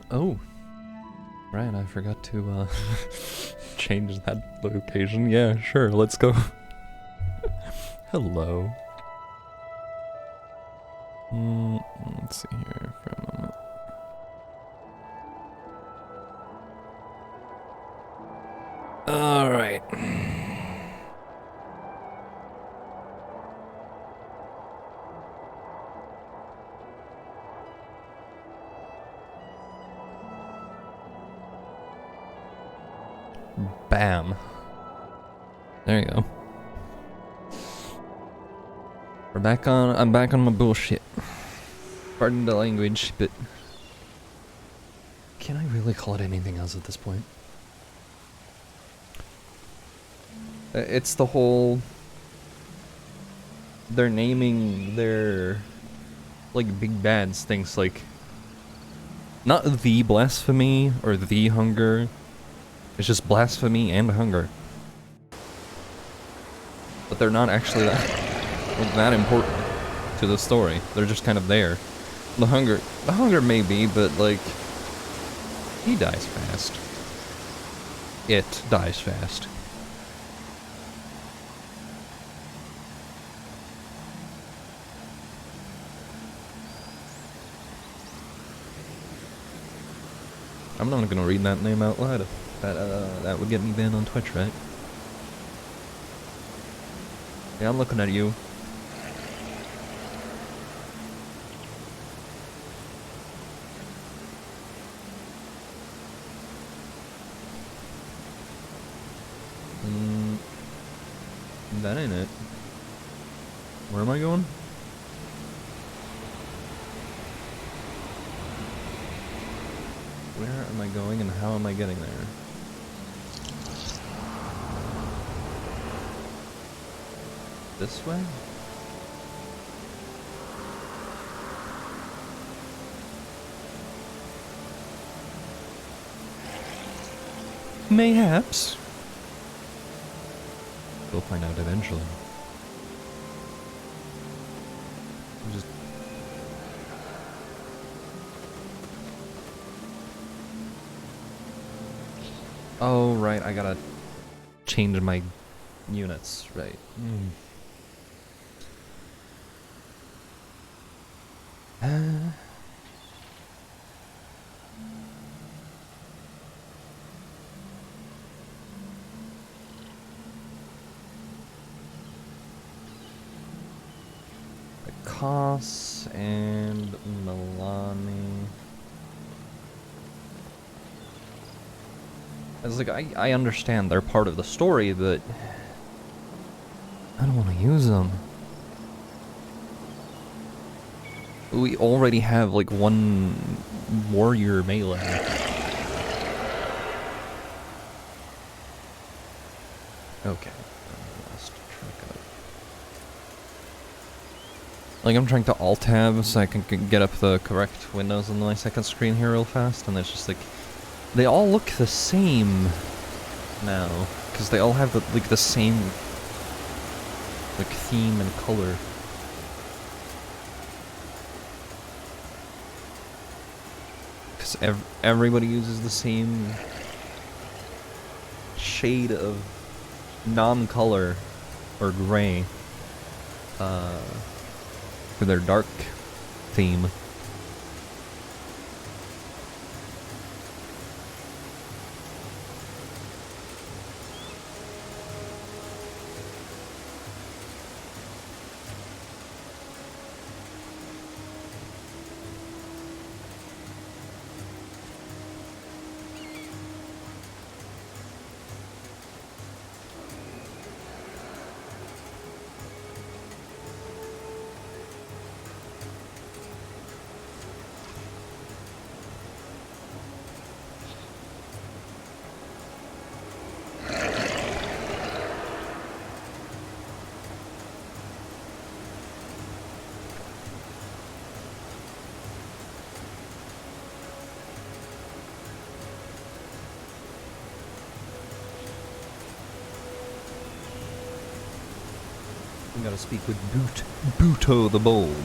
Oh, right, I forgot to change that location. Yeah, sure, let's go. Hello. Let's see here for a moment. Alright. Bam. There you go. I'm back on my bullshit. Pardon the language, but can I really call it anything else at this point? It's the whole... They're naming their, like, big bads things like... Not the blasphemy or the hunger. It's just blasphemy and hunger. But they're not actually that important to the story. They're just kind of there. The hunger may be, but like, he dies fast. It dies fast. I'm not gonna read that name out loud. That would get me banned on Twitch, right? Yeah, I'm looking at you. That ain't it. Where am I going? Where am I going and how am I getting there? This way? Mayhaps. We'll find out eventually. Just... Oh, right, I gotta change my units, right. Koss and Milani. I was like, I understand they're part of the story, but I don't want to use them. We already have like one warrior melee. Okay. Like, I'm trying to alt-tab so I can get up the correct windows on my second screen here real fast, and it's just like... They all look the same now, because they all have the same like theme and color. Because everybody uses the same shade of non-color or gray for their dark theme. We gotta speak with Buto the Bold.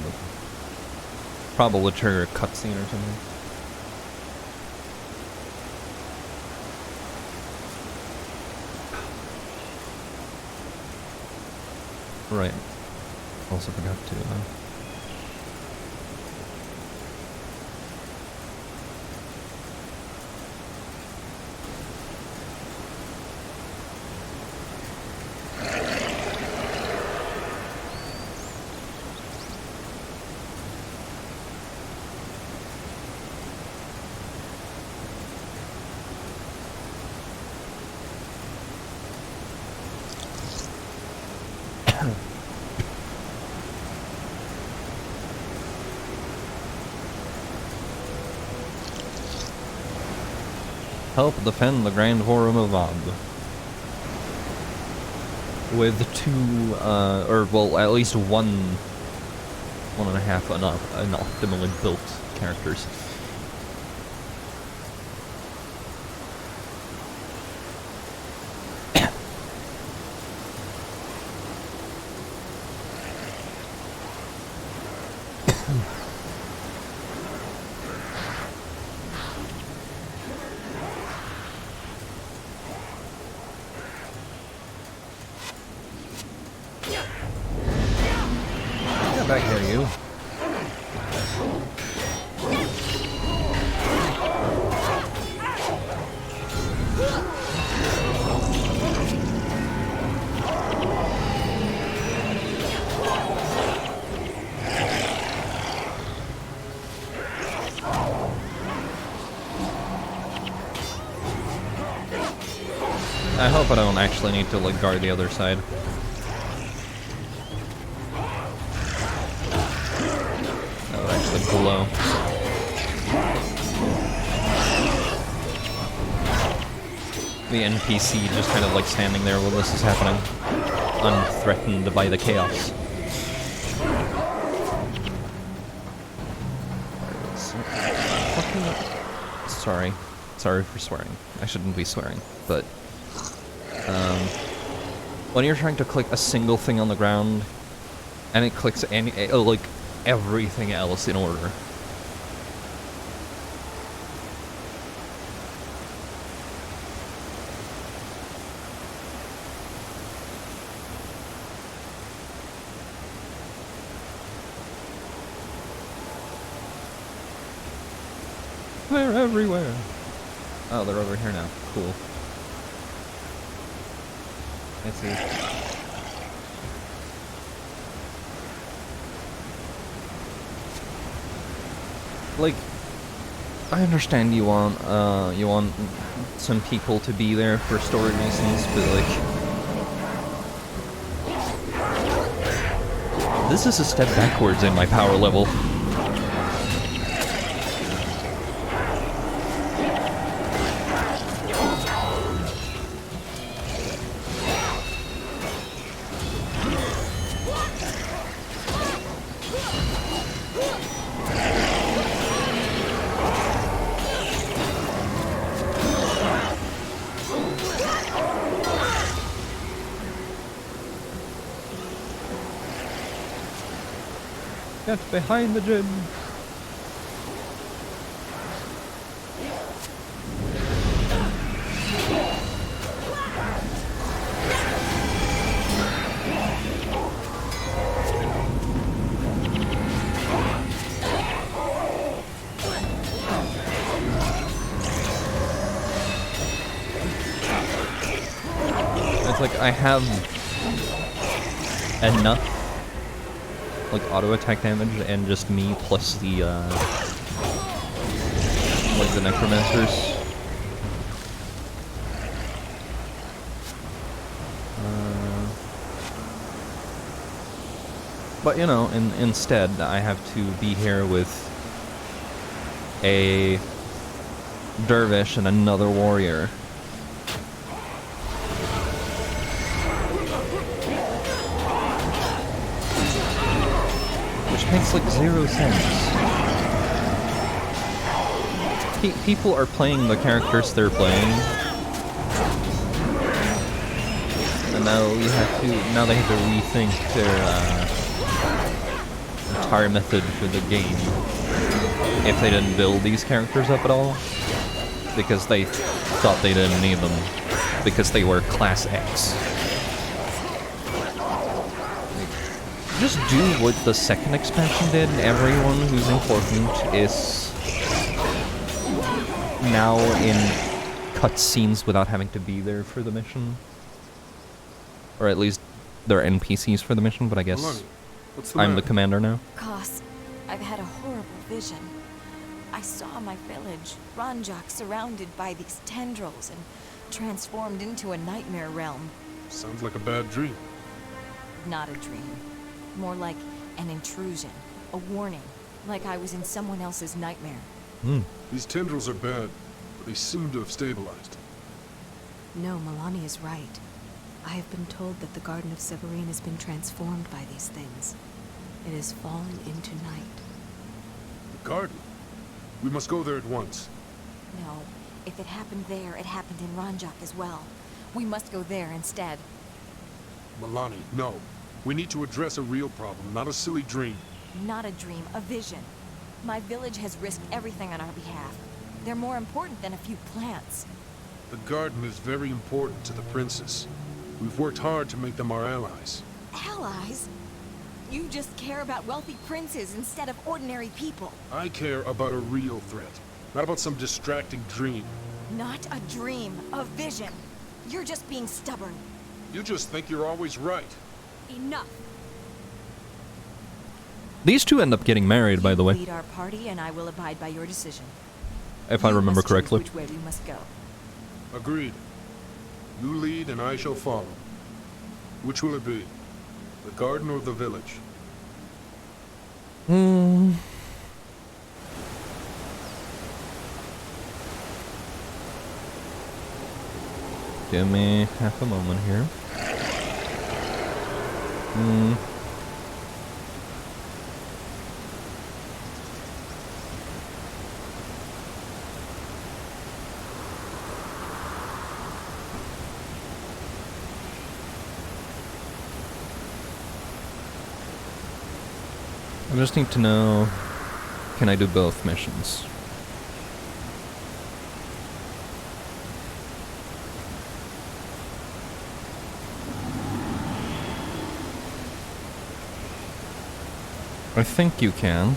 Probably trigger a cutscene or something. Right. Also forgot to, help defend the Grand Forum of Ob. With two, or well, at least one and a half optimally built characters. Get back here, you. I hope I don't actually need to, like, guard the other side. That would actually blow. The NPC just kind of, like, standing there while this is happening, unthreatened by the chaos. Sorry. Sorry for swearing. I shouldn't be swearing, but... when you're trying to click a single thing on the ground, and it clicks like everything else in order. They're everywhere. Oh, they're over here now. Cool. I see. Like, I understand you want some people to be there for story reasons, but like, this is a step backwards in my power level. Get behind the gym! It's like I have enough like auto attack damage and just me plus the like the necromancers. But you know, instead I have to be here with a dervish and another warrior. Makes like 0 sense. People are playing the characters they're playing, and now they have to rethink their entire method for the game if they didn't build these characters up at all, because they thought they didn't need them because they were class X. just do what the second expansion did. Everyone who's important is now in cutscenes without having to be there for the mission. Or at least they're NPCs for the mission, but I guess Malani, what's the I'm the matter? commander now. Koss, I've had a horrible vision. I saw my village, Ranjak, surrounded by these tendrils and transformed into a nightmare realm. Sounds like a bad dream. Not a dream. More like an intrusion, a warning, like I was in someone else's nightmare. These tendrils are bad, but they seem to have stabilized. No, Malani is right. I have been told that the Garden of Severine has been transformed by these things. It has fallen into night. The garden? We must go there at once. No, if it happened there, it happened in Ranjak as well. We must go there instead. Malani, no. We need to address a real problem, not a silly dream. Not a dream, a vision. My village has risked everything on our behalf. They're more important than a few plants. The garden is very important to the princess. We've worked hard to make them our allies. Allies? You just care about wealthy princes instead of ordinary people. I care about a real threat, not about some distracting dream. Not a dream, a vision. You're just being stubborn. You just think you're always right. Enough. These two end up getting married, by the way, Lead our party, and I will abide by your decision. if I You remember must choose correctly. which way we must go. Agreed. You lead and I shall follow. Which will it be? The garden or the village? Give me half a moment here. I just need to know, can I do both missions? I think you can.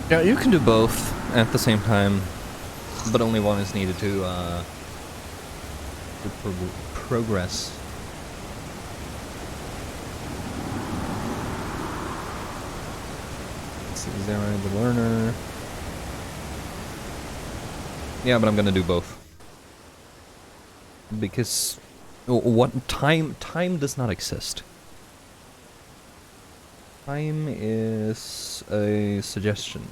Yeah, you can do both at the same time, but only one is needed to progress. Let's see, Zera the learner. Yeah, but I'm gonna do both. Because what time does not exist. Time is a suggestion.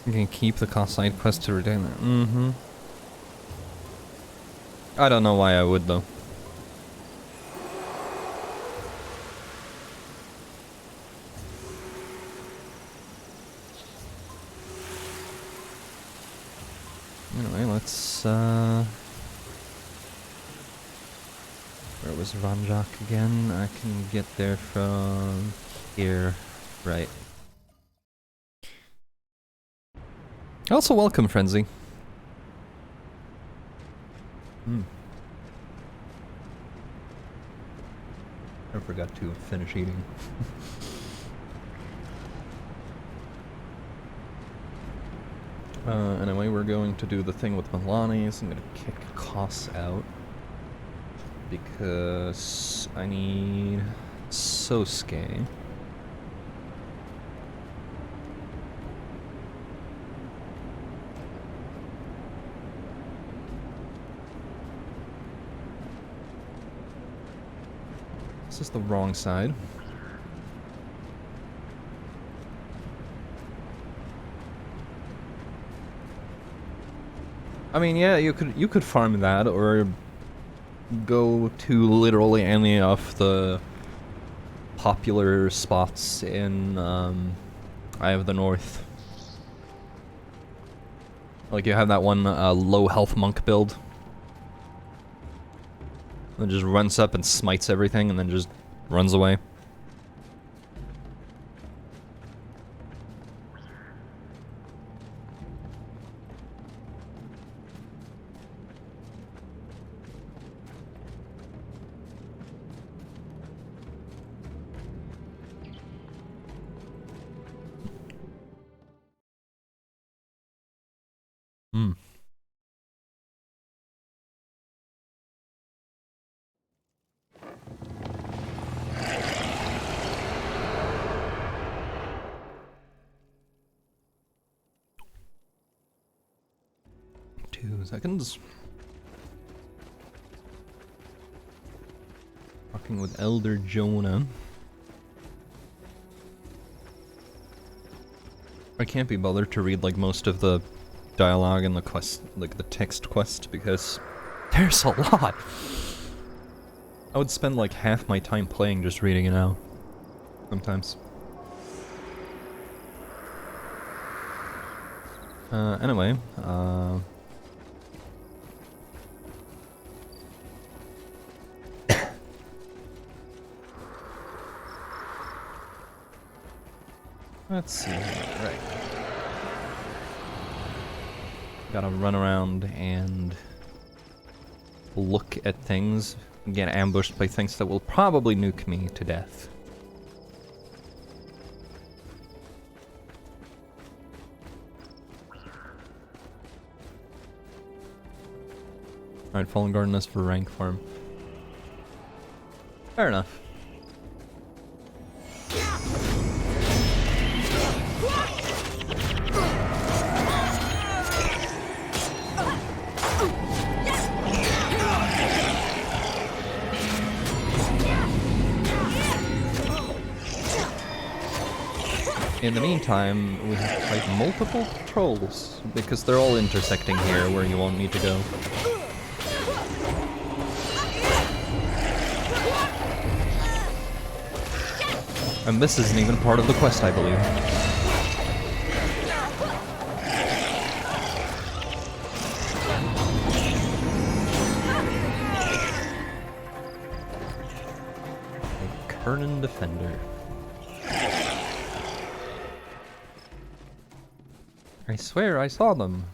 You can keep the cost side quest to retain it. I don't know why I would though. Anyway, let's, where was Ranjak again? I can get there from here. Right. Also, welcome, Frenzy. I forgot to finish eating. Anyway, we're going to do the thing with Malani, so I'm gonna kick Koss out. Because I need Sosuke. This is the wrong side. I mean, yeah, you could farm that or go to literally any of the popular spots in Eye of the North. Like you have that one low health monk build. That just runs up and smites everything and then just runs away. Hmm. Seconds. Talking with Elder Jonah. I can't be bothered to read like most of the dialogue and the quest, like the text quest, because there's a lot. I would spend like half my time playing just reading it out. Sometimes. Anyway, let's see here, right. Gotta run around and look at things, get ambushed by things that will probably nuke me to death. Alright, Fallen Garden is for rank farm. Fair enough. In the meantime, we have to fight multiple trolls, because they're all intersecting here where you want me to go. And this isn't even part of the quest, I believe. A Kernan Defender. I swear I saw them.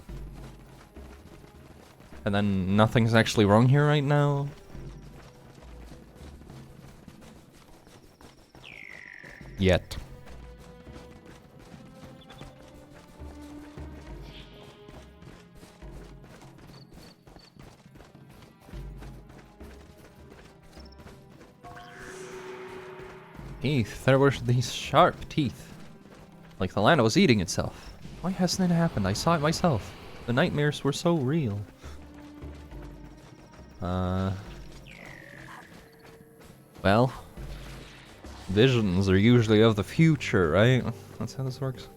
And then nothing's actually wrong here right now. Yet. Teeth. There were these sharp teeth. Like the land was eating itself. Why hasn't it happened? I saw it myself. The nightmares were so real. Well. Visions are usually of the future, right? That's how this works.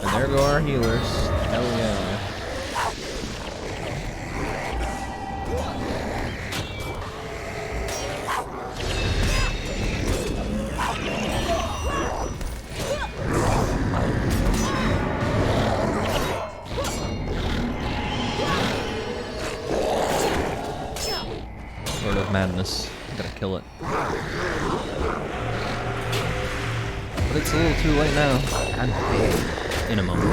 And there go our healers. Hell yeah. Sword of Madness. I gotta kill it. But it's a little too late now. In a moment.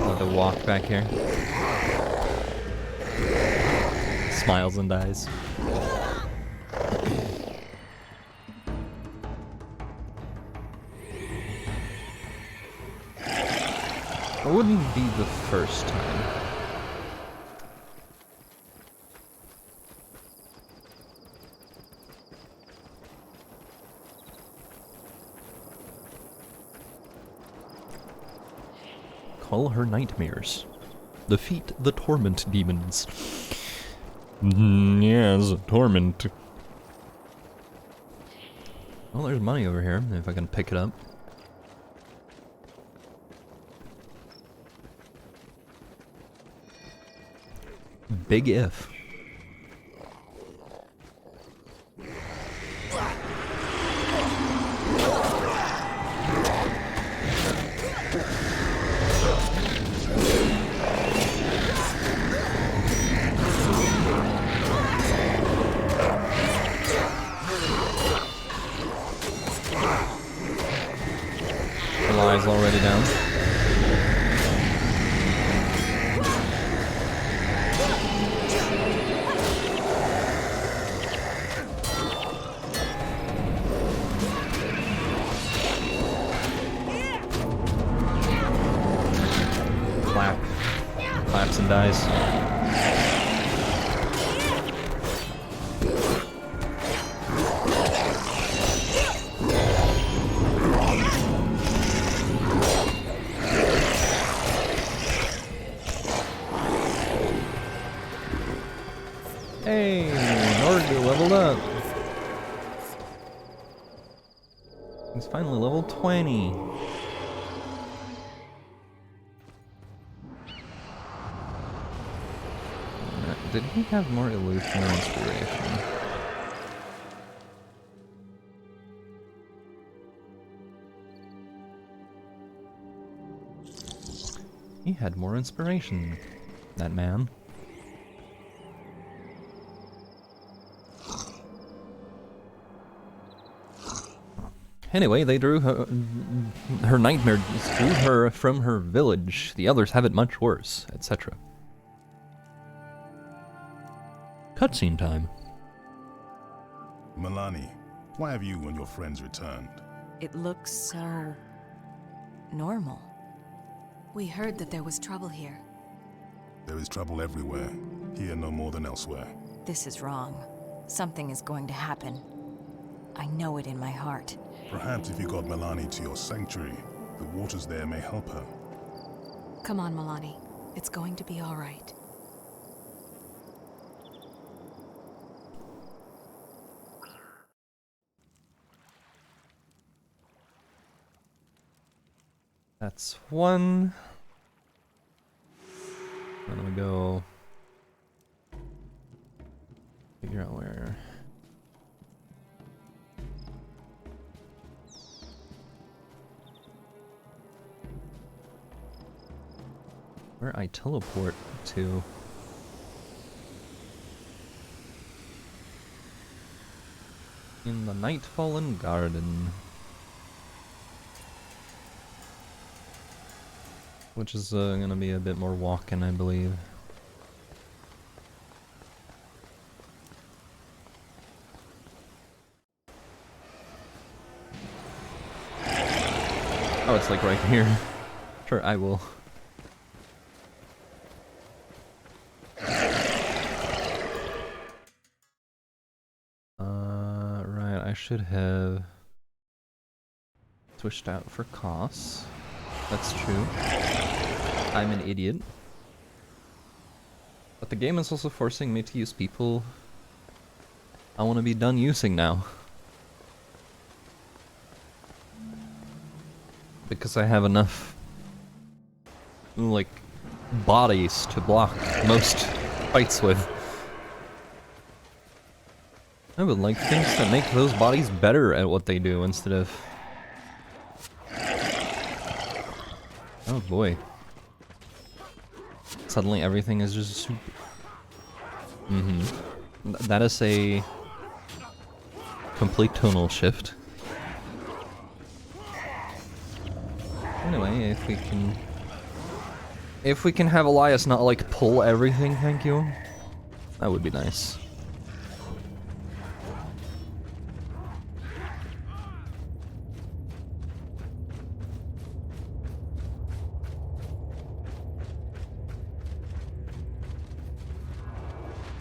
Let it walk back here. Smiles and dies. It wouldn't be the first time. Call her nightmares. Defeat the torment demons. Yes, torment. Oh, there's money over here, if I can pick it up. Big if. Lies already down. Claps and dies. Hey, Norgu leveled up. He's finally level 20. Did he have more illusion or inspiration? He had more inspiration, that man. Anyway, they drew her nightmare drew her from her village. The others have it much worse, etc. Cutscene time. Milani, why have you and your friends returned? It looks so normal. We heard that there was trouble here. There is trouble everywhere, here no more than elsewhere. This is wrong. Something is going to happen. I know it in my heart. Perhaps if you got Milani to your sanctuary, the waters there may help her. Come on, Milani. It's going to be all right. That's one. I'm gonna go figure out where. Where I teleport to. In the Nightfallen Garden. Which is gonna be a bit more walking, I believe. Oh, it's like right here. Sure, I will. Right, I should have switched out for costs. That's true. I'm an idiot. But the game is also forcing me to use people I want to be done using now. Because I have enough, like, bodies to block most fights with. I would like things that make those bodies better at what they do instead of... Oh boy. Suddenly everything is just super... That is a complete tonal shift. Anyway, if we can have Elias not like pull everything, thank you. That would be nice.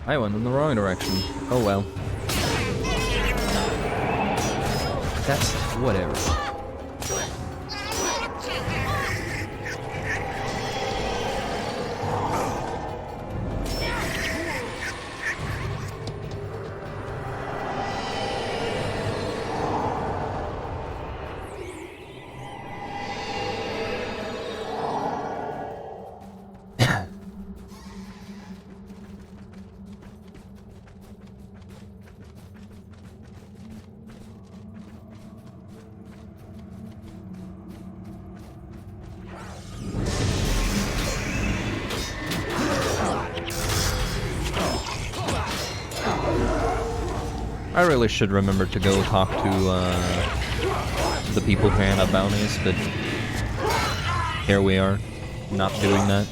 I went in the wrong direction. Oh well. That's whatever. I really should remember to go talk to the people who hand out bounties, but here we are, not doing that.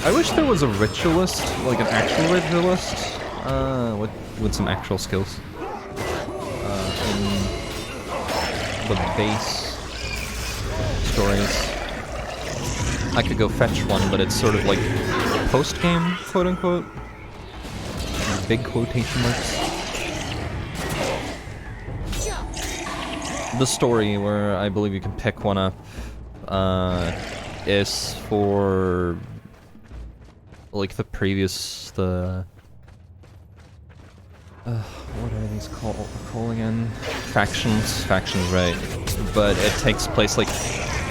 I wish there was a ritualist, like an actual ritualist, with some actual skills. In the base stories. I could go fetch one, but it's sort of like post-game, quote-unquote. Big quotation marks. The story where I believe you can pick one up is for like the previous, what are these called again? Factions, right. But it takes place like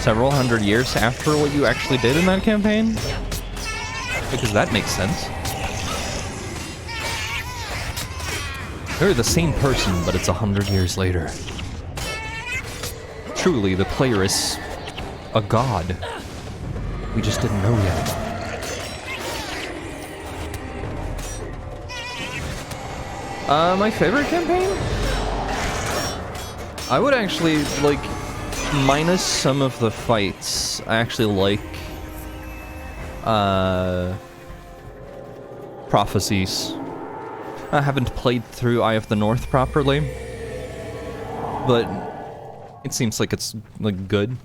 several hundred years after what you actually did in that campaign. Because that makes sense. They're the same person, but it's 100 years later. Truly, the player is a god. We just didn't know yet. My favorite campaign? I would actually, like, minus some of the fights, I actually like Prophecies. I haven't played through Eye of the North properly, but it seems like it's like good.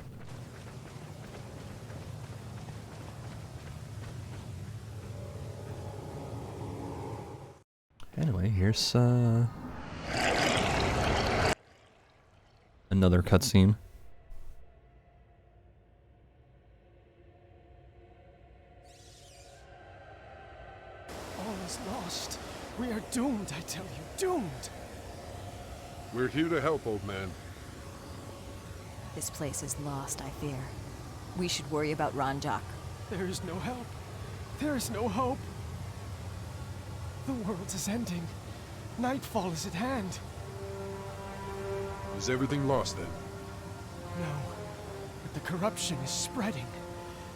Anyway, here's another cutscene. All is lost. We are doomed, I tell you, doomed. We're here to help, old man. This place is lost, I fear. We should worry about Ranjak. There is no help. There is no hope. The world is ending. Nightfall is at hand. Is everything lost then? No, but the corruption is spreading.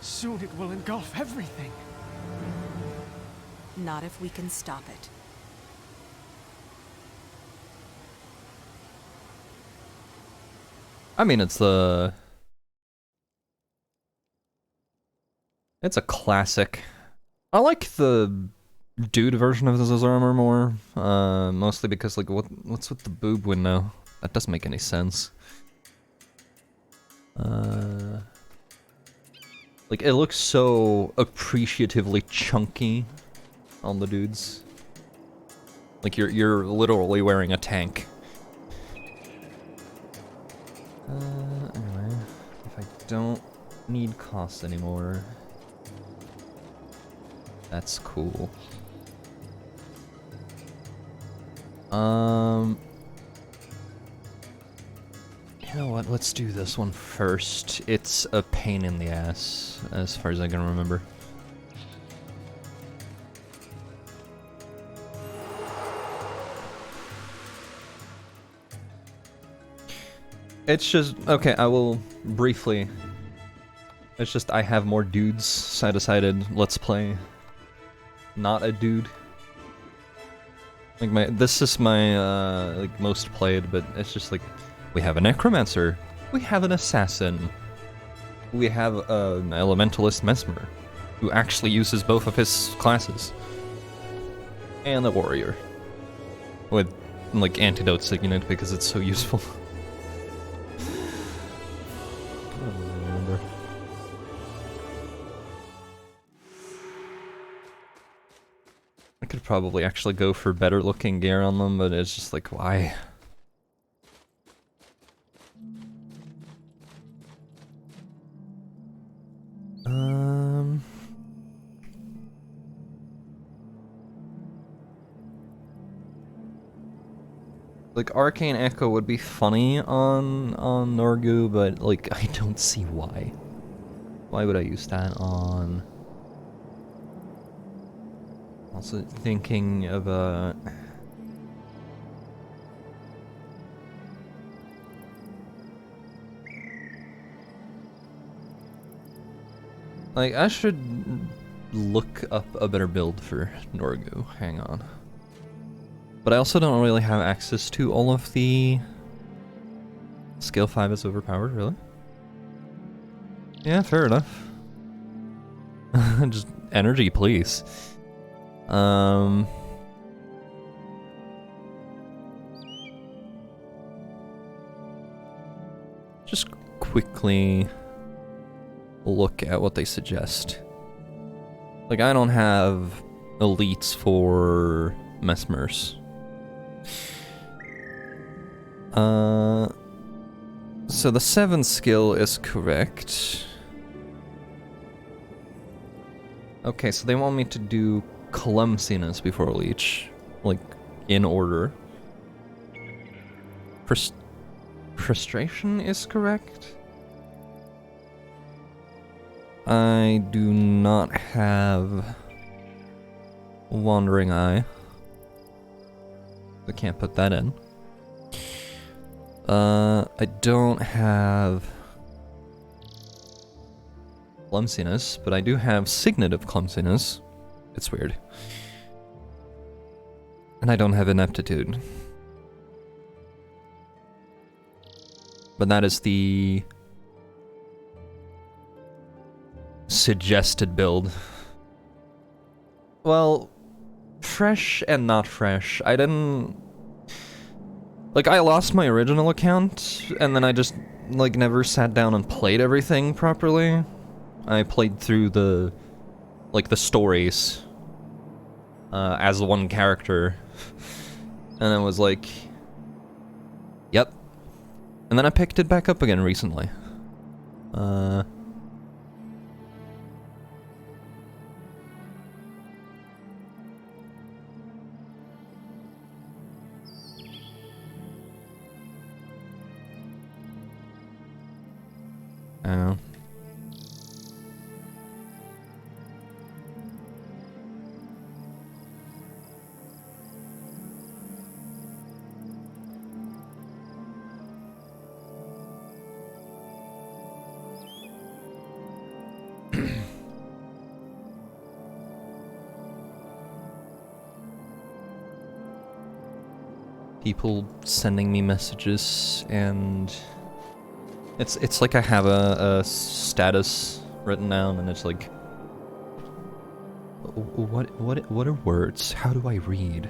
Soon it will engulf everything. Not if we can stop it. I mean, it's a classic. I like the dude version of this armor more, mostly because, like, what's with the boob window? That doesn't make any sense. Like, it looks so appreciatively chunky on the dudes. Like, you're literally wearing a tank. Anyway, if I don't need cost anymore, that's cool. You know what, let's do this one first. It's a pain in the ass, as far as I can remember. It's just, okay, I will briefly. It's just I have more dudes, so I decided let's play not a dude. Like this is my like most played, but it's just like we have a necromancer, we have an assassin, we have an elementalist mesmer who actually uses both of his classes, and a warrior with like antidote signet because it's so useful. I could probably actually go for better looking gear on them, but it's just like, why? Like, Arcane Echo would be funny on Norgu, but, like, I don't see why. Why would I use that on... Also thinking of like, I should look up a better build for Norgu. Hang on. But I also don't really have access to all of the... Skill 5 is overpowered, really? Yeah, fair enough. Just energy, please. Just quickly look at what they suggest. Like, I don't have elites for Mesmers. So the 7th skill is correct. Okay, so they want me to do clumsiness before leech, like, in order. Frustration is correct. I do not have Wandering Eye. I can't put that in. I don't have clumsiness, but I do have Signet of Clumsiness. It's weird. And I don't have Ineptitude. But that is the suggested build. Well, fresh and not fresh. I didn't... Like, I lost my original account, and then I just, like, never sat down and played everything properly. I played through the, like, the stories, as the one character, and I was like, yep. And then I picked it back up again recently. Oh. People sending me messages, and it's like I have a status written down, and it's like, what are words? How do I read?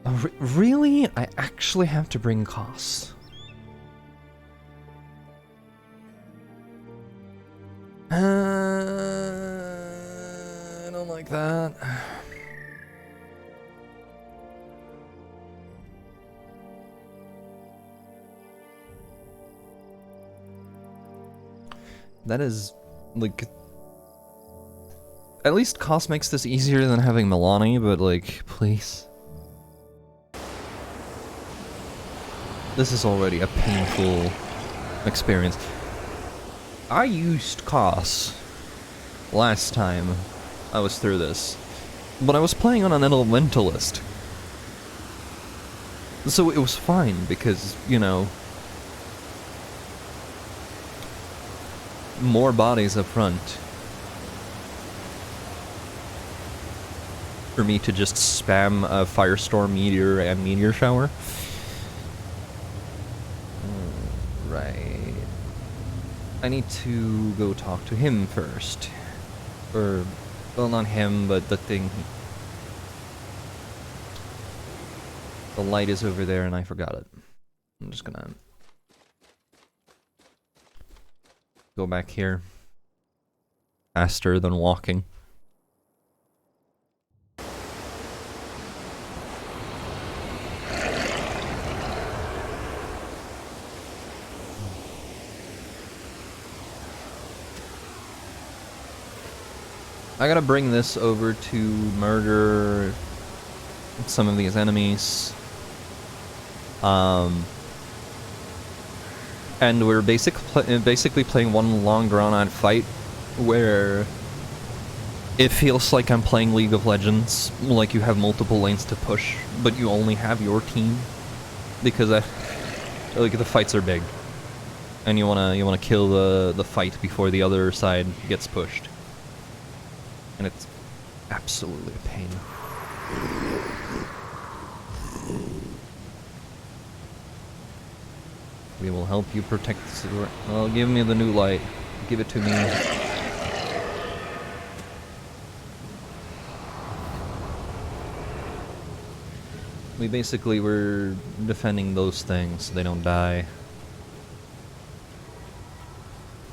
Oh, really? I actually have to bring costs. I don't like that. That is, like... At least cost makes this easier than having Milani, but, like, please. This is already a painful experience. I used cost last time I was through this, but I was playing on an elementalist. So it was fine, because, you know... more bodies up front for me to just spam a Firestorm, Meteor, and Meteor Shower. Right. I need to go talk to him first. Or, well, not him, but the thing. The light is over there and I forgot it. I'm just gonna go back here. Faster than walking. I gotta bring this over to murder some of these enemies. And we're basically playing one long drawn-out fight where it feels like I'm playing League of Legends, like you have multiple lanes to push, but you only have your team, because like the fights are big, and you wanna kill the fight before the other side gets pushed, and it's absolutely a pain. We will help you protect the... Well, give me the new light. Give it to me. We basically were defending those things so they don't die.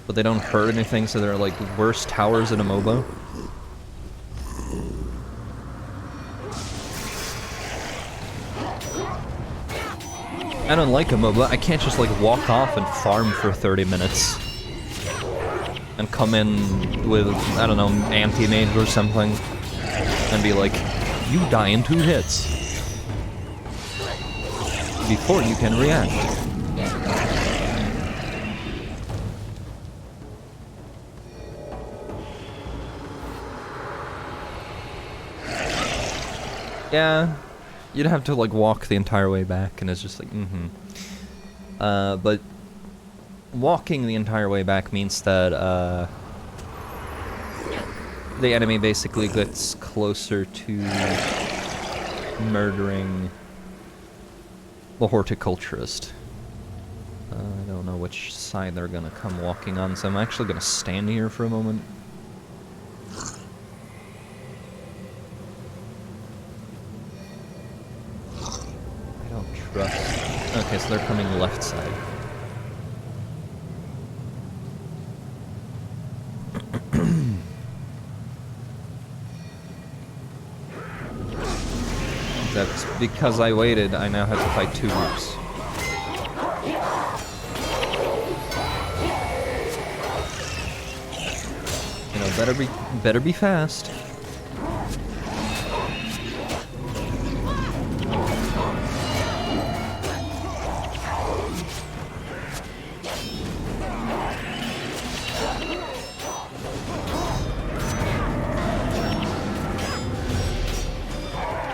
But they don't hurt anything, so they're like worse towers in a MOBA. I don't like a MOBA. I can't just like walk off and farm for 30 minutes. And come in with, I don't know, anti-mage or something. And be like, you die in 2 hits. Before you can react. Yeah. You'd have to like walk the entire way back, and it's just like, but walking the entire way back means that, the enemy basically gets closer to murdering the horticulturist. I don't know which side they're gonna come walking on, so I'm actually gonna stand here for a moment. Okay, so they're coming left side. That's because I waited, I now have to fight 2 groups. You know, better be fast.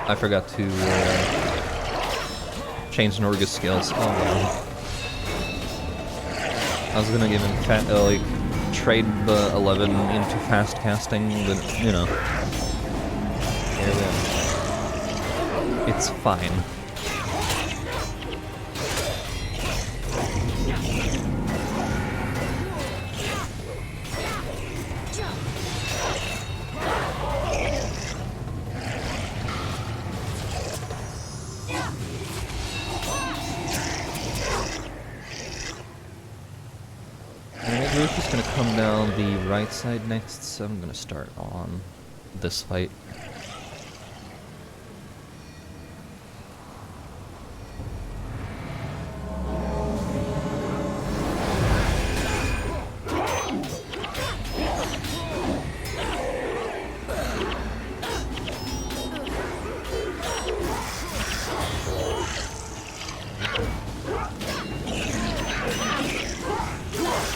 I forgot to change Norga's skills. Oh wow. I was gonna give him like trade the 11 into fast casting, but you know, here we are. It's fine. We're just gonna come down the right side next, so I'm gonna start on this fight.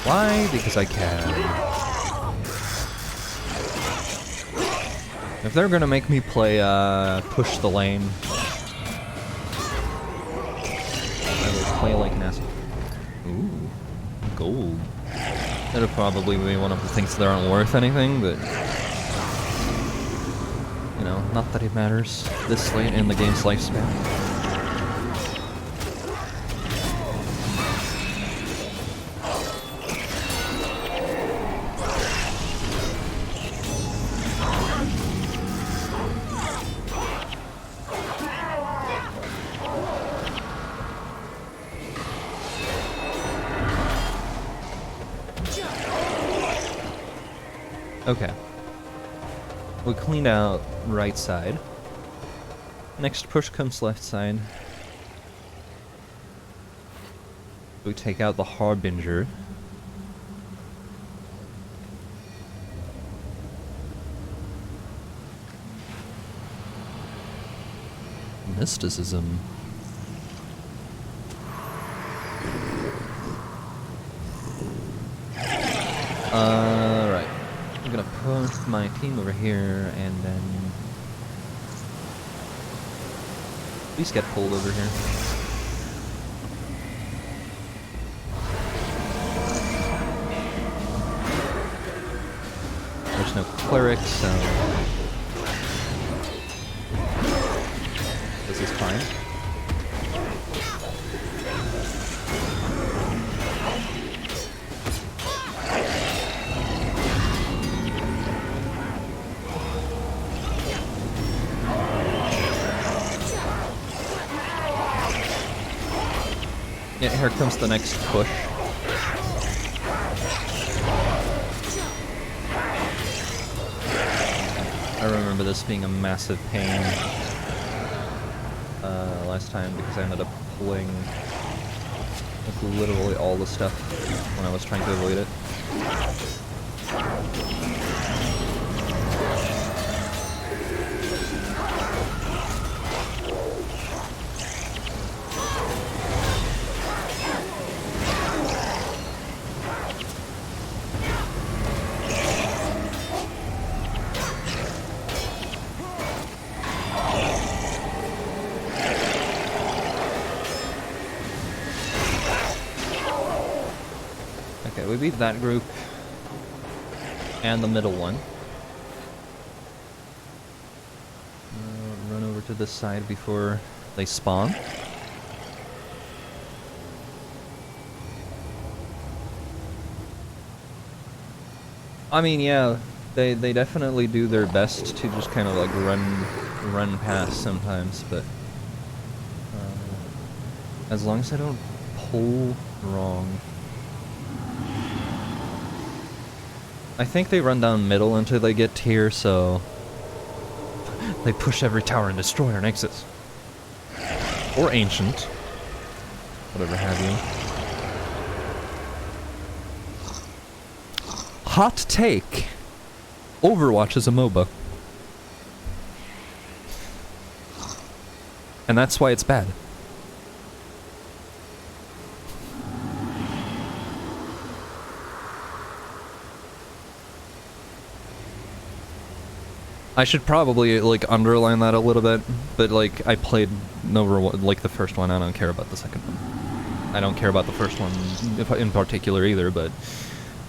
Why? Because I can. If they're gonna make me play, push the lane, I will play like an asshole. Ooh, gold. That'll probably be one of the things that aren't worth anything, but... You know, not that it matters this late in the game's lifespan. Okay. We cleaned out right side. Next push comes left side. We take out the Harbinger. mysticism. Right. I'm gonna put my team over here and then at least get pulled over here. There's no cleric, so this is fine. Yeah, here comes the next push. I remember this being a massive pain last time because I ended up pulling like, literally all the stuff when I was trying to avoid it. Okay, we beat that group and the middle one. Run over to this side before they spawn. I mean, yeah, they definitely do their best to just kind of like run past sometimes, but as long as I don't pull wrong. I think they run down middle until they get here, so they push every tower and destroyer and exits. Or ancient. Whatever have you. Hot take. Overwatch is a MOBA. And that's why it's bad. I should probably, like, underline that a little bit, but, like, I played Overwatch, like, the first one, I don't care about the second one. I don't care about the first one in particular either, but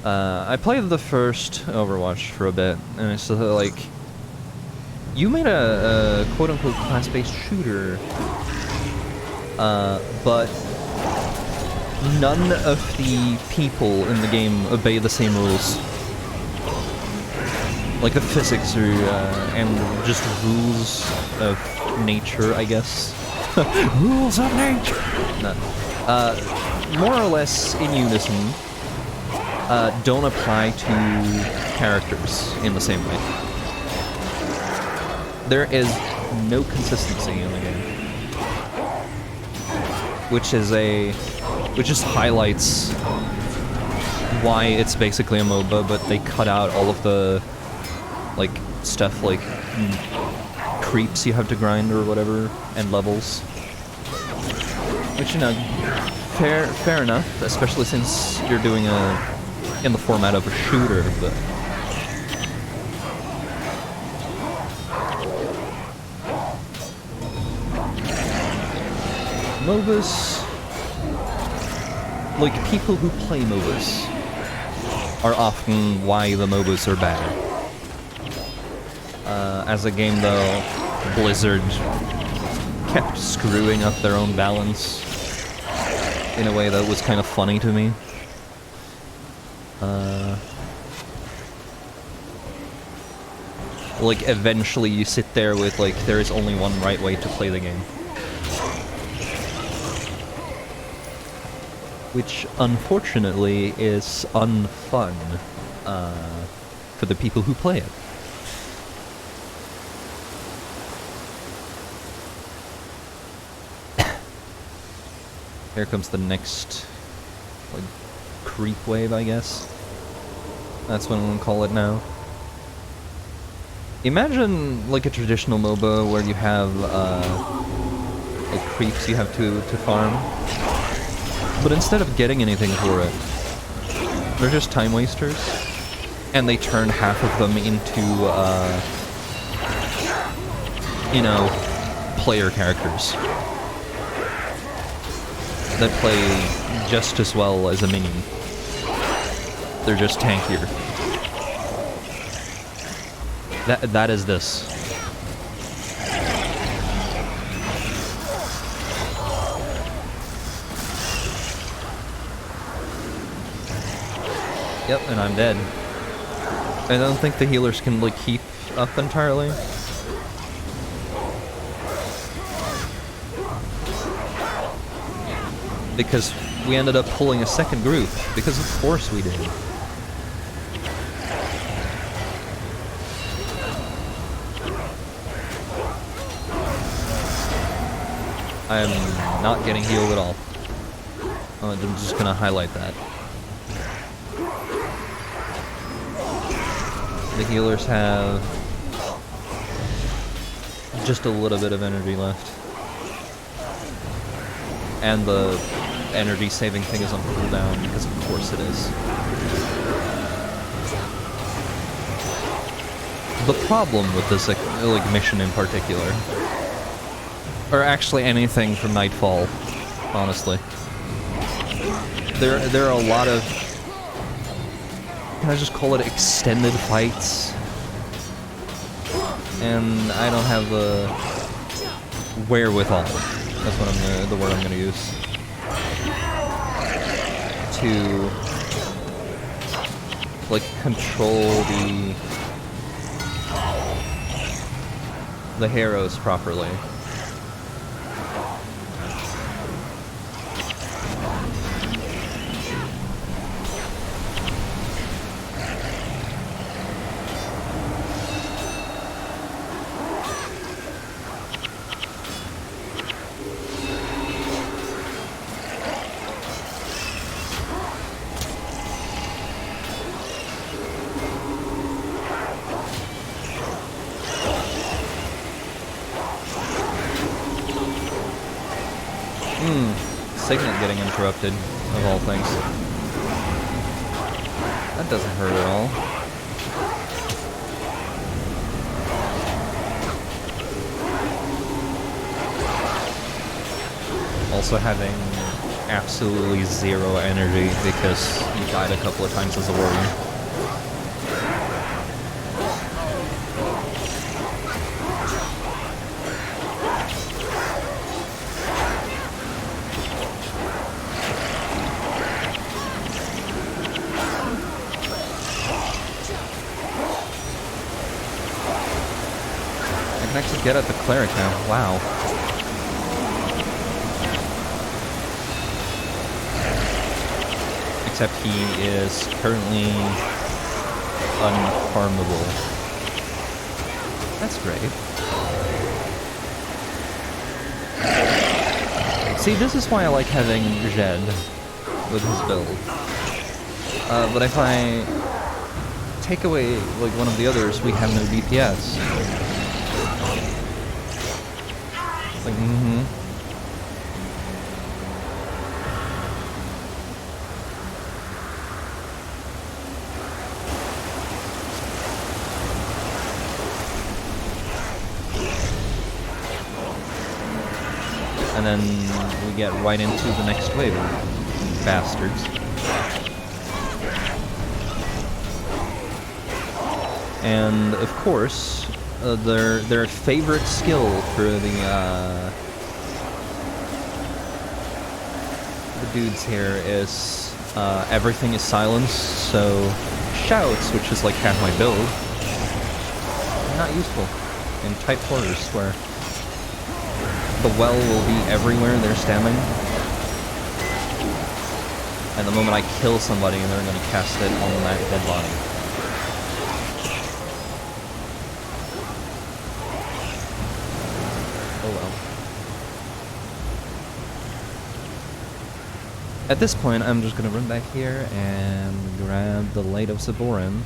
I played the first Overwatch for a bit, and it's like, you made a quote-unquote class-based shooter, but none of the people in the game obey the same rules. Like the physics are, and just rules of nature, I guess. Rules of nature! No. More or less in unison, don't apply to characters in the same way. There is no consistency in the game. Which just highlights why it's basically a MOBA, but they cut out all of the like stuff like creeps you have to grind or whatever, and levels. Which, you know, fair enough, especially since you're doing in the format of a shooter, but MOBAs, like people who play MOBAs are often why the MOBAs are bad. As a game, though, Blizzard kept screwing up their own balance in a way that was kind of funny to me. Like, eventually you sit there with, like, there is only one right way to play the game. Which, unfortunately, is unfun for the people who play it. Here comes the next, like, creep wave, I guess. That's what I'm gonna call it now. Imagine, like, a traditional MOBA where you have, creeps you have to farm. But instead of getting anything for it, they're just time wasters. And they turn half of them into, you know, player characters that play just as well as a minion. They're just tankier. That is this. Yep, and I'm dead. I don't think the healers can, like, keep up entirely. Because we ended up pulling a second group, because of course we did. I am not getting healed at all. I'm just gonna highlight that. The healers have just a little bit of energy left. And the energy saving thing is on cooldown, because of course it is. The problem with this like mission in particular, or actually anything from Nightfall, honestly, there are a lot of, can I just call it extended fights? And I don't have the wherewithal. That's what the word I'm gonna use. To like control the heroes properly. Signet getting interrupted, of all things. That doesn't hurt at all. Also having absolutely zero energy because you died a couple of times as a warrior. I can actually get at the cleric now. Wow. Except he is currently unharmable. That's great. See, this is why I like having Jed with his build. But if I take away like one of the others, we have no DPS. Like, and then we get right into the next wave. Bastards. And of course, their favorite skill for the dudes here is everything is silenced, so shouts, which is like half my build, are not useful in tight quarters where the well will be everywhere they're stemming, and the moment I kill somebody, they're going to cast it on that dead body. Oh well. At this point, I'm just going to run back here and grab the Light of Zaborin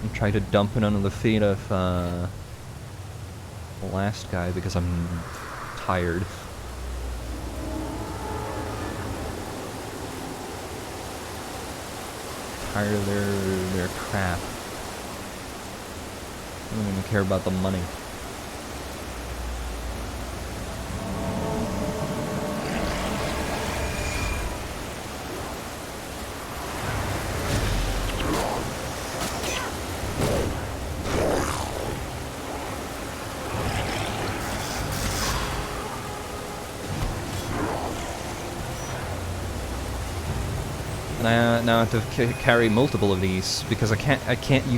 and try to dump it under the feet of the last guy because I'm tired. tired of their crap. I don't even care about the money. And now I have to carry multiple of these because you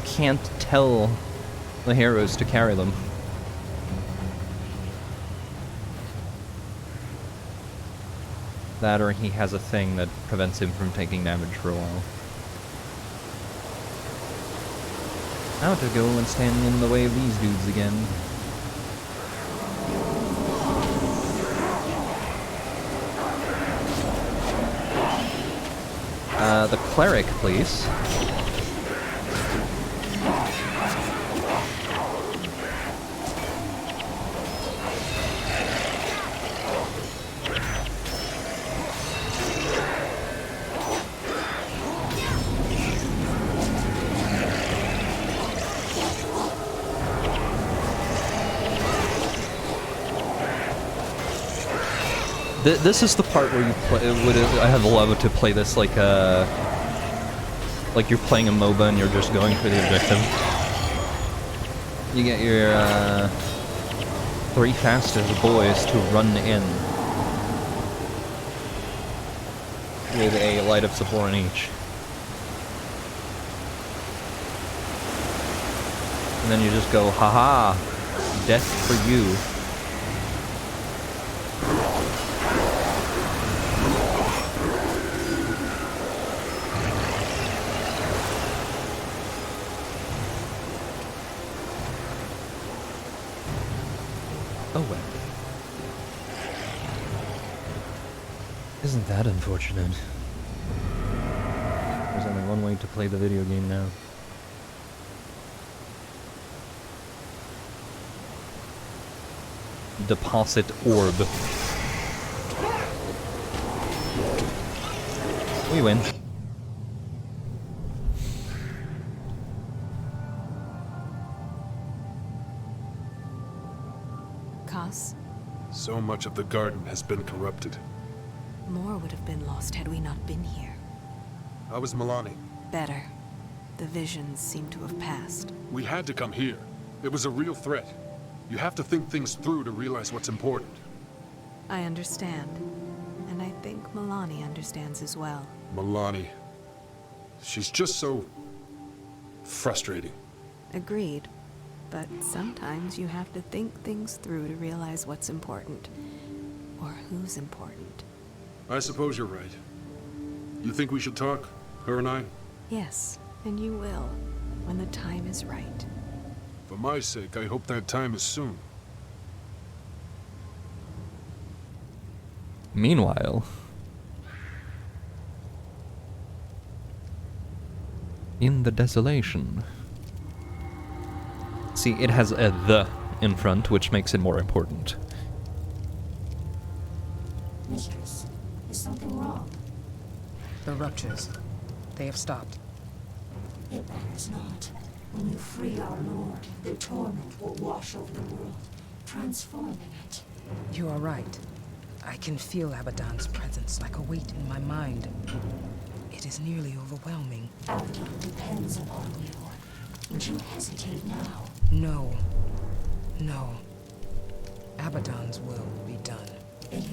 can't tell the heroes to carry them. That or he has a thing that prevents him from taking damage for a while. Now to go and stand in the way of these dudes again. The cleric, please. This is the part where you play. I have allowed to play this like you're playing a MOBA and you're just going for the objective. You get your 3 fastest boys to run in with a light of support in each, and then you just go, haha, death for you. Isn't that unfortunate? There's only one way to play the video game now. Deposit orb. We win. Cass? So much of the garden has been corrupted. More would have been lost had we not been here. How is Milani? Better. The visions seem to have passed. We had to come here. It was a real threat. You have to think things through to realize what's important. I understand. And I think Milani understands as well. Milani. She's just so frustrating. Agreed. But sometimes you have to think things through to realize what's important. Or who's important. I suppose you're right. You think we should talk, her and I? Yes, and you will, when the time is right. For my sake, I hope that time is soon. Meanwhile, in the desolation. See, it has a "the" in front, which makes it more important. Mistress, is something wrong? The ruptures. They have stopped. It matters not. When you free our lord, the torment will wash over the world, transforming it. You are right. I can feel Abaddon's presence like a weight in my mind. It is nearly overwhelming. Abaddon depends upon you. Would you hesitate now? No. No. Abaddon's will be done.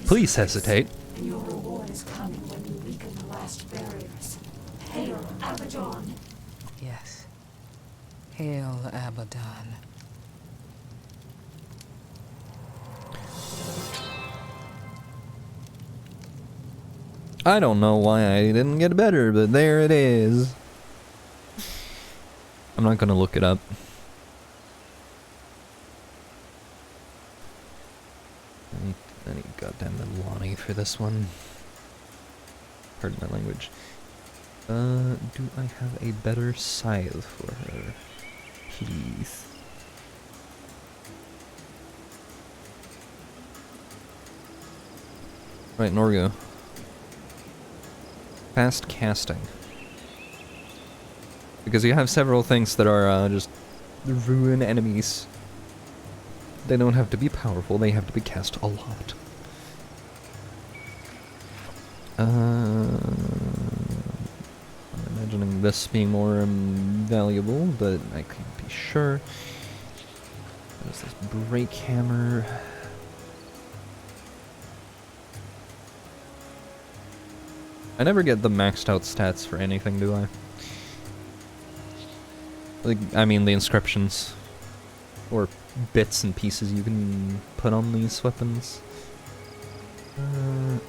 Please hesitate. Your reward is coming when you weaken the last barriers. Hail, Abaddon! Yes. Hail Abaddon. I don't know why I didn't get better, but there it is. I'm not gonna look it up. I need goddamn Milani for this one. Pardon my language. Do I have a better scythe for her? Please. Right, Norgo. Fast casting. Because you have several things that are just ruin enemies. They don't have to be powerful, they have to be cast a lot. I'm imagining this being more valuable, but I can't be sure. What is this? Break hammer. I never get the maxed out stats for anything, do I? Like, I mean the inscriptions. Or bits and pieces you can put on these weapons. I'm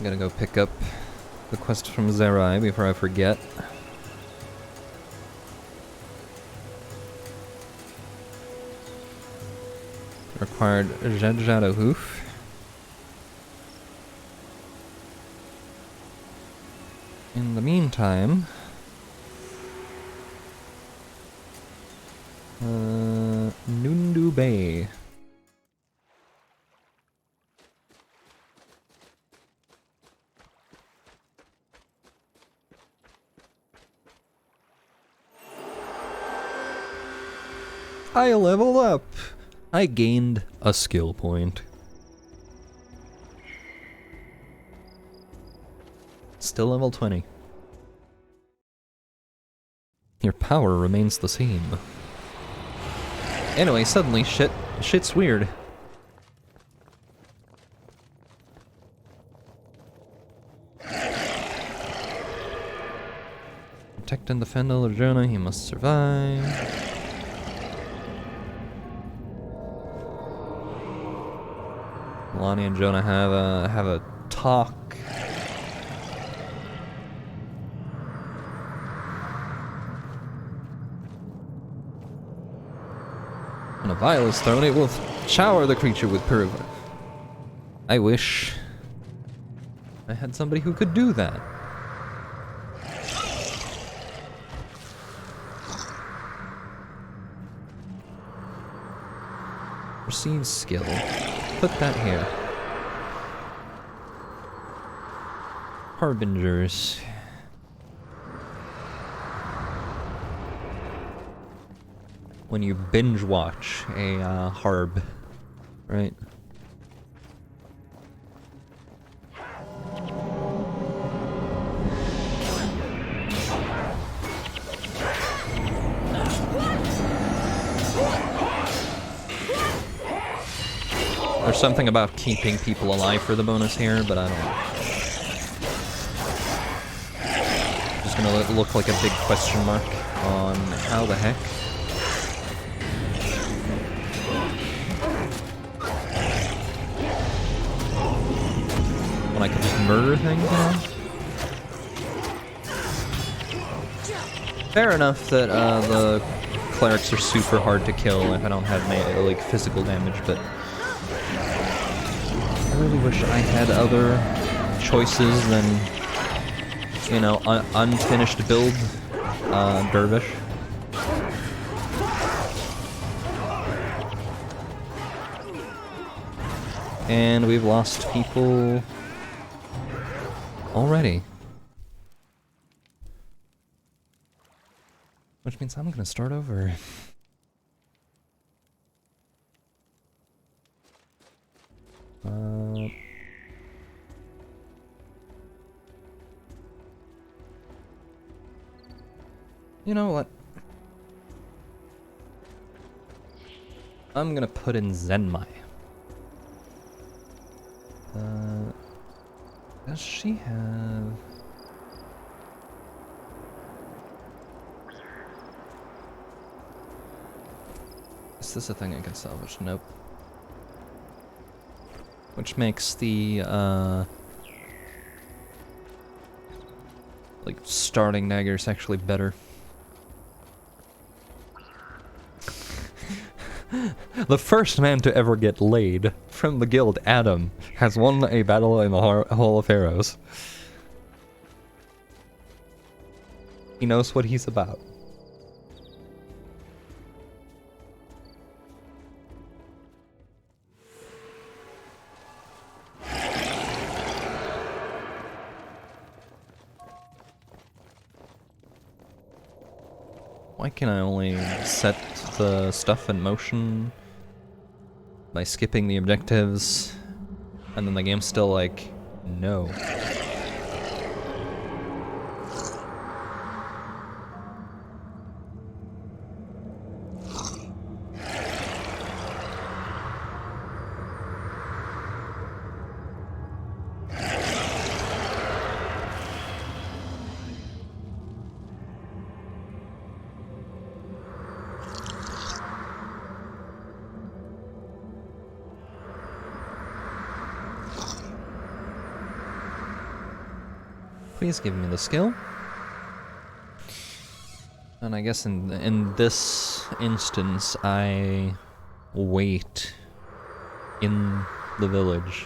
gonna go pick up the quest from Zerai before I forget. Required Jadjada Hoof. In the meantime, Nundu Bay. I leveled up! I gained a skill point. Still level 20. Your power remains the same. Anyway, suddenly shit's weird. Protect and defend Eldrana, he must survive. Lonnie and Jonah have a talk. When a vial is thrown, it will shower the creature with purify. I wish I had somebody who could do that. Receive skill. Put that here. Harbingers. When you binge watch a harb, right? There's something about keeping people alive for the bonus here, but I don't know. Just gonna look like a big question mark on how the heck. When I could just murder things, you know? Fair enough that the clerics are super hard to kill if I don't have like physical damage, but I really wish I had other choices than, you know, unfinished build Dervish. And we've lost people already. Which means I'm gonna start over. You know what? I'm gonna put in Zenmai. Does she have... Is this a thing I can salvage? Nope. Which makes the, like, starting daggers actually better. The first man to ever get laid from the guild, Adam, has won a battle in the Hall of Heroes. He knows what he's about. Why can I only set the stuff in motion by skipping the objectives, and then the game's still like, no. Please give me the skill. And I guess in this instance, I wait in the village.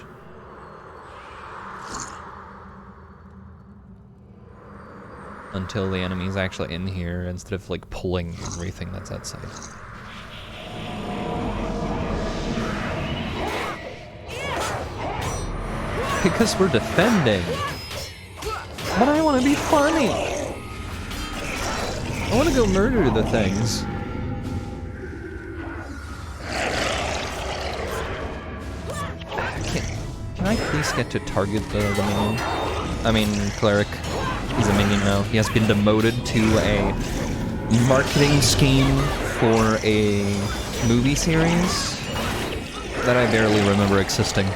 Until the enemy's actually in here, instead of like pulling everything that's outside. Because we're defending. But I want to be funny. I want to go murder the things. Can I please get to target the minion? I mean, cleric. He's a minion now. He has been demoted to a marketing scheme for a movie series that I barely remember existing.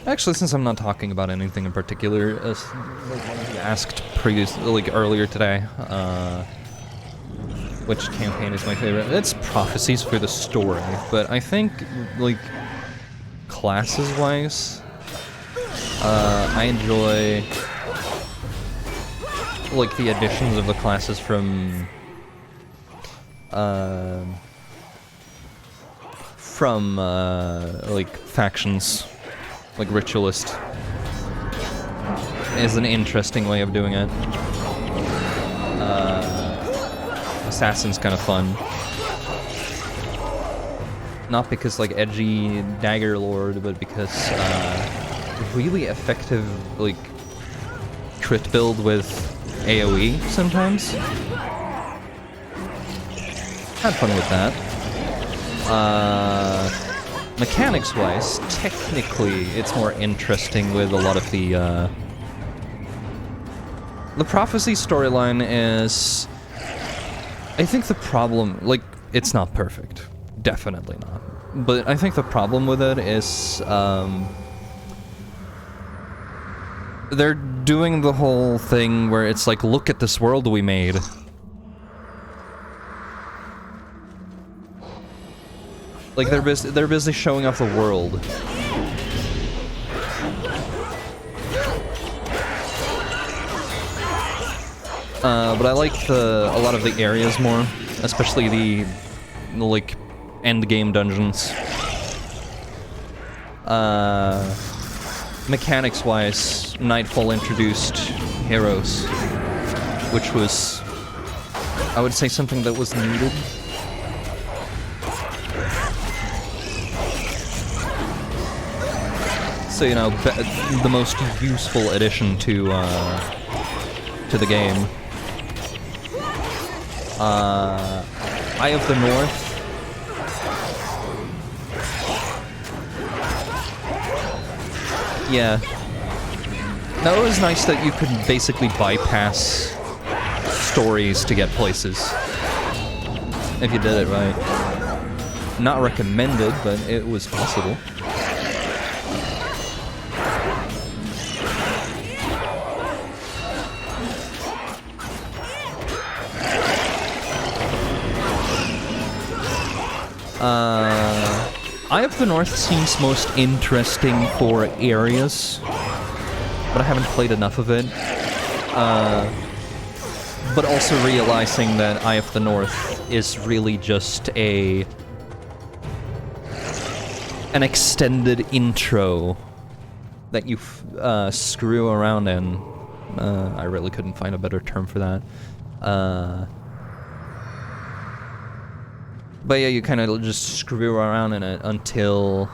Actually, since I'm not talking about anything in particular, as you asked earlier today, which campaign is my favorite? It's Prophecies for the story, but I think, like, classes-wise, I enjoy, like, the additions of the classes from like, factions. Like Ritualist is an interesting way of doing it. Assassin's kind of fun. Not because like edgy Dagger Lord, but because really effective like crit build with AoE sometimes. Had fun with that. Mechanics-wise, technically, it's more interesting with a lot of the Prophecy storyline is... I think the problem... Like, it's not perfect. Definitely not. But I think the problem with it is, they're doing the whole thing where it's like, look at this world we made. Like, they're busy showing off the world. But I like a lot of the areas more, especially the like, end game dungeons. Mechanics-wise, Nightfall introduced heroes, which was, I would say, something that was needed. So, you know, the most useful addition to the game. Eye of the North. Yeah. Now, it was nice that you could basically bypass stories to get places. If you did it right. Not recommended, but it was possible. Eye of the North seems most interesting for areas, but I haven't played enough of it. But also realizing that Eye of the North is really just an extended intro that you screw around in. I really couldn't find a better term for that. But yeah, you kind of just screw around in it until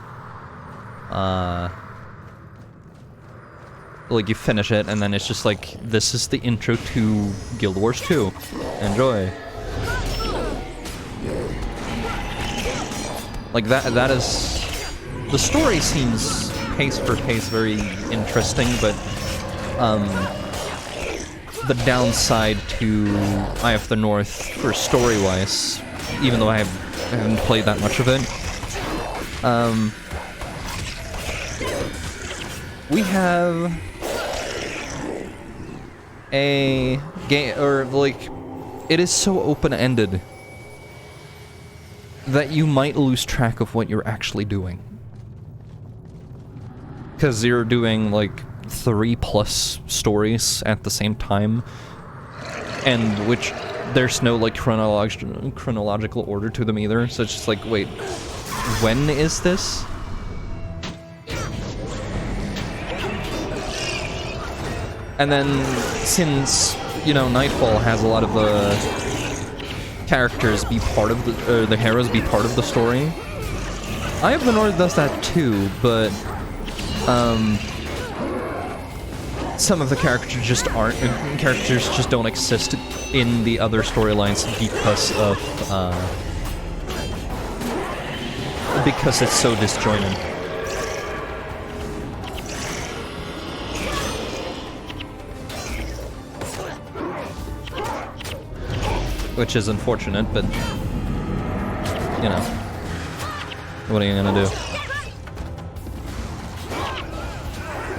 like you finish it, and then it's just like, this is the intro to Guild Wars 2. Enjoy. Like that is... The story seems case for case very interesting, but the downside to Eye of the North for story-wise, even though I haven't played that much of it, we have a game, or like, it is so open-ended that you might lose track of what you're actually doing. Because you're doing like 3+ stories at the same time, and which there's no like chronological order to them either, so it's just like, wait, when is this? And then, since, you know, Nightfall has a lot of the characters be part of the heroes be part of the story, Eye of the North does that too, but some of the characters just aren't, characters just don't exist in the other storylines because it's so disjointed. Which is unfortunate, but you know, what are you gonna do?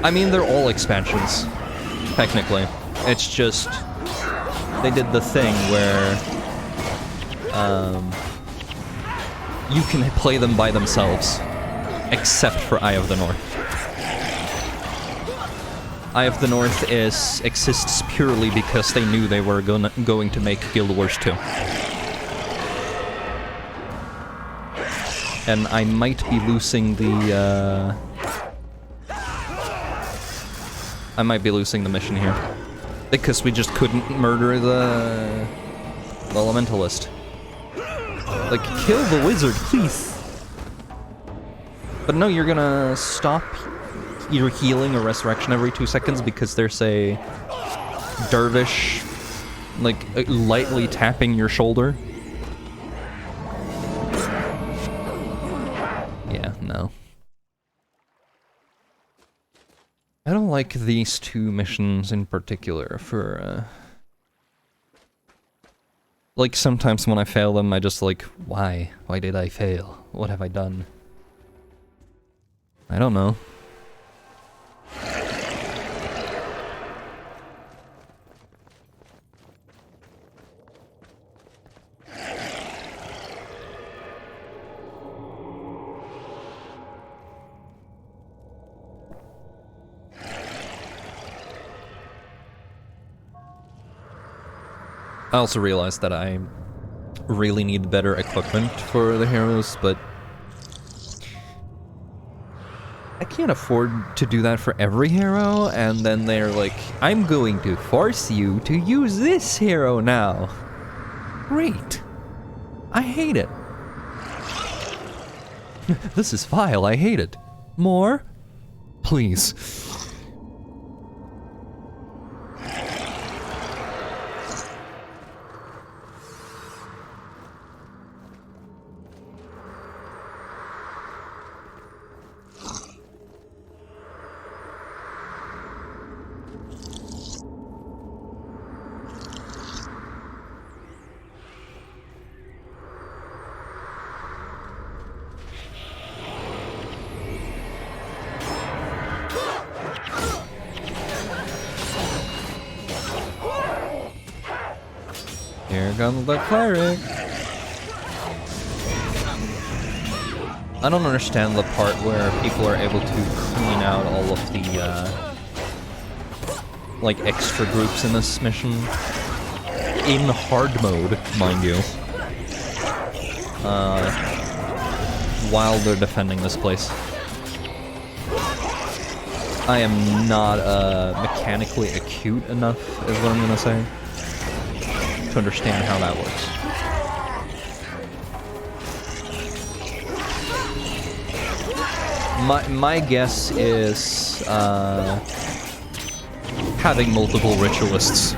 I mean, they're all expansions, technically. It's just, they did the thing where you can play them by themselves, except for Eye of the North. Eye of the North exists purely because they knew they were going to make Guild Wars 2. And I might be losing the, I might be losing the mission here. Because we just couldn't murder the Elementalist. Like, kill the wizard, please! But no, you're gonna stop either healing or resurrection every 2 seconds because there's a dervish, like, lightly tapping your shoulder. Yeah, no. I don't like these two missions in particular for, like, sometimes when I fail them, I just like, why? Why did I fail? What have I done? I don't know. I also realized that I really need better equipment for the heroes, but I can't afford to do that for every hero, and then they're like, I'm going to force you to use this hero now. Great. I hate it. This is vile, I hate it. More? Please. Here comes the cleric. I don't understand the part where people are able to clean out all of the, like, extra groups in this mission. In hard mode, mind you. While they're defending this place. I am not, mechanically acute enough, is what I'm gonna say, to understand how that works. My guess is having multiple ritualists.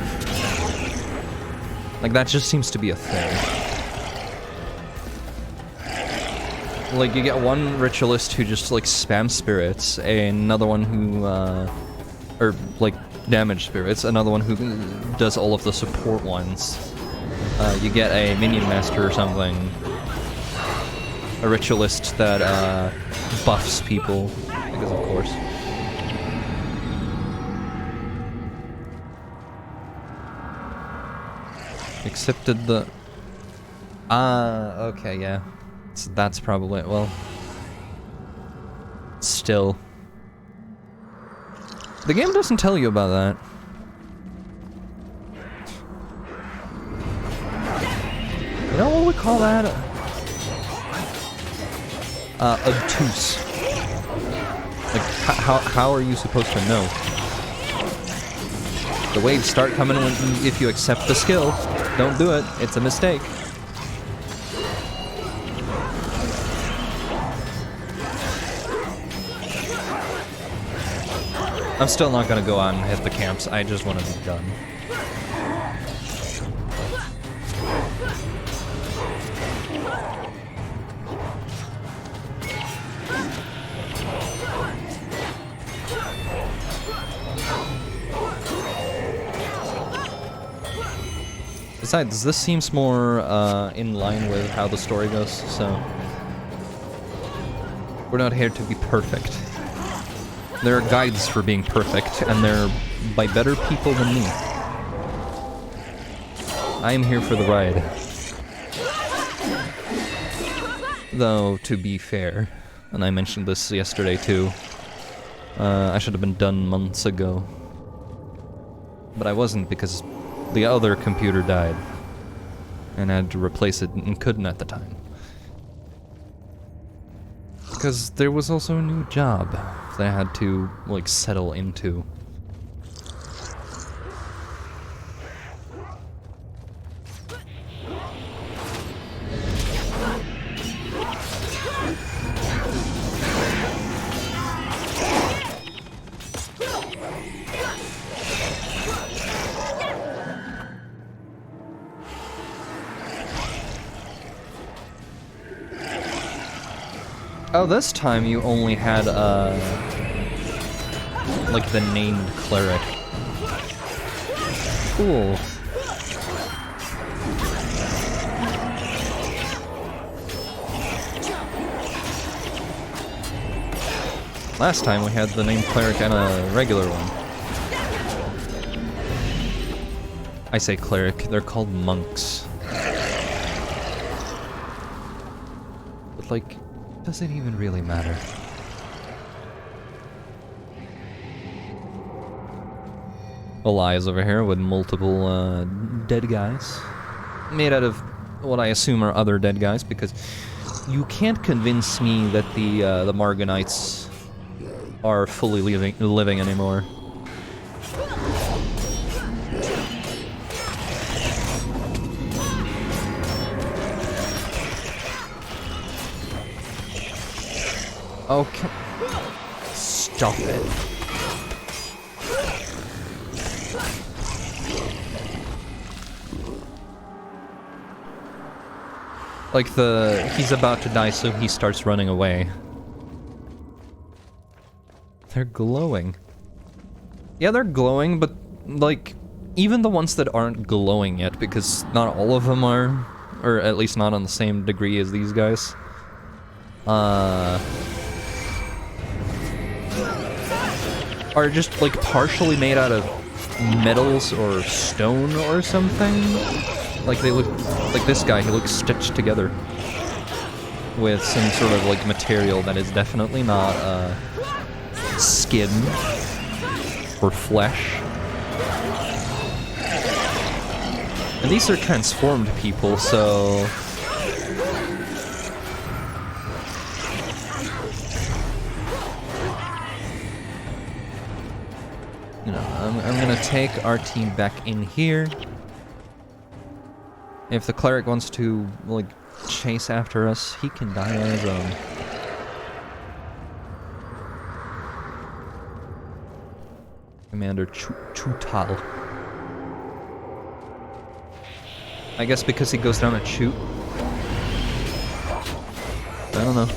Like, that just seems to be a thing. Like, you get one ritualist who just, like, spams spirits, another one who, or, like, damage spirits, another one who does all of the support ones. You get a minion master or something. A ritualist that, buffs people, because of course. Accepted the... okay, yeah. So that's probably... well... Still. The game doesn't tell you about that. You know what we call that? Obtuse. Like, how are you supposed to know? The waves start coming when if you accept the skill. Don't do it. It's a mistake. I'm still not gonna go out and hit the camps. I just want to be done. Besides, this seems more in line with how the story goes, so... We're not here to be perfect. There are guides for being perfect, and they're by better people than me. I am here for the ride. Though, to be fair, and I mentioned this yesterday too, I should have been done months ago. But I wasn't because the other computer died, and I had to replace it and couldn't at the time. Because there was also a new job that I had to, like, settle into. Oh, this time you only had, like the named cleric. Cool. Last time we had the named cleric and a regular one. I say cleric, they're called monks. But like, does it even really matter? Elias over here with multiple dead guys. Made out of what I assume are other dead guys, because you can't convince me that the Marganites are fully living anymore. Okay. Stop it. Like he's about to die, so he starts running away. They're glowing. Yeah, they're glowing, but like, even the ones that aren't glowing yet, because not all of them are, or at least not on the same degree as these guys. Are just like partially made out of metals or stone or something. Like they look like this guy, he looks stitched together. with some sort of like material that is definitely not skin or flesh. And these are transformed people, so you know, I'm gonna take our team back in here. If the cleric wants to like chase after us, he can die on his own. Commander Chutal. I guess because he goes down a chute. I don't know.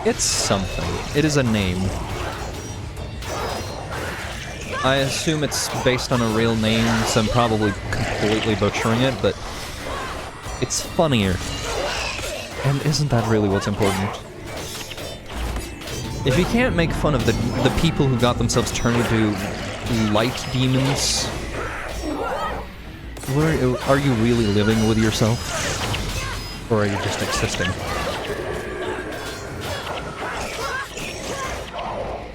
It's something. It is a name. I assume it's based on a real name, so I'm probably completely butchering it, but it's funnier. And isn't that really what's important? If you can't make fun of the people who got themselves turned into light demons, are you really living with yourself? Or are you just existing?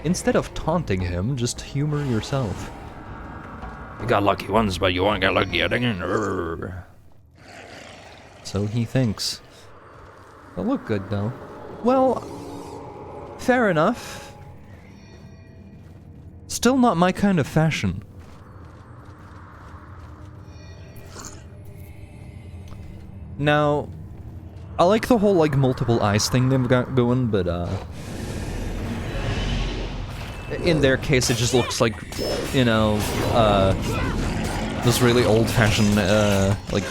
Instead of taunting him, just humor yourself. You got lucky once, but you won't get lucky again. So he thinks. They'll look good, though. Well, fair enough. Still not my kind of fashion. Now, I like the whole, like, multiple eyes thing they've got going, but, in their case, it just looks like, you know, those really old-fashioned, like,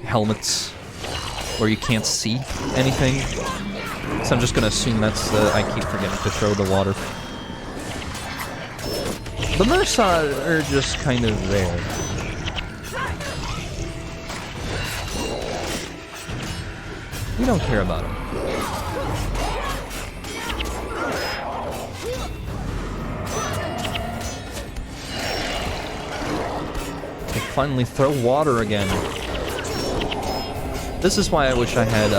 helmets where you can't see anything. So I'm just gonna assume that's I keep forgetting to throw the water. The Mursa are just kind of there. We don't care about them. They finally throw water again. This is why I wish I had,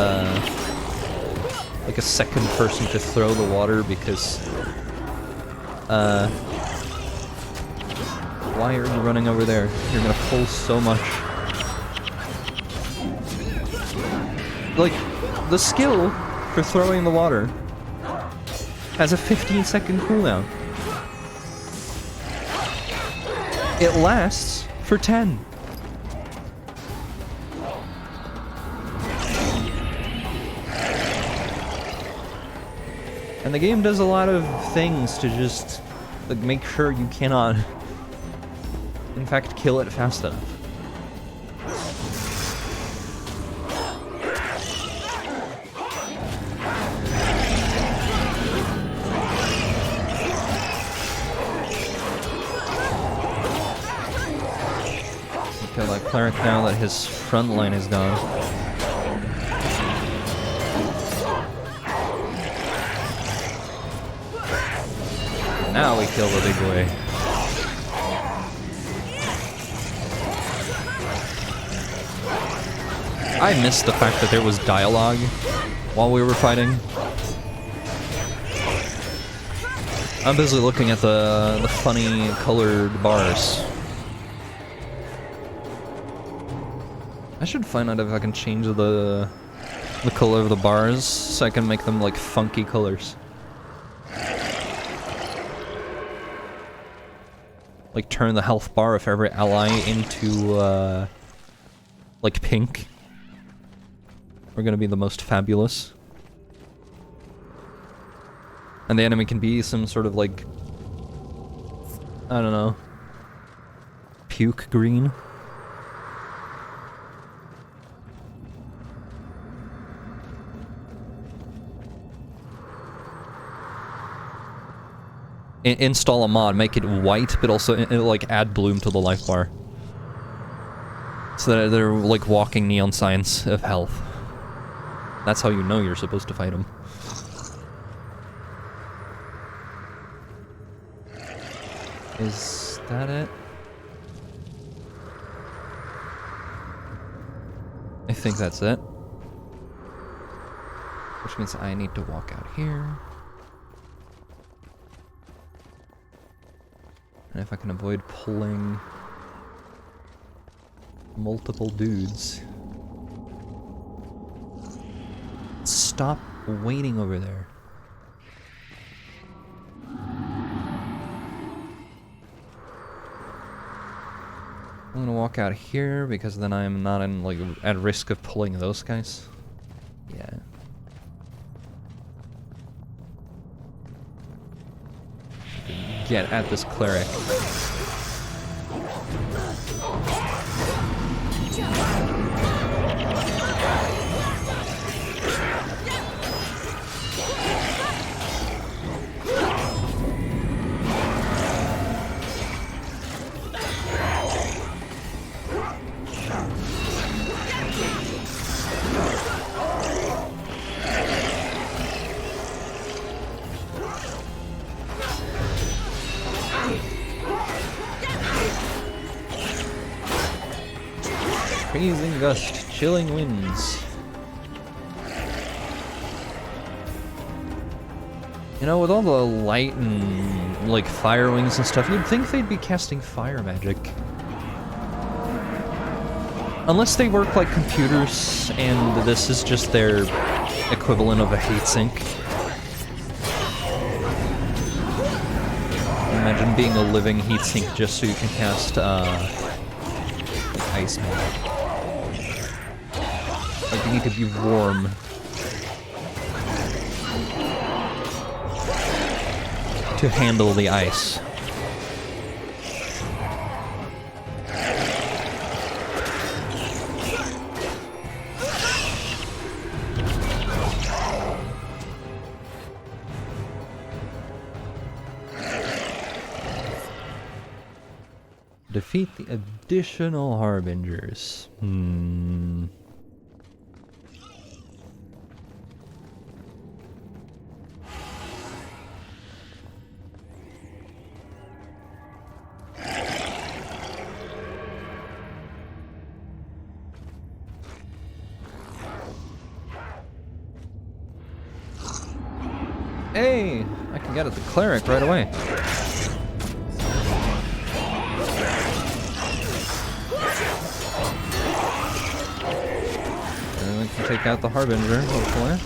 like a second person to throw the water, because, why are you running over there? You're gonna pull so much. Like, the skill for throwing the water has a 15-second cooldown. It lasts for 10. And the game does a lot of things to just, like, make sure you cannot, in fact, kill it fast enough. Kill that cleric now that his front line is gone. Now we kill the big boy. I missed the fact that there was dialogue while we were fighting. I'm busy looking at the funny colored bars. I should find out if I can change the color of the bars so I can make them like funky colors. Like turn the health bar of every ally into like pink. We're gonna be the most fabulous. And the enemy can be some sort of like, I don't know, puke green. Install a mod, make it white, but also like add bloom to the life bar. So that they're like walking neon signs of health. That's how you know you're supposed to fight them. Is that it? I think that's it. Which means I need to walk out here. And if I can avoid pulling multiple dudes. Stop waiting over there. I'm gonna walk out here because then I'm not in like at risk of pulling those guys. Yeah. Get at this cleric. Freezing gust, chilling winds. You know, with all the light and like fire wings and stuff, you'd think they'd be casting fire magic. Unless they work like computers and this is just their equivalent of a heatsink. Imagine being a living heatsink just so you can cast ice magic. Like you need to be warm. To handle the ice. Defeat the additional harbingers. Hey, I can get at the cleric right away. And we can take out the harbinger, hopefully.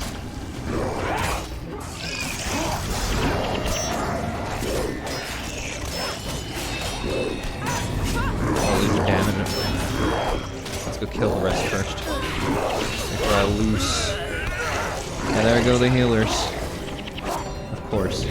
I'll leave damage. Let's go kill the rest first. Before I loose. And there go the healers. Of course.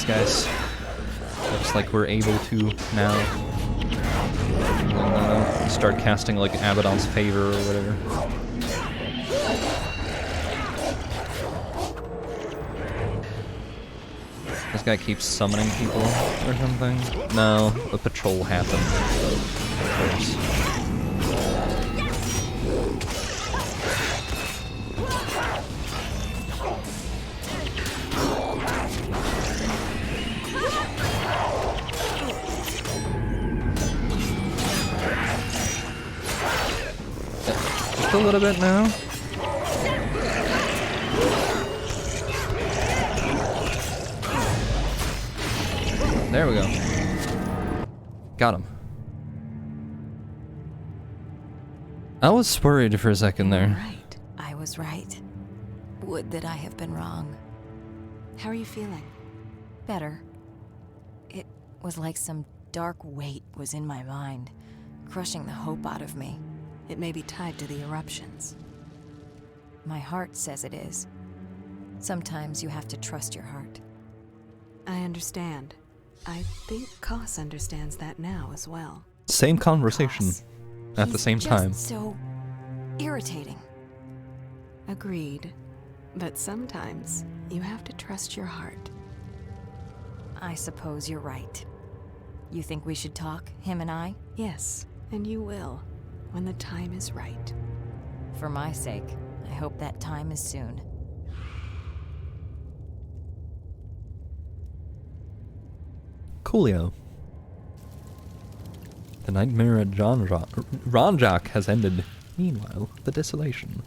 Guys. Looks like we're able to now start casting like Abaddon's favor or whatever. This guy keeps summoning people or something. No, a patrol happened. Of course. A little bit now. There we go. Got him. I was worried for a second there. Right. I was right. Would that I have been wrong. How are you feeling? Better. It was like some dark weight was in my mind, crushing the hope out of me. It may be tied to the eruptions. My heart says it is. Sometimes you have to trust your heart. I understand. I think Koss understands that now as well. Same conversation Koss. at the He's same just time. so irritating. Agreed. But sometimes you have to trust your heart. I suppose you're right. You think we should talk, him and I? Yes, and you will, when the time is right. For my sake, I hope that time is soon. Coolio. The nightmare at Ronjok has ended. Meanwhile, the desolation.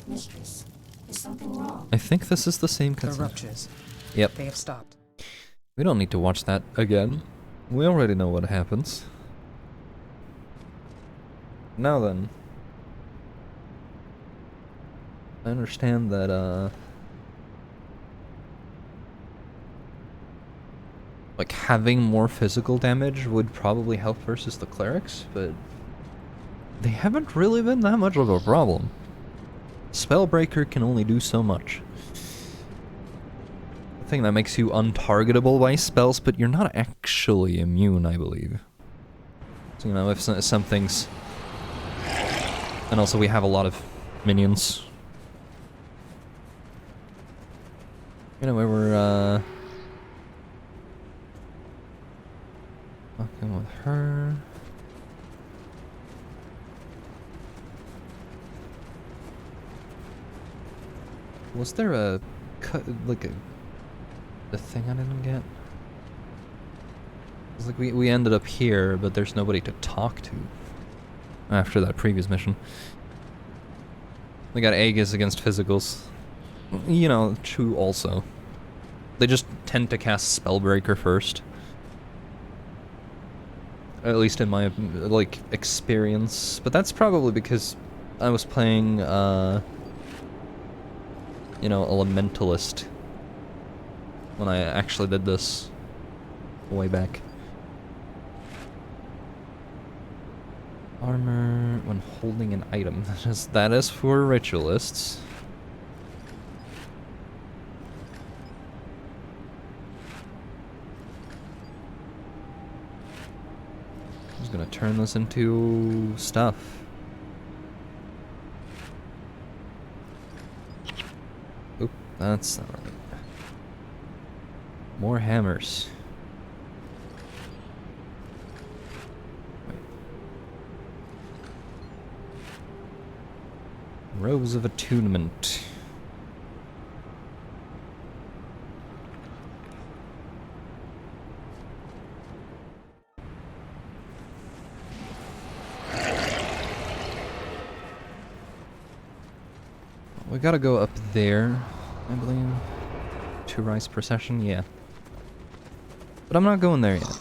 Mistress, is something wrong? I think this is the same The cutscene. ruptures. Yep. They have stopped. We don't need to watch that again. We already know what happens. Now then. I understand that, like, having more physical damage would probably help versus the clerics, but they haven't really been that much of a problem. Spellbreaker can only do so much. The thing that makes you untargetable by spells, but you're not actually immune, I believe. So, you know, if some things... And also we have a lot of minions. Anyway, we're, fucking with her. Was there a like a thing I didn't get? It's like we ended up here, but there's nobody to talk to after that previous mission. We got Aegis against physicals. You know, true also. They just tend to cast Spellbreaker first. At least in my, like, experience. But that's probably because I was playing, you know, Elementalist when I actually did this way back. Armor when holding an item. That is for ritualists. I'm just gonna turn this into stuff. Oop, that's not right. More hammers. Robes of Attunement. We gotta go up there, I believe. 2 rice per session, yeah. But I'm not going there yet.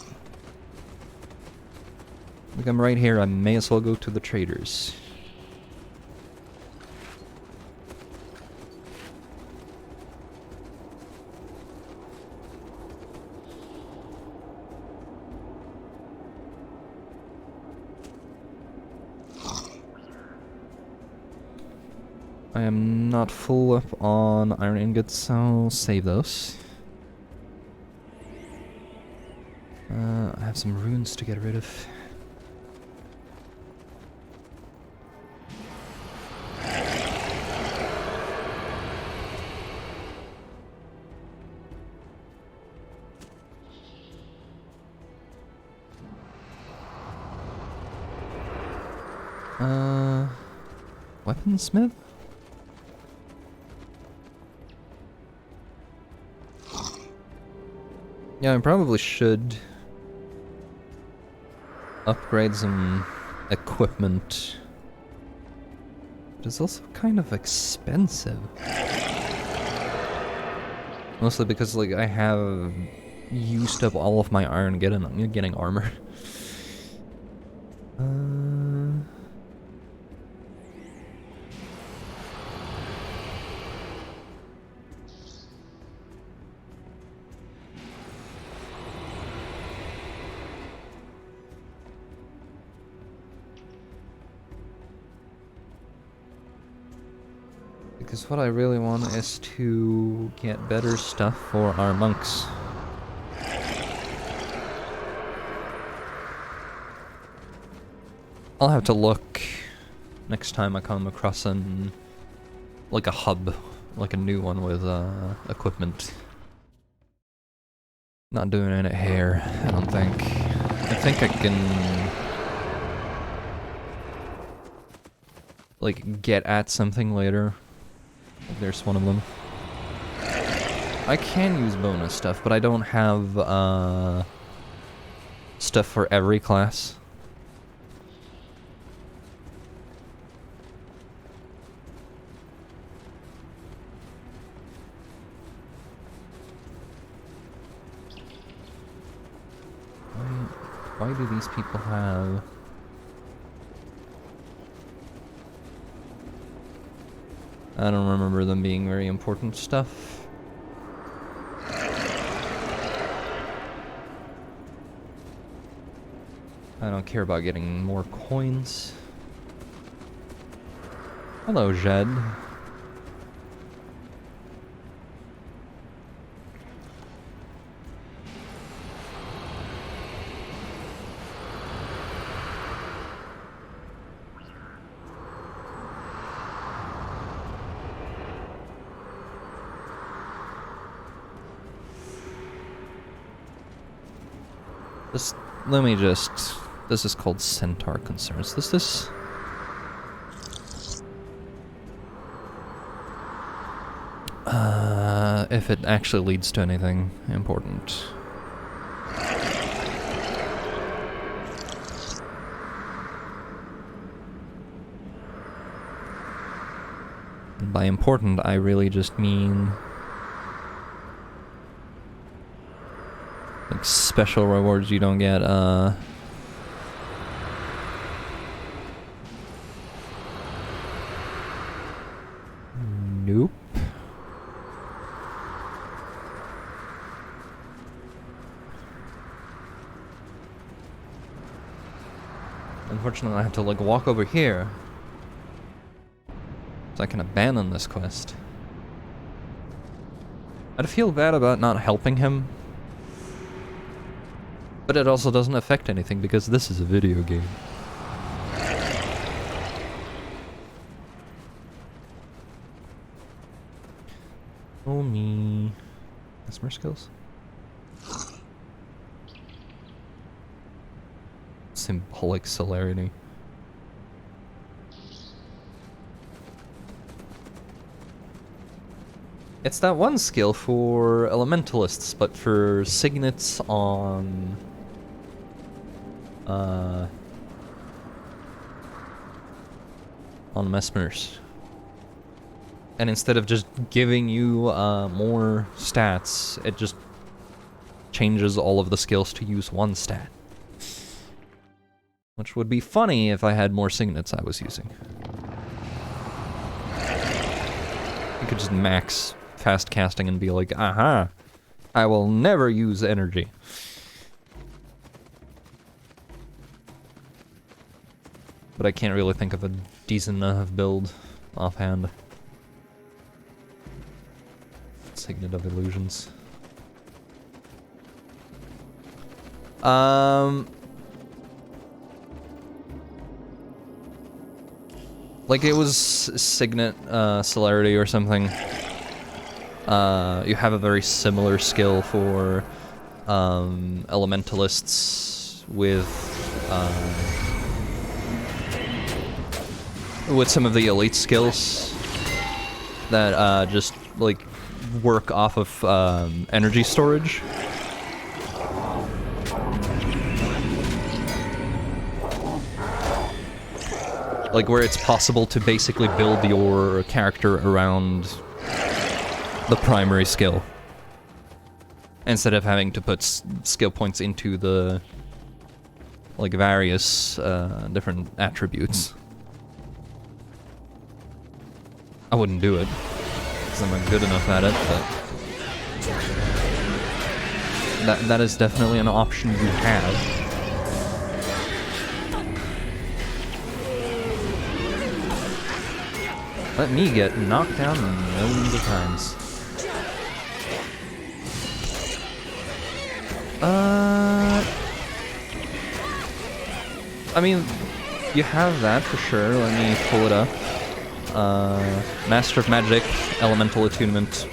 Like, I'm right here, I may as well go to the traders. I am not full up on iron ingots, so I'll save those. I have some runes to get rid of. Weaponsmith? Yeah, I probably should upgrade some equipment. But it's also kind of expensive. Mostly because, like, I have used up all of my iron getting armor. Because what I really want is to get better stuff for our monks. I'll have to look next time I come across like a hub, like a new one with equipment. Not doing it here, I don't think. I think I can like get at something later. There's one of them. I can use bonus stuff, but I don't have stuff for every class. Why do these people have... I don't remember them being very important stuff. I don't care about getting more coins. Hello, Jed. Let me just... This is called Centaur Concerns. This... if it actually leads to anything important. And by important, I really just mean... like special rewards you don't get, Nope. Unfortunately, I have to, like, walk over here. So I can abandon this quest. I'd feel bad about not helping him. But it also doesn't affect anything because this is a video game. Oh me. Mesmer skills? Symbolic celerity. It's that one skill for elementalists, but for signets on... on Mesmers. And instead of just giving you more stats, it just changes all of the skills to use one stat. Which would be funny if I had more signets I was using. You could just max fast casting and be like, aha, I will never use energy. But I can't really think of a decent enough build offhand. Signet of Illusions. Like it was Signet Celerity or something. You have a very similar skill for elementalists with some of the elite skills that just like work off of energy storage. Like where it's possible to basically build your character around the primary skill instead of having to put skill points into the like various different attributes. I wouldn't do it because I'm not good enough at it, but that is definitely an option you have. Let me get knocked down millions of times. I mean, you have that for sure. Let me pull it up. Master of Magic, Elemental Attunement.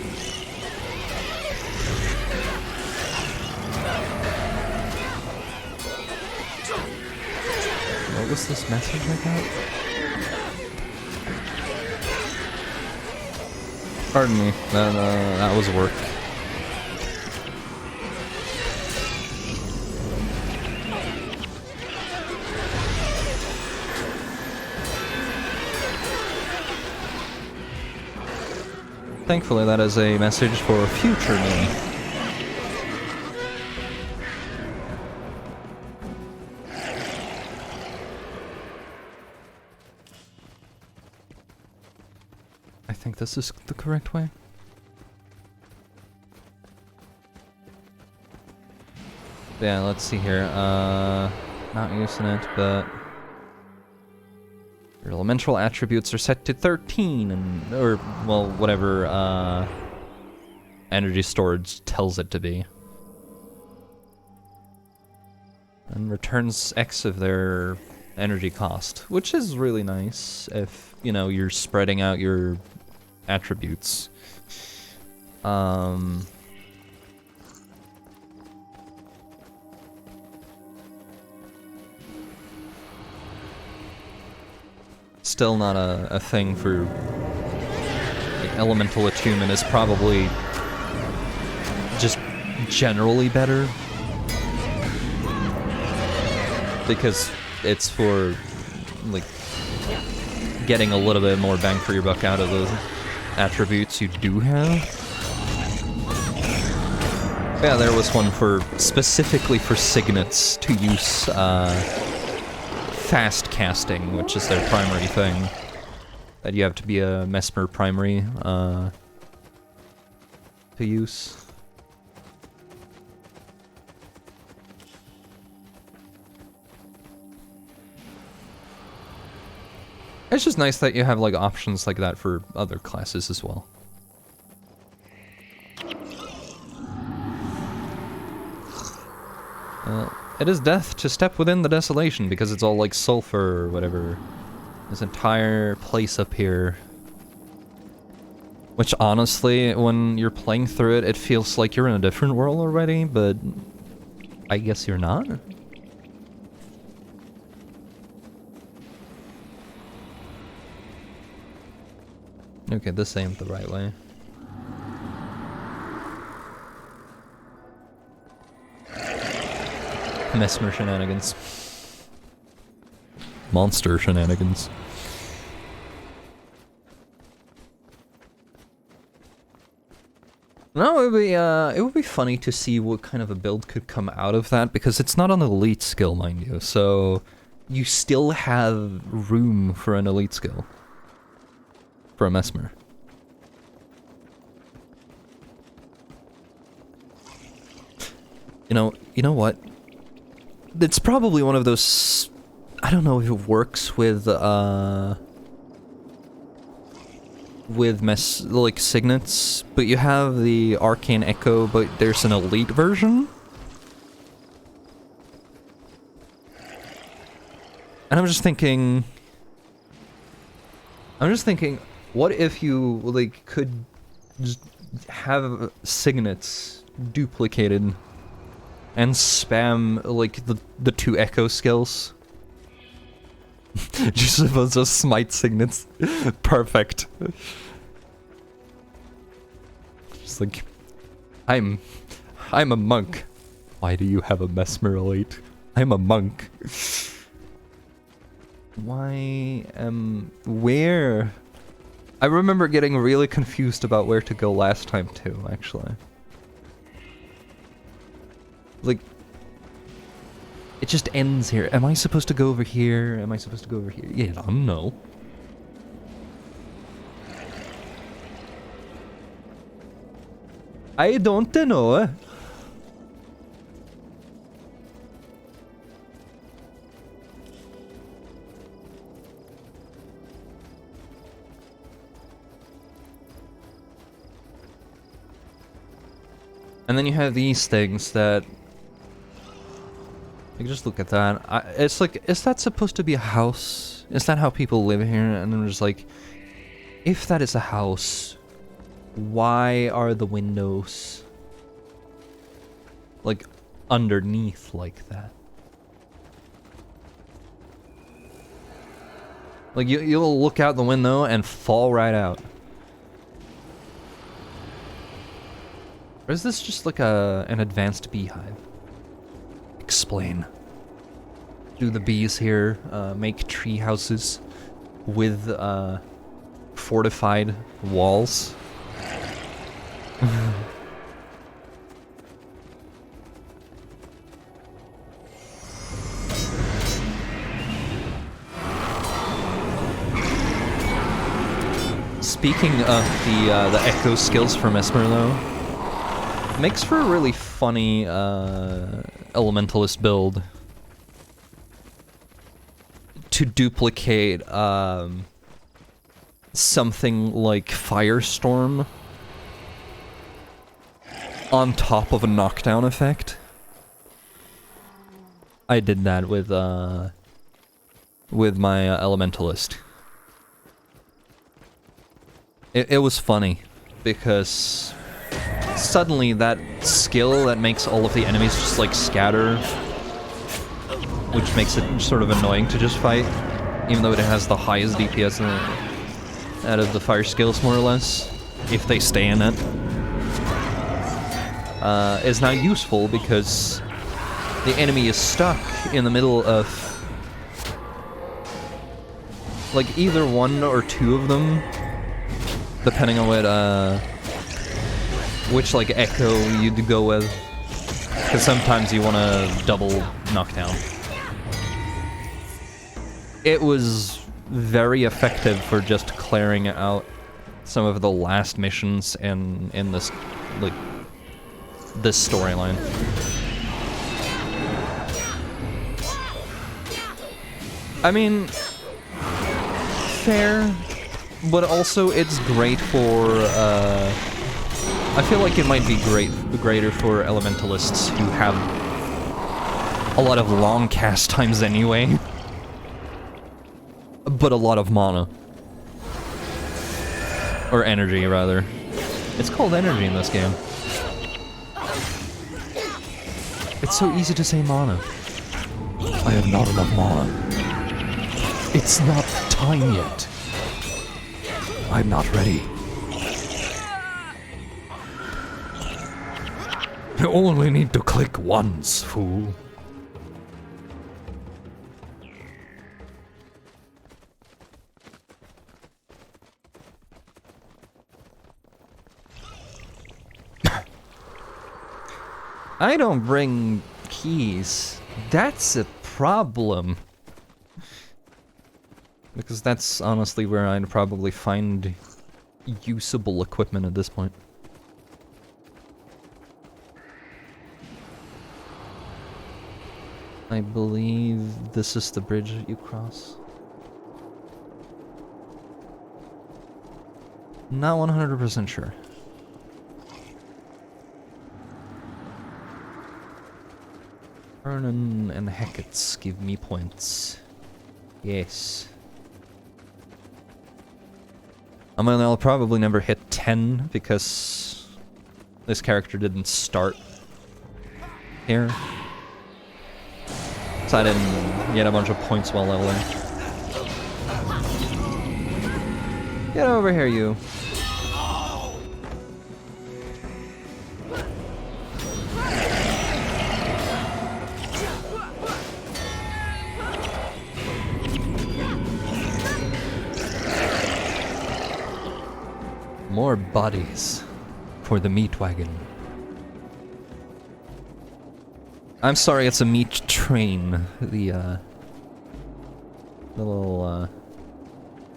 What was this message I got? Pardon me, that was work. Thankfully, that is a message for future me. I think this is the correct way. Yeah, let's see here. Not using it, but your elemental attributes are set to 13, and or well, whatever energy storage tells it to be, and returns X of their energy cost, which is really nice if you know you're spreading out your attributes. Still not a thing for like, elemental attunement is probably just generally better because it's for like getting a little bit more bang for your buck out of the attributes you do have. Yeah, there was one for specifically for signets to use fast casting, which is their primary thing. That you have to be a Mesmer primary to use. It's just nice that you have like options like that for other classes as well. It is death to step within the desolation because it's all like sulfur or whatever. This entire place up here. Which honestly, when you're playing through it, it feels like you're in a different world already, but I guess you're not. Okay, this ain't the right way. Mesmer shenanigans. Monster shenanigans. No, it would be funny to see what kind of a build could come out of that, because it's not an elite skill, mind you, so you still have room for an elite skill. For a Mesmer. You know what? It's probably one of those... I don't know if it works with like signets, but you have the Arcane Echo, but there's an elite version. And I'm just thinking, what if you like could just have signets duplicated and spam like the 2 echo skills? Just a bunch of smite signets. Perfect. Just like, I'm a monk. Why do you have a Mesmer elite? I'm a monk. Where? I remember getting really confused about where to go last time too, actually. Like, it just ends here. Am I supposed to go over here? Am I supposed to go over here? Yeah, I don't know. I don't know. And then you have these things that... Like, just look at that. It's like, is that supposed to be a house? Is that how people live here? And then there's like, if that is a house, why are the windows like underneath like that? Like you'll look out the window and fall right out. Or is this just like an advanced beehive? Explain. Do the bees here make tree houses with fortified walls? Speaking of the echo skills from Esmer, though, makes for a really funny elementalist build to duplicate something like Firestorm on top of a knockdown effect. I did that with my elementalist. It was funny because suddenly that skill that makes all of the enemies just like scatter, which makes it sort of annoying to just fight, even though it has the highest DPS out of the fire skills, more or less, if they stay in it, is now useful because the enemy is stuck in the middle of like either one or two of them, depending on what which like echo you'd go with, because sometimes you want to double knockdown. It was very effective for just clearing out some of the last missions in this like this storyline. I mean, fair, but also it's great for I feel like it might be greater for elementalists who have a lot of long cast times anyway, but a lot of mana. Or energy, rather. It's called energy in this game. It's so easy to say mana. I have not enough mana. It's not time yet. I'm not ready. You only need to click once, fool. I don't bring keys. That's a problem. Because that's honestly where I'd probably find usable equipment at this point. I believe this is the bridge that you cross. Not 100% sure. Vernon and Hecat's give me points. Yes. I mean, I'll probably never hit 10 because this character didn't start here. So I didn't get a bunch of points while leveling. Get over here, you. More bodies for the meat wagon. I'm sorry, it's a meat train. The little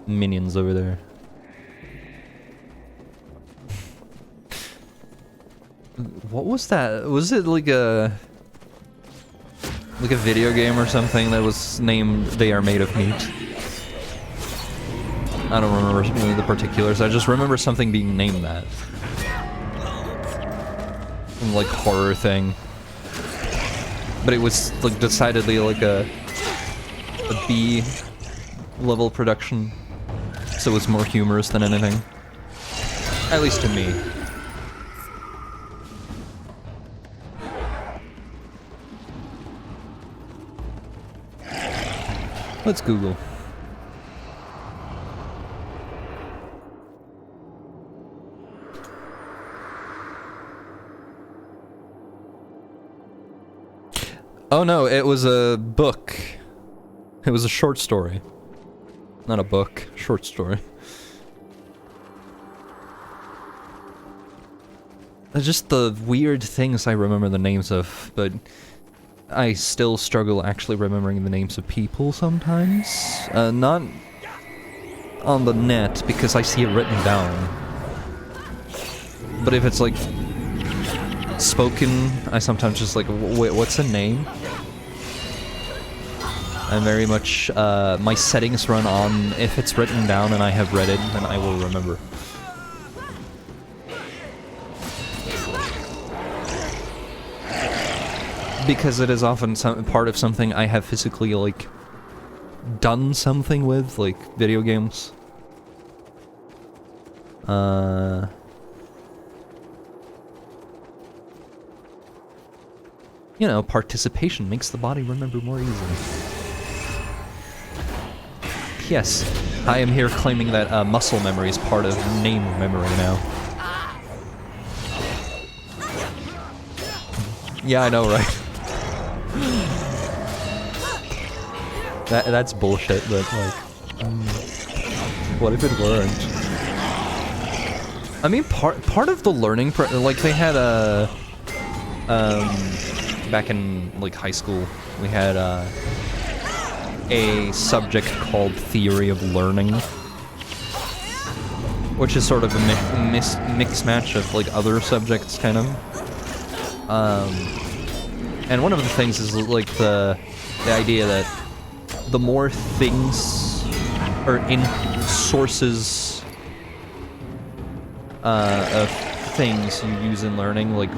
minions over there. What was that? Was it like a video game or something that was named They Are Made of Meat? I don't remember the particulars, I just remember something being named that. like horror thing. But it was like decidedly like a B level production, so it was more humorous than anything. At least to me. Let's Google. Oh no, it was a book. It was a short story. Not a book, short story. Just the weird things I remember the names of, but I still struggle actually remembering the names of people sometimes. Not on the net, because I see it written down. But if it's like spoken, I sometimes just like, wait, what's a name? I'm very much, my settings run on, if it's written down and I have read it, then I will remember. Because it is often part of something I have physically, like, done something with, like, video games. You know, participation makes the body remember more easily. Yes, I am here claiming that muscle memory is part of name memory now. Yeah, I know, right? That's bullshit, but like, what if it weren't? I mean, part of the learning, like they had a, back in like high school, we had a subject called Theory of Learning, which is sort of a mix match of like other subjects, kind of. And one of the things is like the idea that the more things or in sources of things you use in learning, like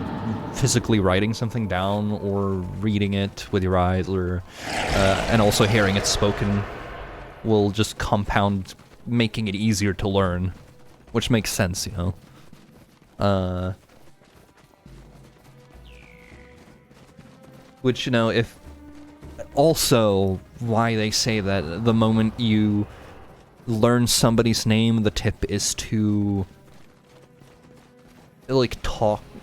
physically writing something down or reading it with your eyes, or and also hearing it spoken, will just compound, making it easier to learn, which makes sense, you know. Which, you know, if also why they say that the moment you learn somebody's name, the tip is to like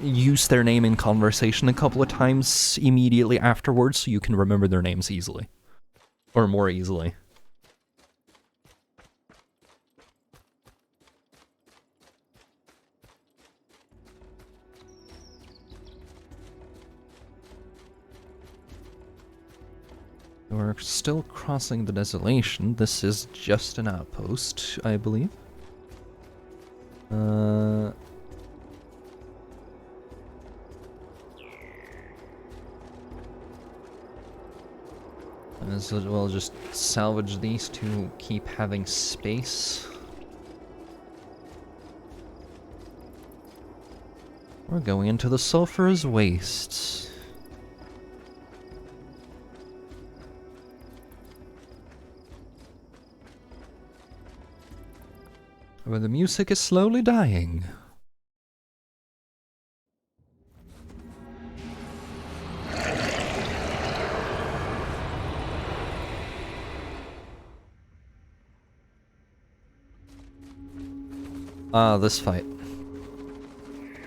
use their name in conversation a couple of times immediately afterwards, so you can remember their names easily, or more easily. We're still crossing the desolation. This is just an outpost, I believe. As well, just salvage these to keep having space. We're going into the sulphurous wastes. Where the music is slowly dying. Ah, this fight.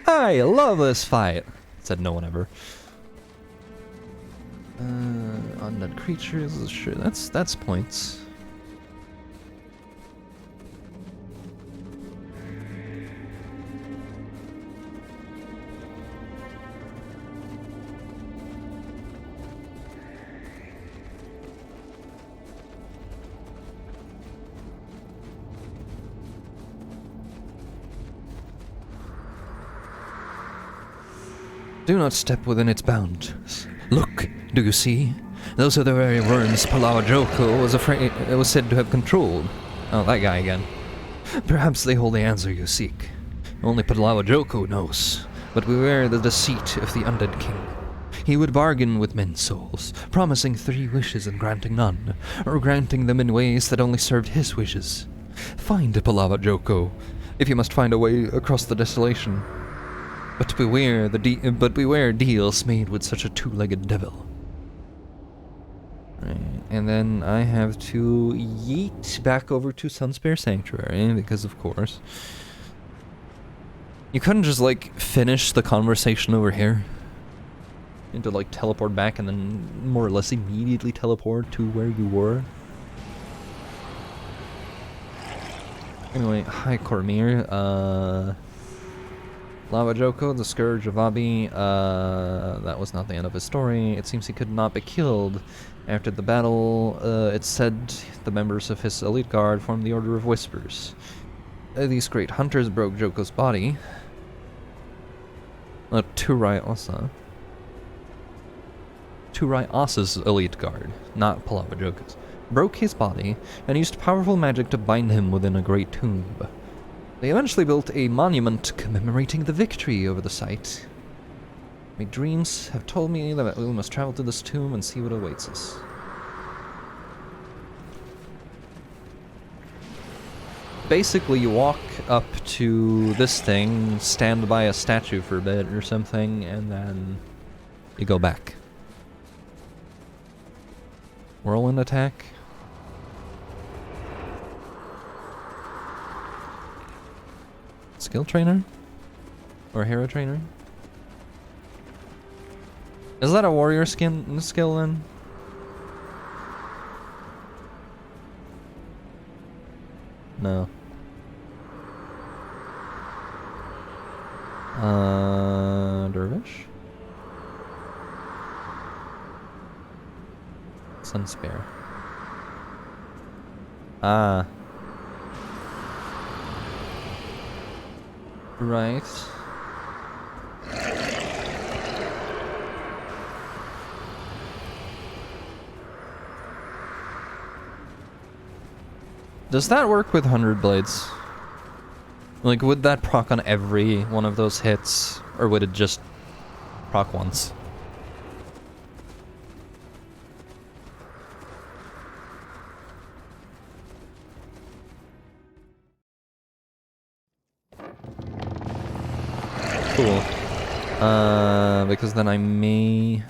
I love this fight! Said no one ever. Undead creatures, sure, that's points. Do not step within its bounds. Look, do you see? Those are the very worms Palawa Joko was said to have controlled. Oh, that guy again. Perhaps they hold the answer you seek. Only Palawa Joko knows. But beware the deceit of the undead king. He would bargain with men's souls, promising 3 wishes and granting none, or granting them in ways that only served his wishes. Find Palava Joko, if you must find a way across the desolation. But beware deals made with such a 2-legged devil. Right, and then I have to yeet back over to Sunspear Sanctuary, because of course. You couldn't just, like, finish the conversation over here? And to, like, teleport back and then more or less immediately teleport to where you were? Anyway, hi Cormir, Lava Joko, the Scourge of Abi, that was not the end of his story. It seems he could not be killed. After the battle, it's said the members of his elite guard formed the Order of Whispers. These great hunters broke Joko's body. Turai Osa. Turai Osa's elite guard, not Palava Joko's. Broke his body, and used powerful magic to bind him within a great tomb. They eventually built a monument commemorating the victory over the site. My dreams have told me that we must travel to this tomb and see what awaits us. Basically, you walk up to this thing, stand by a statue for a bit or something, and then you go back. Whirlwind attack? Skill trainer? Or hero trainer? Is that a warrior skill then? No. Dervish? Sunspear. Ah. Right. Does that work with 100 blades? Like, would that proc on every one of those hits? Or would it just proc once? Cool. Because then I may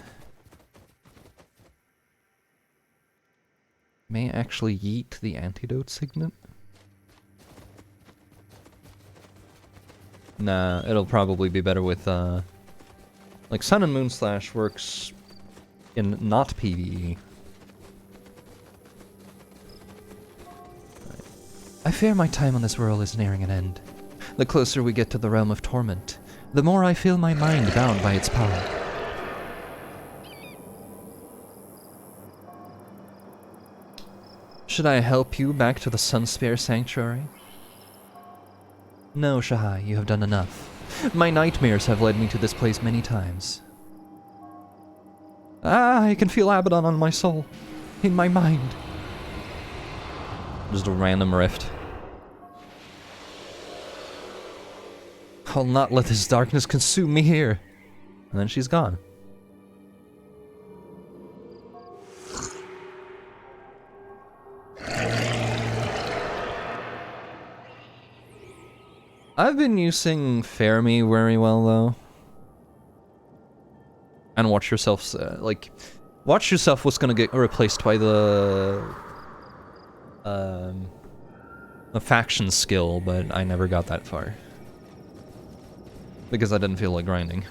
actually yeet the antidote signet. Nah, it'll probably be better with, like, Sun and Moon Slash works in not PvE. Right. I fear my time on this world is nearing an end. The closer we get to the realm of torment, the more I feel my mind bound by its power. Should I help you back to the Sunspear Sanctuary? No, Shahai, you have done enough. My nightmares have led me to this place many times. Ah, I can feel Abaddon on my soul. In my mind. Just a random rift. I'll not let this darkness consume me here. And then she's gone. I've been using Fairme very well, though. And Watch Yourself, Watch Yourself was gonna get replaced by the faction skill, but I never got that far. Because I didn't feel like grinding.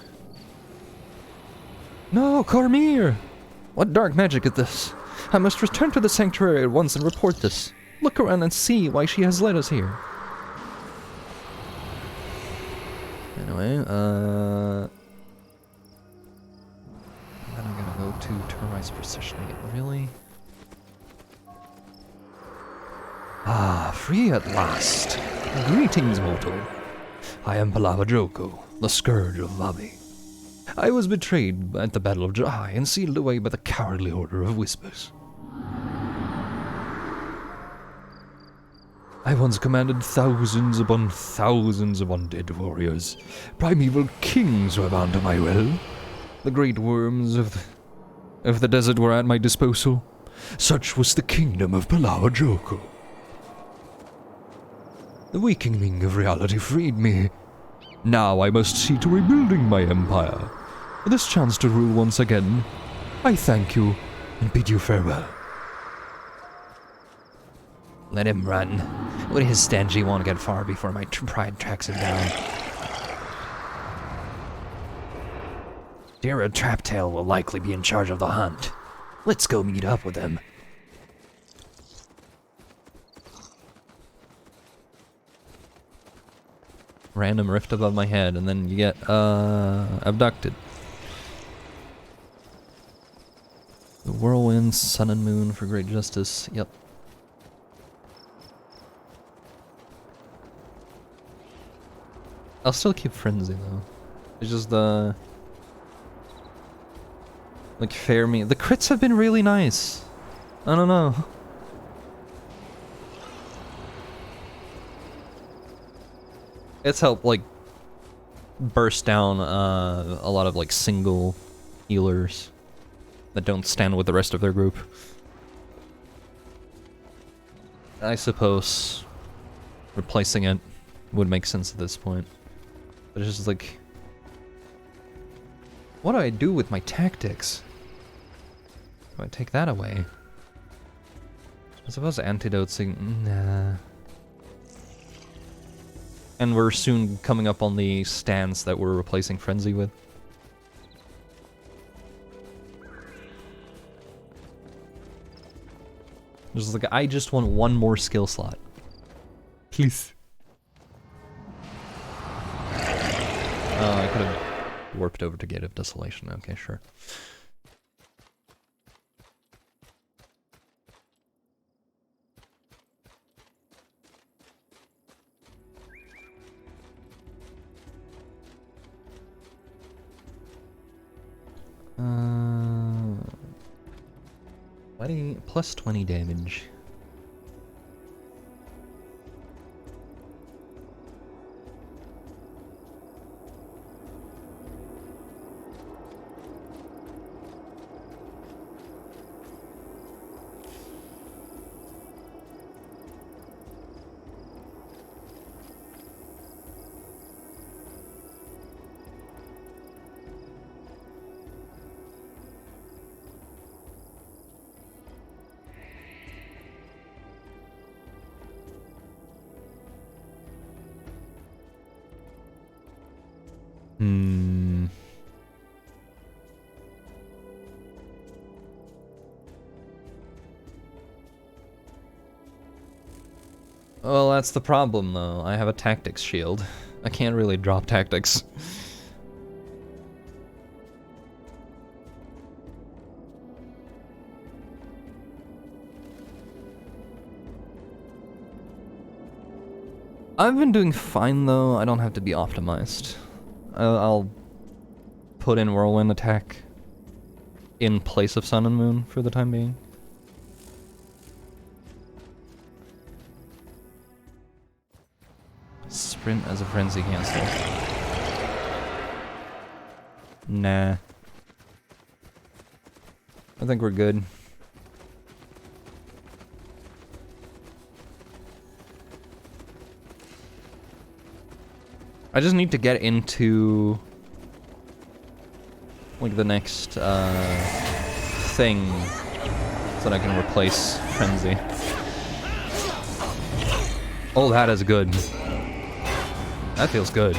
No, Cormir! What dark magic is this? I must return to the sanctuary at once and report this. Look around and see why she has led us here. Anyway, then I'm gonna go to Turmai's Precision again. Really? Ah, free at last. Greetings, mortal. I am Palava Joko, the Scourge of Vabi. I was betrayed at the Battle of Jahai and sealed away by the cowardly Order of Whispers. I once commanded thousands upon thousands of undead warriors. Primeval kings were bound to my will. The great worms of the desert were at my disposal. Such was the kingdom of Palawa Joko. The weakening of reality freed me. Now I must see to rebuilding my empire. For this chance to rule once again, I thank you and bid you farewell. Let him run. What his stench won't get far before my pride tracks him down. Dara Traptail will likely be in charge of the hunt. Let's go meet up with him. Random rift above my head, and then you get, abducted. The whirlwind, sun and moon for great justice. Yep. I'll still keep Frenzy, though. It's just the... like, fair me. The crits have been really nice. I don't know. It's helped, like, burst down a lot of, like, single healers that don't stand with the rest of their group. I suppose replacing it would make sense at this point. But it's just like... what do I do with my tactics? Do I take that away? I suppose antidotes... nah. And we're soon coming up on the stance that we're replacing Frenzy with. Just like, I just want one more skill slot. Please. Oh, I could have warped over to Gate of Desolation. Okay, sure. Plus 20 damage. Well, that's the problem, though. I have a tactics shield. I can't really drop tactics. I've been doing fine, though. I don't have to be optimized. I'll put in Whirlwind Attack in place of Sun and Moon for the time being. Sprint as a frenzy cancel. Nah. I think we're good. I just need to get into like the next thing so that I can replace Frenzy. Oh, that is good. That feels good.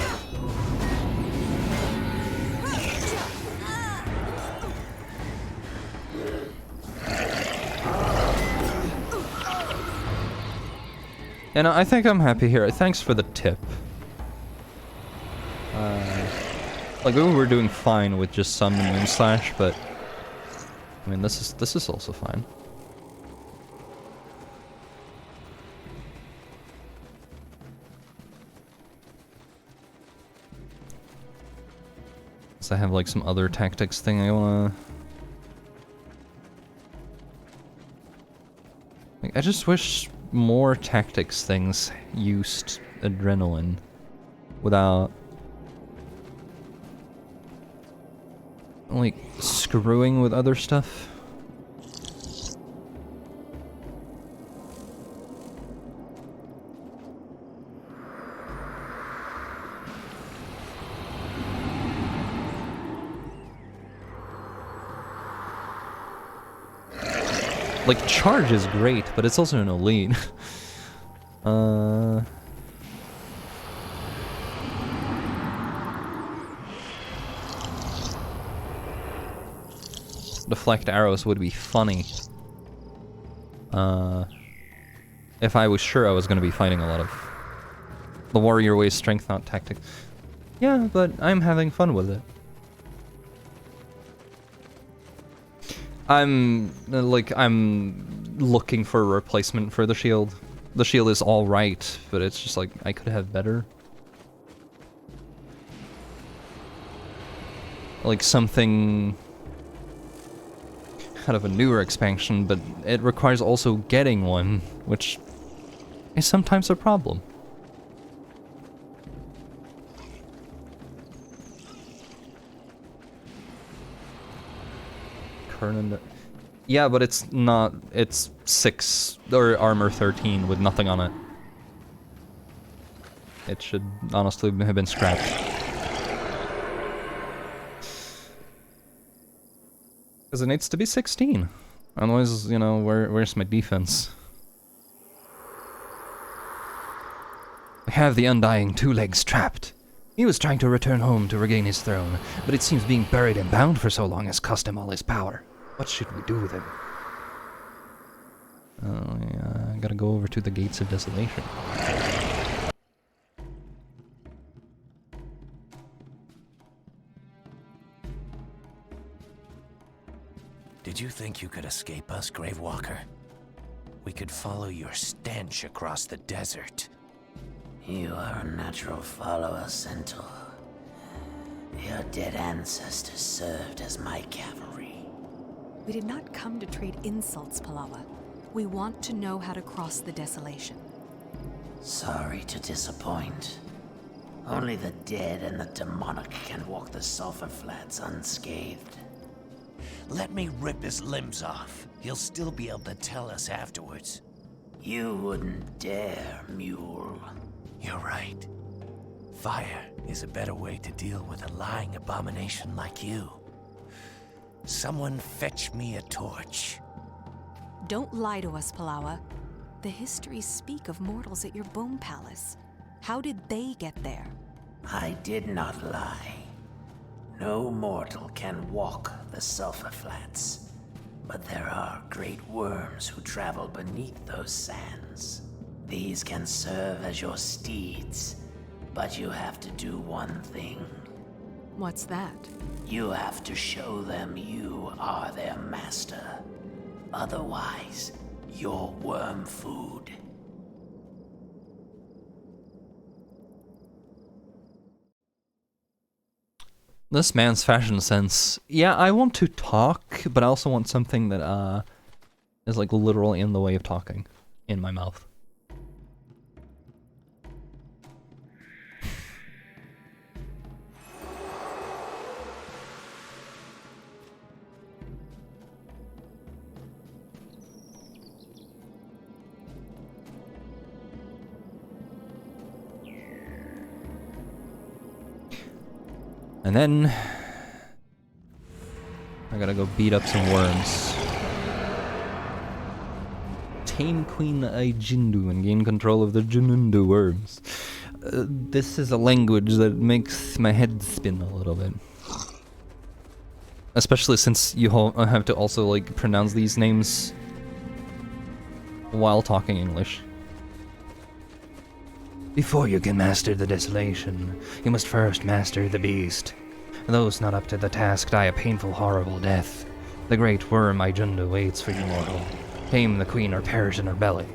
And I think I'm happy here. Thanks for the tip. Like we were doing fine with just Sun and Moon Slash, but I mean this is also fine. So I have like some other tactics thing I wanna... Like, I just wish more tactics things used adrenaline without like screwing with other stuff. Like, charge is great, but it's also an elite. Deflect arrows would be funny. If I was sure I was going to be fighting a lot of the warrior way strength, not tactics. Yeah, but I'm having fun with it. I'm looking for a replacement for the shield. The shield is alright, but it's just like, I could have better. Like something kind of a newer expansion, but it requires also getting one, which is sometimes a problem. Kernan. Yeah, but it's not. It's 6 or armor 13 with nothing on it. It should honestly have been scrapped. Because it needs to be 16. Otherwise, you know, where's my defense? I have the Undying Two Legs trapped. He was trying to return home to regain his throne, but it seems being buried and bound for so long has cost him all his power. What should we do with him? Oh yeah, I gotta go over to the Gates of Desolation. Did you think you could escape us, Gravewalker? We could follow your stench across the desert. You are a natural follower, Centaur. Your dead ancestors served as my cavalry. We did not come to trade insults, Palawa. We want to know how to cross the desolation. Sorry to disappoint. Only the dead and the demonic can walk the Sulphur Flats unscathed. Let me rip his limbs off. He'll still be able to tell us afterwards. You wouldn't dare, mule. You're right. Fire is a better way to deal with a lying abomination like you. Someone fetch me a torch. Don't lie to us, Palawa. The histories speak of mortals at your bone palace. How did they get there? I did not lie. No mortal can walk the Sulphur Flats. But there are great worms who travel beneath those sands. These can serve as your steeds, but you have to do one thing. What's that? You have to show them you are their master. Otherwise, you're worm food. This man's fashion sense. Yeah, I want to talk, but I also want something that is like literally in the way of talking in my mouth. And then I gotta go beat up some worms. Tame Queen Aijindu and gain control of the Junundu worms. This is a language that makes my head spin a little bit. Especially since you have to also like pronounce these names while talking English. Before you can master the desolation, you must first master the beast. Those not up to the task die a painful, horrible death. The great worm Aijindu waits for you, mortal. Tame the queen or perish in her belly.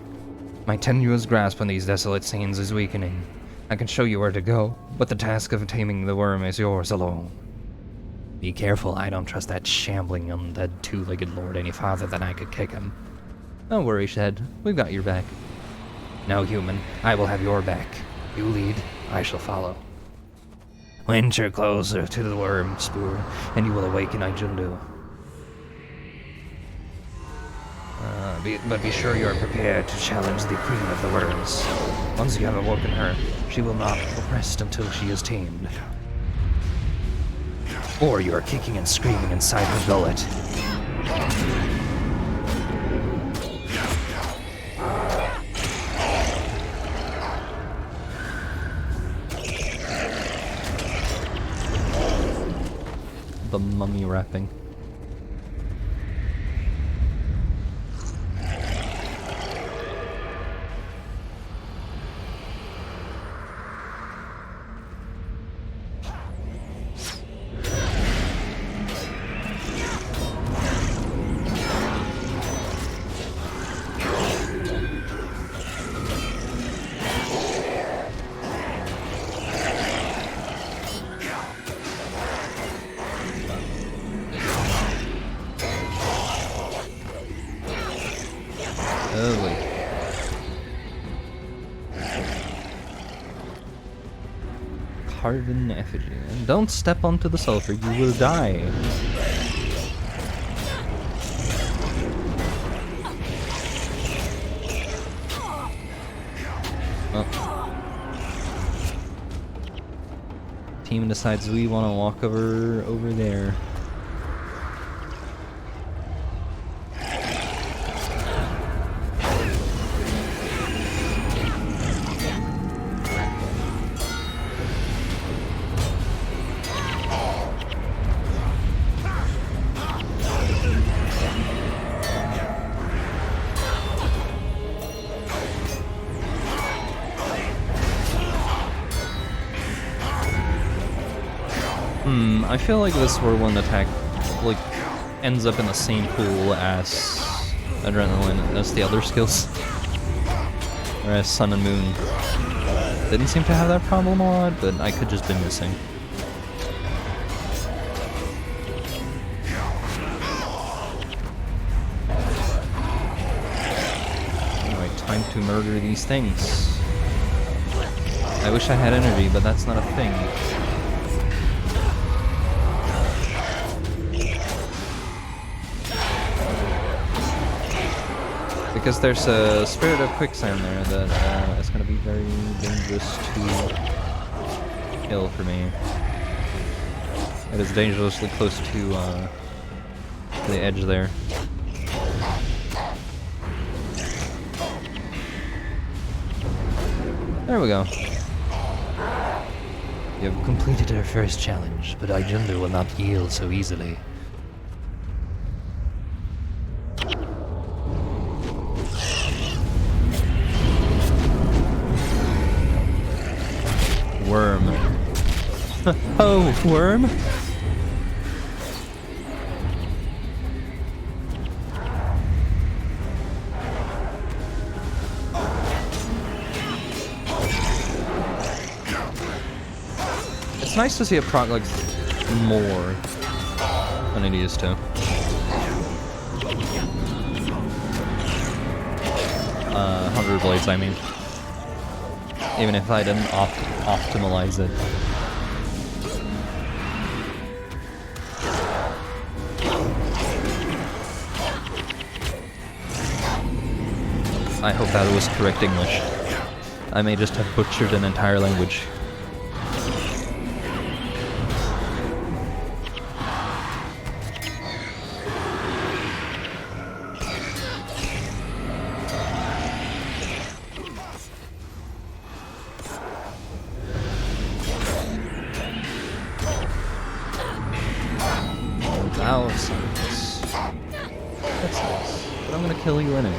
My tenuous grasp on these desolate scenes is weakening. I can show you where to go, but the task of taming the worm is yours alone. Be careful, I don't trust that shambling undead two-legged lord any farther than I could kick him. Don't worry, Shed. We've got your back. Now, human, I will have your back. You lead, I shall follow. Venture closer to the worm, Spoor, and you will awaken Ijundu. But be sure you are prepared to challenge the Queen of the Worms. Once you have awoken her, she will not rest until she is tamed. Or you are kicking and screaming inside her gullet. The mummy wrapping. Carven effigy. And don't step onto the sulfur, you will die. Oh. Team decides we want to walk over there. I feel like this whirlwind attack, like, ends up in the same pool as Adrenaline, as the other skills. Whereas Sun and Moon didn't seem to have that problem a lot, but I could just be missing. Alright, time to murder these things. I wish I had energy, but that's not a thing. Because there's a Spirit of Quicksand there that is going to be very dangerous to kill for me. It is dangerously close to the edge there. There we go. You have completed our first challenge, but Ijundu will not yield so easily. Worm. Oh, worm? It's nice to see it proc like more than it used to. 100 blades, I mean. Even if I didn't optimalize it. I hope that was correct English. I may just have butchered an entire language. That's nice. But I'm gonna kill you anyway.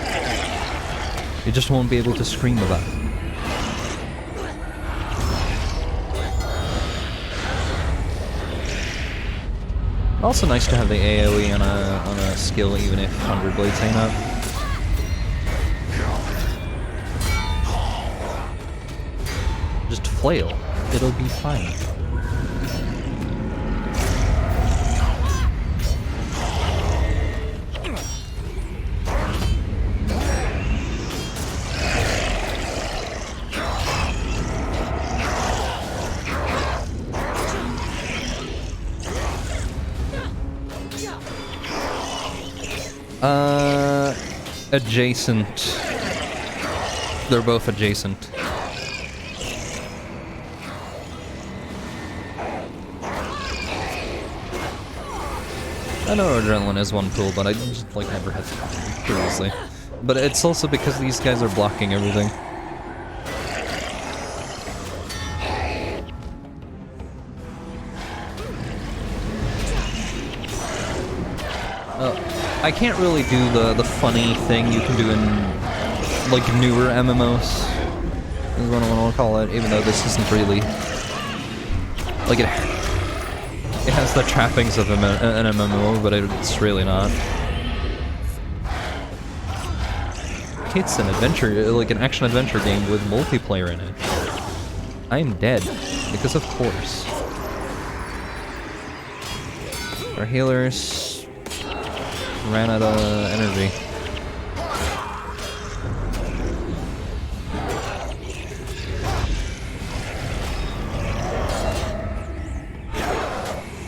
You just won't be able to scream about it. Also nice to have the AoE on a skill even if 100 blades ain't up. Just flail. It'll be fine. Adjacent. They're both adjacent. I know Adrenaline is one pool, but I just like never had to previously. But it's also because these guys are blocking everything. I can't really do the funny thing you can do in like newer MMOs, is what I want to call it, even though this isn't really like it has the trappings of an MMO, but it's really not. It's an adventure, like an action-adventure game with multiplayer in it. I am dead, because of course. Our healers ran out of energy.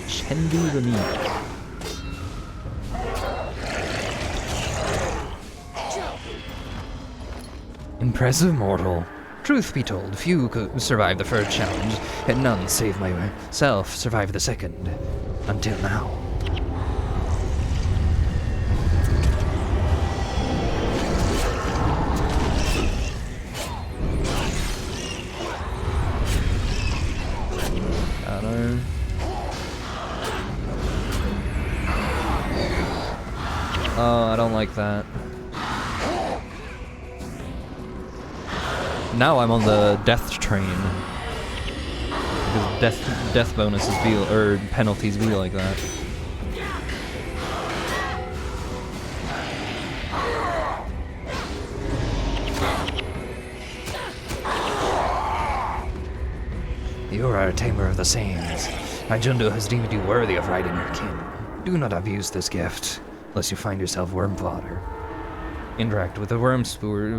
Shendu the Meat. Impressive, mortal. Truth be told, few could survive the first challenge, and none save myself survived the second. Until now. Oh, I don't like that. Now I'm on the death train. Because death bonuses be, or penalties be like that. You are a tamer of the Saiyans. Majundu has deemed you worthy of riding your kin. Do not abuse this gift, lest you find yourself worm fodder. Interact with the worm tutorial.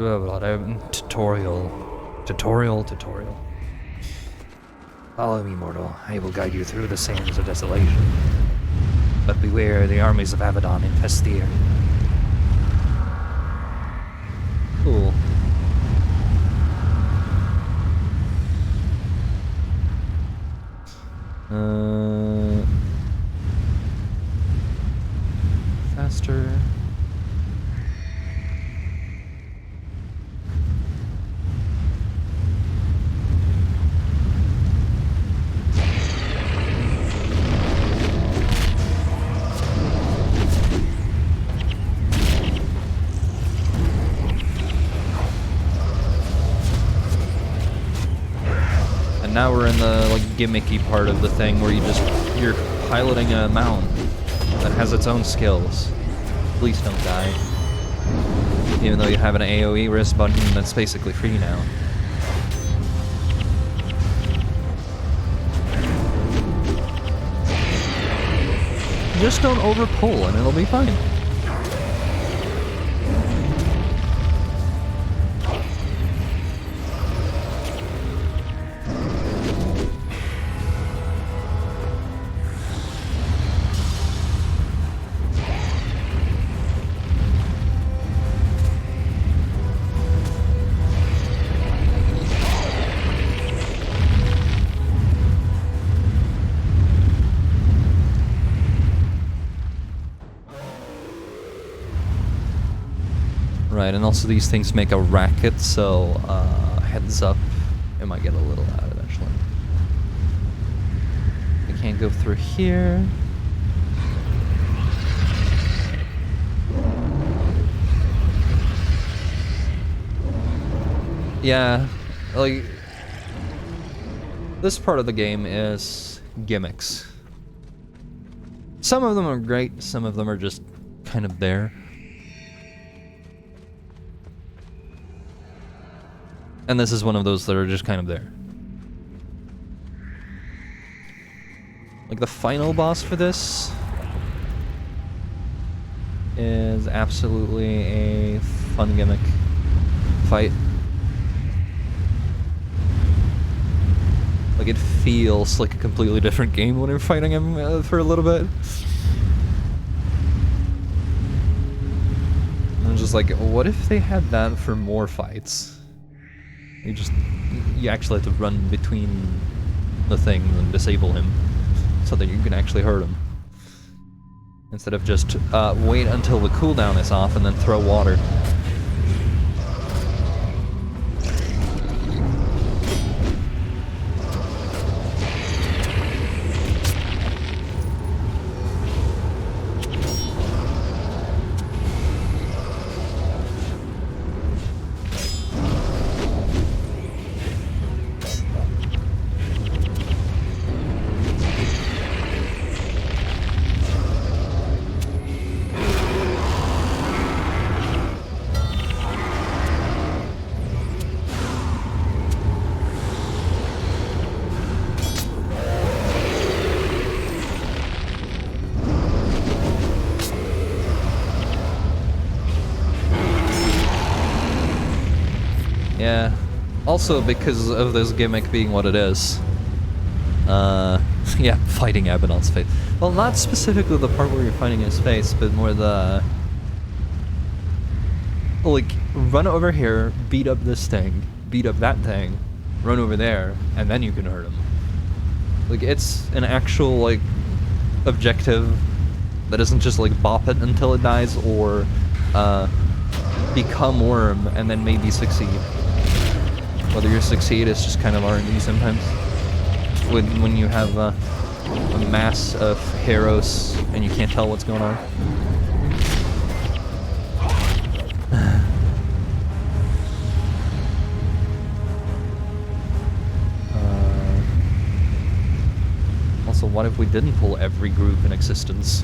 Follow me, mortal. I will guide you through the sands of desolation. But beware, the armies of Abaddon infest the area. Cool. Faster. And now we're in the like gimmicky part of the thing where you're piloting a mount that has its own skills. Please don't die. Even though you have an AoE wrist button that's basically free now. Just don't overpull and it'll be fine. Right, and also these things make a racket, so heads up, it might get a little loud eventually. I can't go through here. Yeah, like, this part of the game is gimmicks. Some of them are great, some of them are just kind of there. And this is one of those that are just kind of there. Like the final boss for this is absolutely a fun gimmick fight. Like it feels like a completely different game when you're fighting him for a little bit. I'm just like, what if they had that for more fights? You actually have to run between the things and disable him, so that you can actually hurt him. Instead of just wait until the cooldown is off and then throw water. Yeah. Also, because of this gimmick being what it is. Yeah, fighting Abaddon's face. Well, not specifically the part where you're fighting his face, but more the... like, run over here, beat up this thing, beat up that thing, run over there, and then you can hurt him. Like, it's an actual, like, objective that isn't just, like, bop it until it dies, or, become Worm and then maybe succeed. Whether you succeed is just kind of RNG sometimes. When you have a mass of heroes and you can't tell what's going on. Also, what if we didn't pull every group in existence?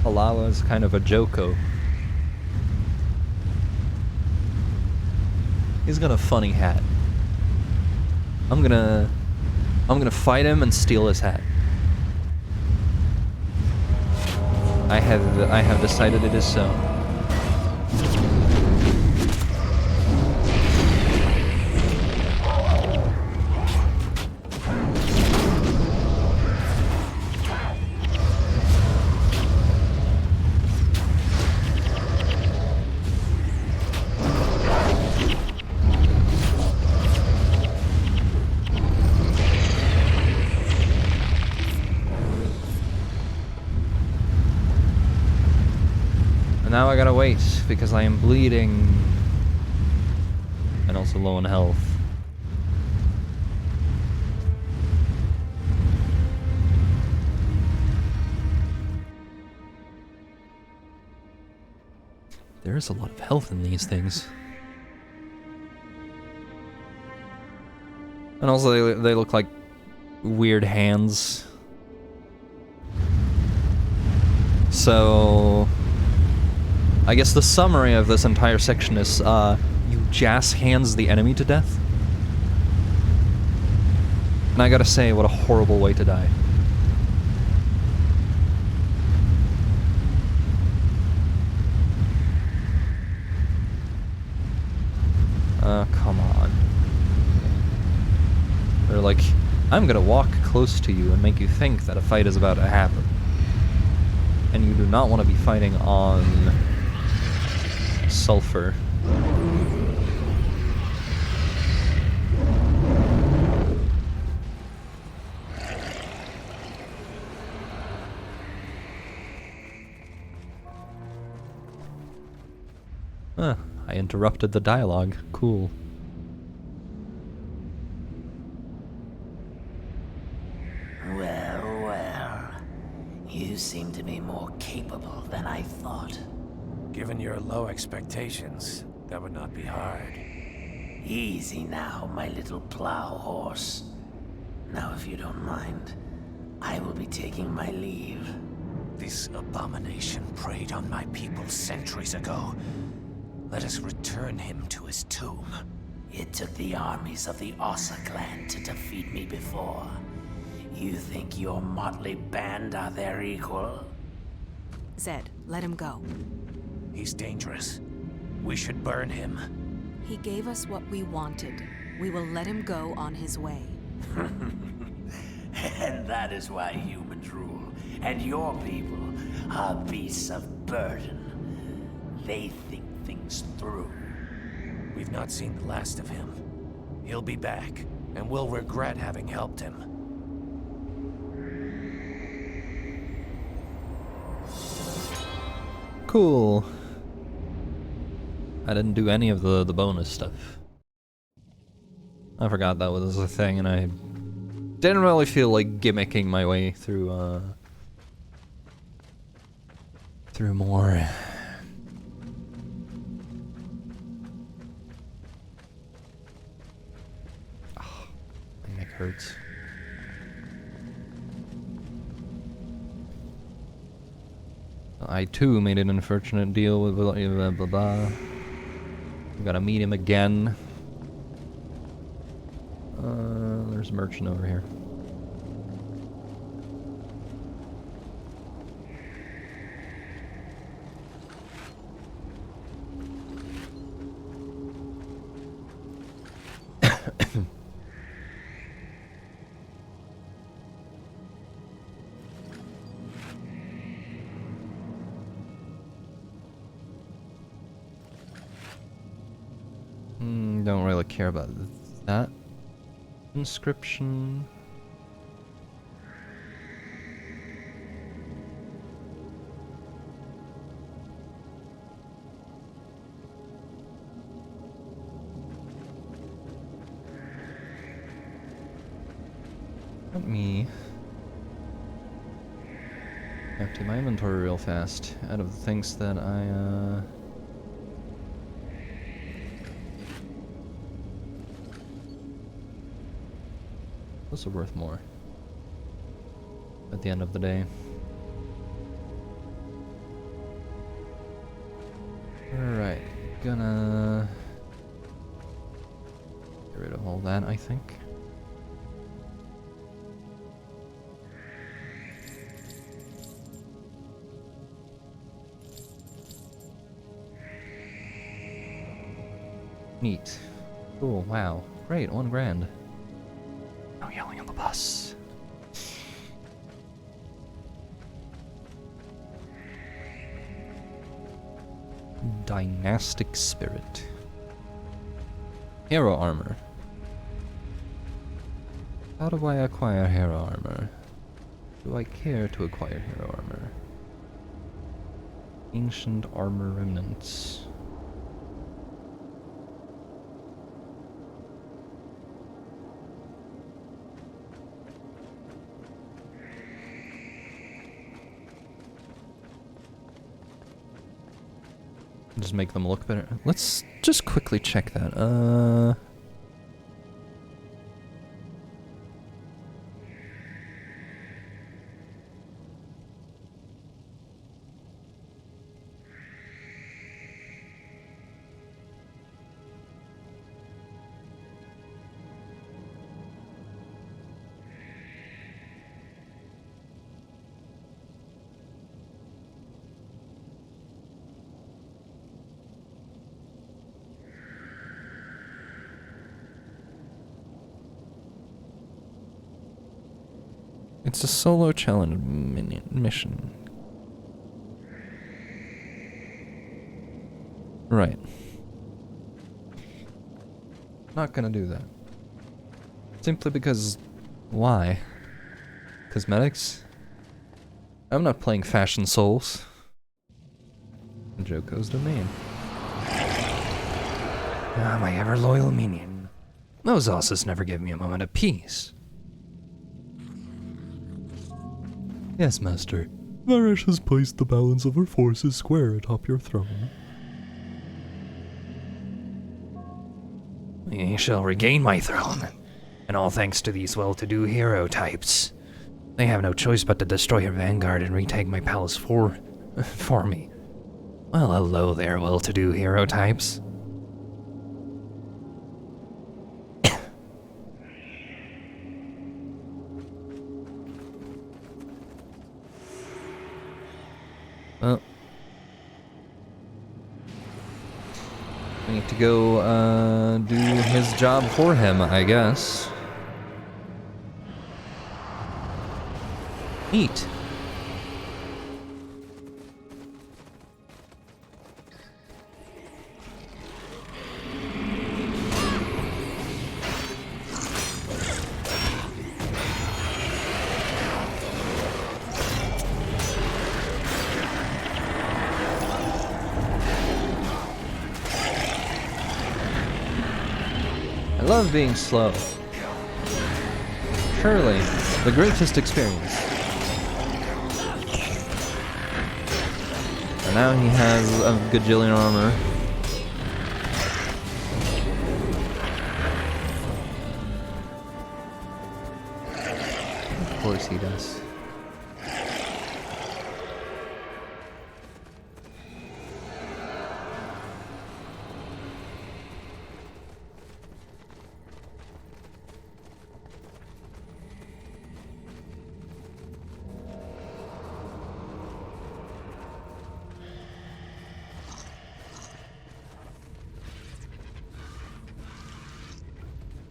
Halala's kind of a Joko. He's got a funny hat. I'm gonna fight him and steal his hat. I have decided it is so. Now I gotta wait, because I am bleeding. And also low on health. There is a lot of health in these things. And also they look like weird hands. So... I guess the summary of this entire section is, you Jas hands the enemy to death. And I gotta say, what a horrible way to die. Come on. They're like, I'm gonna walk close to you and make you think that a fight is about to happen. And you do not want to be fighting on... sulfur. Huh, I interrupted the dialogue. Cool. Well, well. You seem to be more capable than I thought. Given your low expectations, that would not be hard. Easy now, my little plow horse. Now, if you don't mind, I will be taking my leave. This abomination preyed on my people centuries ago. Let us return him to his tomb. It took the armies of the Ossa clan to defeat me before. You think your motley band are their equal? Zed, let him go. He's dangerous. We should burn him. He gave us what we wanted. We will let him go on his way. And that is why humans rule. And your people are beasts of burden. They think things through. We've not seen the last of him. He'll be back, and we'll regret having helped him. Cool. I didn't do any of the bonus stuff. I forgot that was a thing, and I didn't really feel like gimmicking my way through through more. Oh, my neck hurts. I too made an unfortunate deal with blah blah blah blah. We gotta meet him again. There's a merchant over here. Don't really care about that inscription. Let me empty my inventory real fast out of the things that I those are worth more at the end of the day. Alright, gonna get rid of all that, I think. Neat. Cool, wow. Great, 1 grand. No yelling on the bus. Dynastic Spirit. Hero armor. How do I acquire hero armor? Do I care to acquire hero armor? Ancient armor remnants. Just make them look better. Let's just quickly check that. It's a solo challenge mission. Right. Not gonna do that. Simply because... why? Cosmetics? I'm not playing Fashion Souls. Joko's domain. Ah, my ever-loyal minion. Those Osses never give me a moment of peace. Yes, Master. Varesh has placed the balance of her forces square atop your throne. I shall regain my throne, and all thanks to these well-to-do hero types. They have no choice but to destroy your vanguard and retake my palace for me. Well, hello there, well-to-do hero types. Well, we need to go do his job for him, I guess. Neat. I love being slow. Surely, the greatest experience. And now he has a gajillion armor. Of course he does.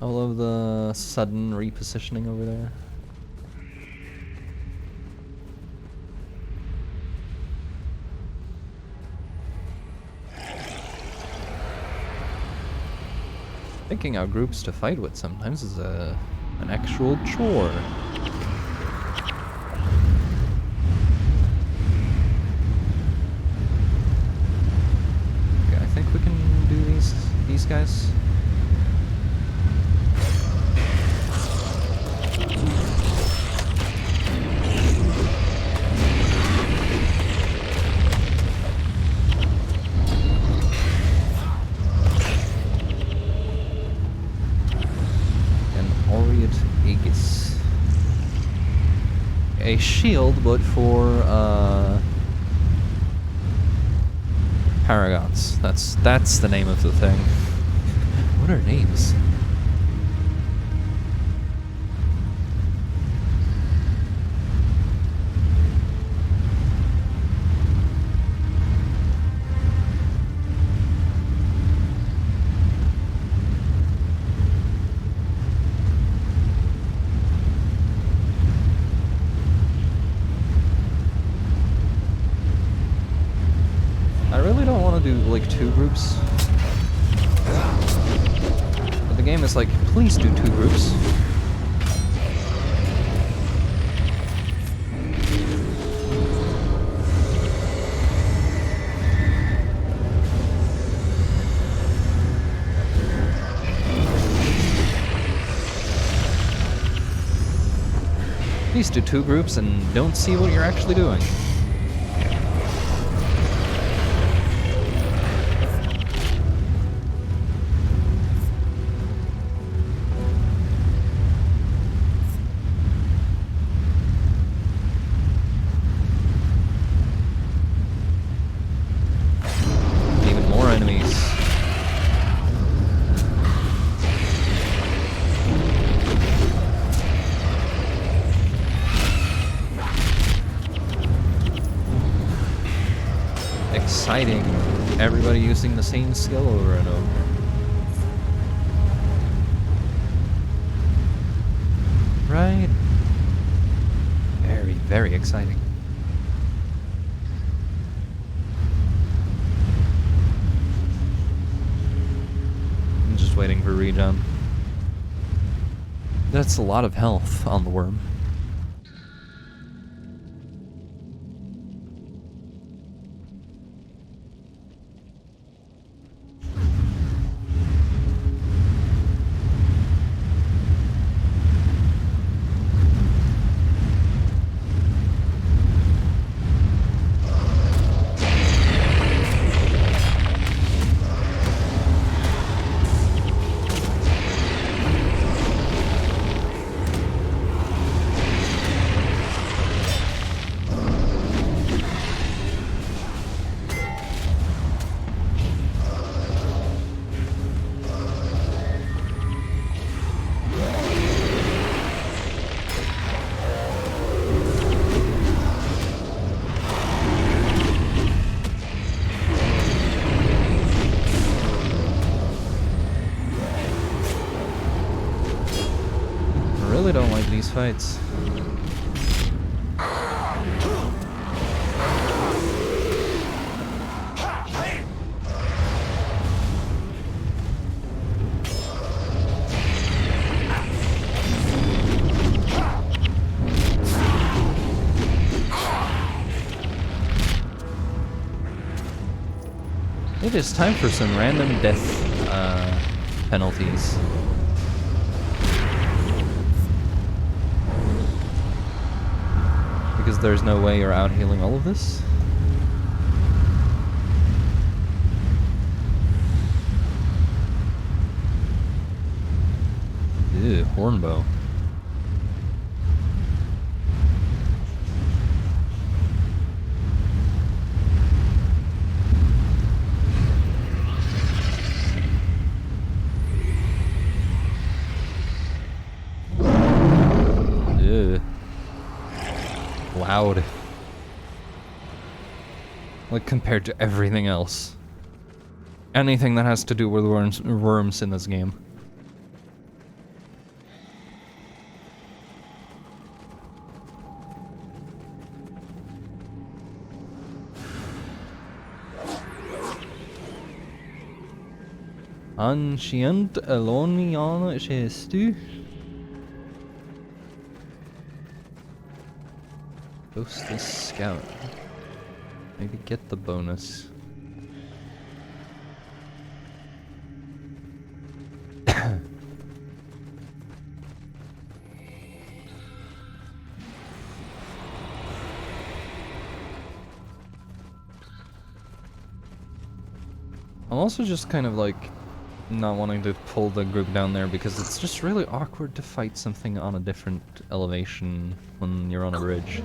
I love the sudden repositioning over there. Picking out groups to fight with sometimes is an actual chore. Okay, I think we can do these guys. A shield, but for paragons. That's the name of the thing. What are names? Do like 2 groups. But the game is like, please do 2 groups. Please do 2 groups and don't see what you're actually doing. Exciting. Everybody using the same skill over and over. Right? Very, very exciting. I'm just waiting for regen. That's a lot of health on the worm. fights. It is time for some random death penalties. Because there's no way you're out healing all of this. Ew, hornbow. Loud. Like, compared to everything else. Anything that has to do with worms in this game. Ancient Elonian Chestu. Ghostless Scout. Maybe get the bonus. I'm also just kind of like not wanting to pull the group down there because it's just really awkward to fight something on a different elevation when you're on a bridge.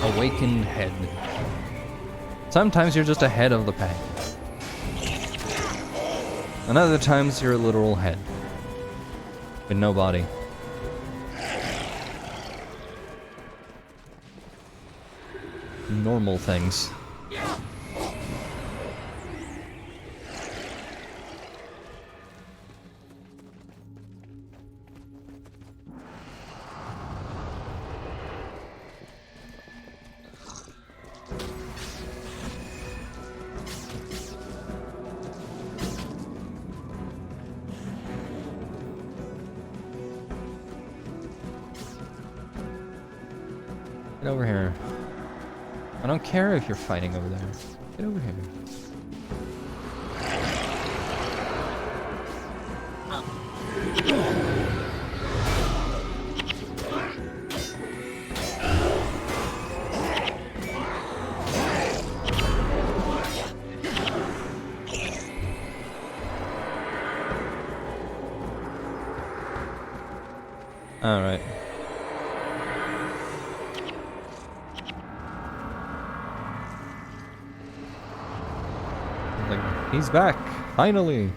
Awakened head. Sometimes you're just a head of the pack. And other times you're a literal head. With no body. Normal things. Get over here. I don't care if you're fighting over there. Get over here. All right. He's back, finally!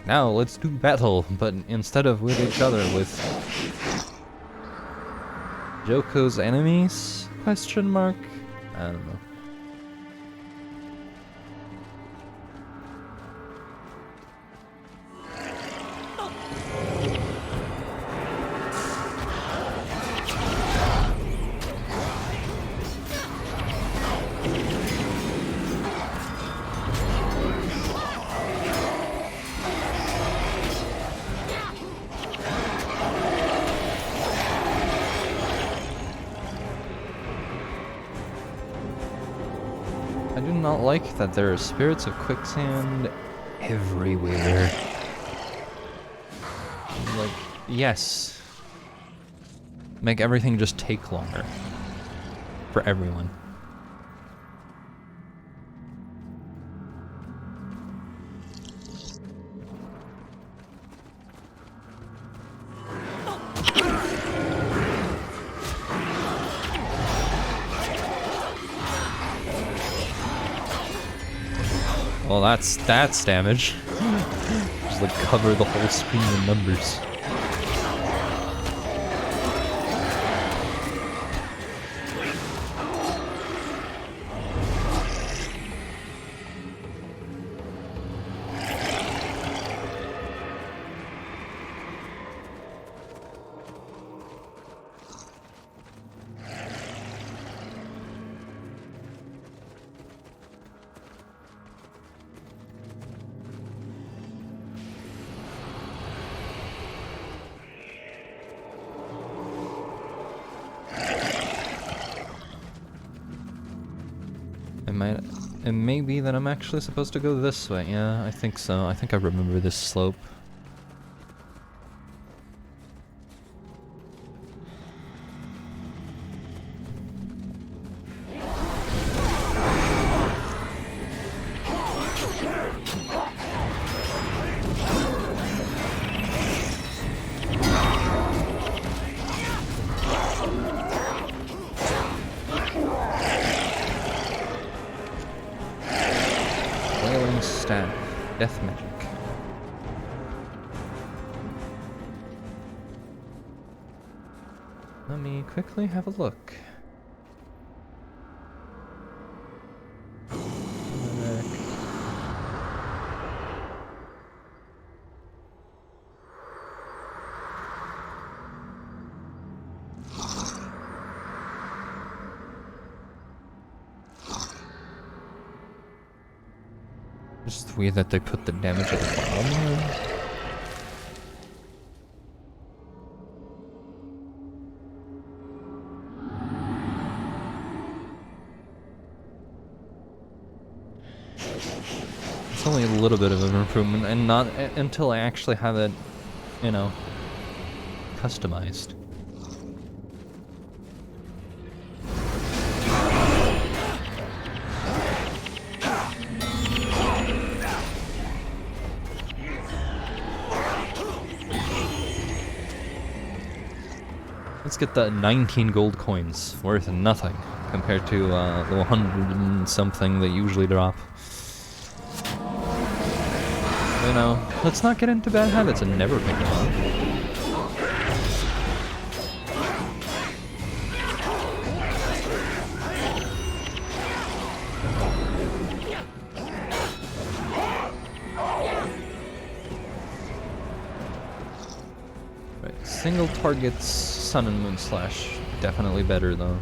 Now let's do battle, but instead of with each other, with Joko's enemies? Question mark? I don't know. I do not like that there are spirits of quicksand everywhere. Like, yes. Make everything just take longer. For everyone. Well, that's damage. Just like cover the whole screen in numbers. It may be that I'm actually supposed to go this way. Yeah, I think so. I think I remember this slope. Death magic. Let me quickly have a look. Just weird that they put the damage at the bottom. It's only a little bit of an improvement, and not until I actually have it, you know, customized. Let's get the 19 gold coins, worth nothing compared to the 100 and something they usually drop. You know, let's not get into bad habits and never pick them up. Right, single targets, Sun and Moon Slash, definitely better though.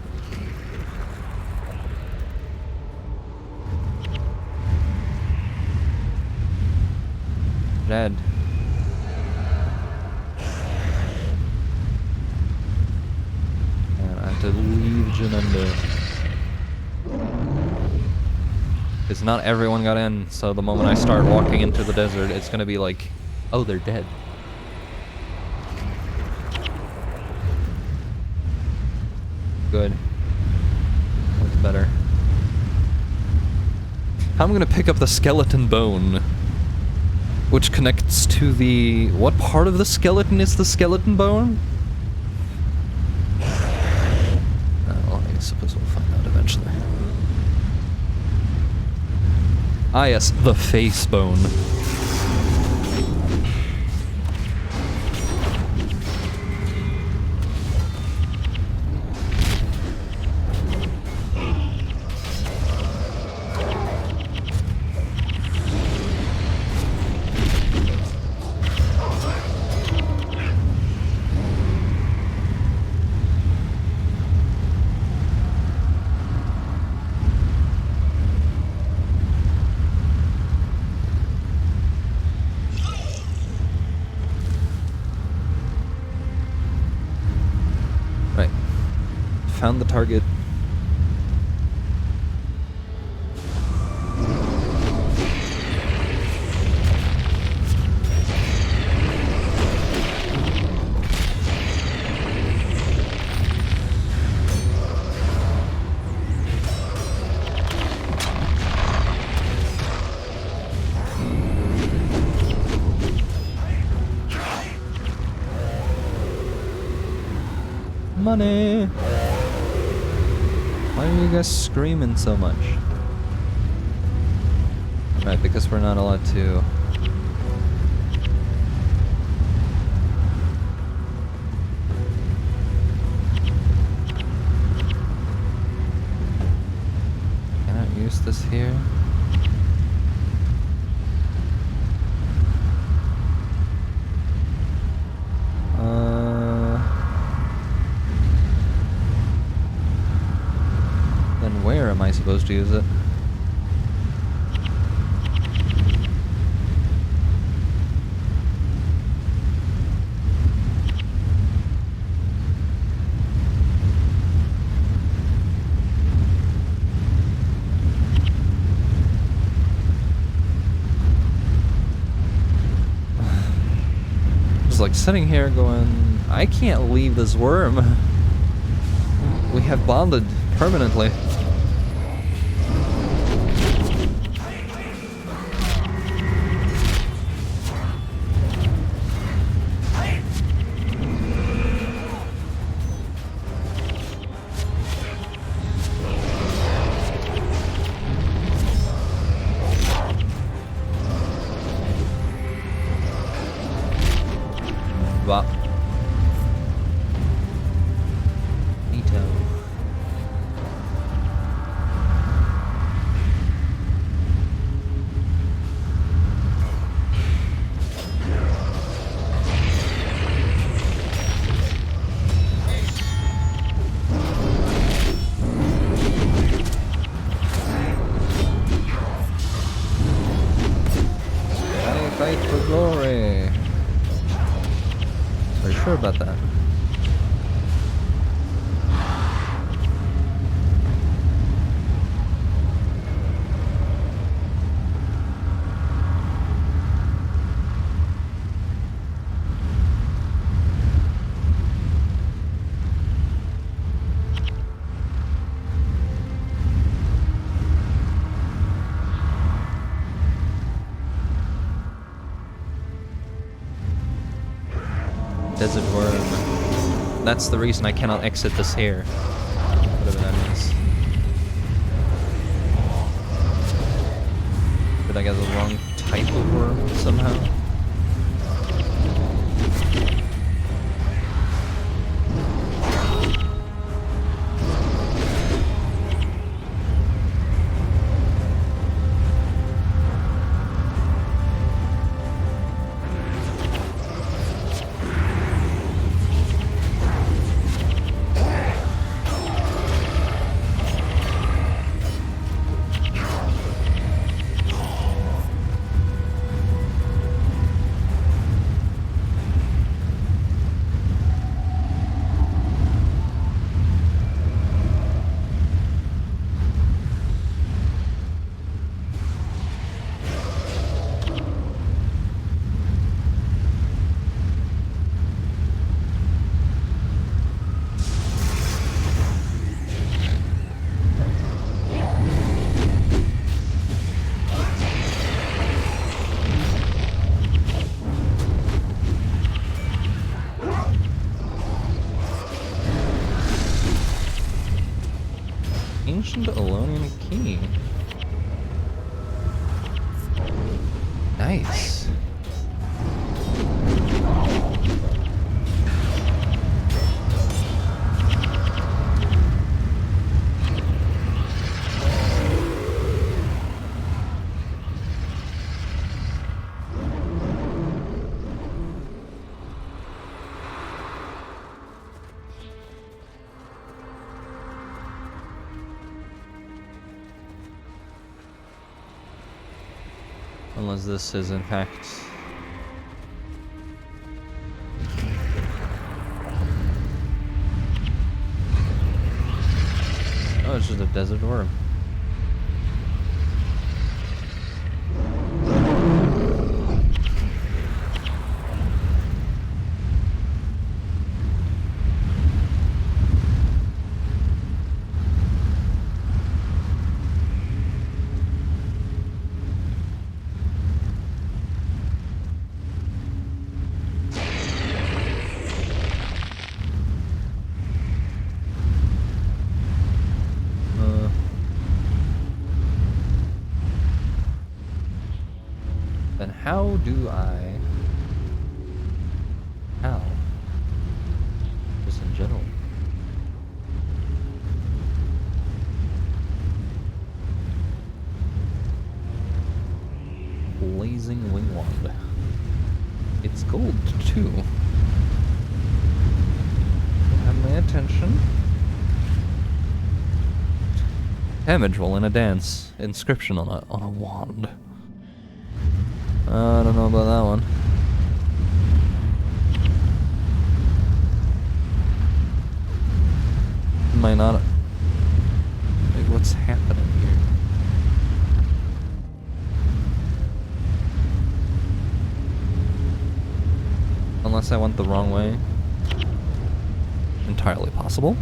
Red. And I have to leave Janunda. Because not everyone got in, so the moment I start walking into the desert, it's gonna be like, oh, they're dead. Good. That's better. I'm gonna pick up the skeleton bone, which connects to the... What part of the skeleton is the skeleton bone? Well, I suppose we'll find out eventually. Ah yes, the face bone. Found the target. Money! Why are you guys screaming so much? Right, because we're not allowed to... Cannot use this here. Then where am I supposed to use it? Just like sitting here going, I can't leave this worm. We have bonded permanently. But Neato. Fight for glory. Are you sure about that? Desert worm. That's the reason I cannot exit this here. Whatever that means. Did I get the wrong type of worm somehow? Ancient Elonian key. Nice. Unless this is in fact... Oh, it's just a desert worm. how do I... How? Just in general. Blazing wing wand. It's gold too. Have my attention. Damage while in a dance. Inscription on a wand. I don't know about that one. Might not. Like, what's happening here? Unless I went the wrong way. Entirely possible.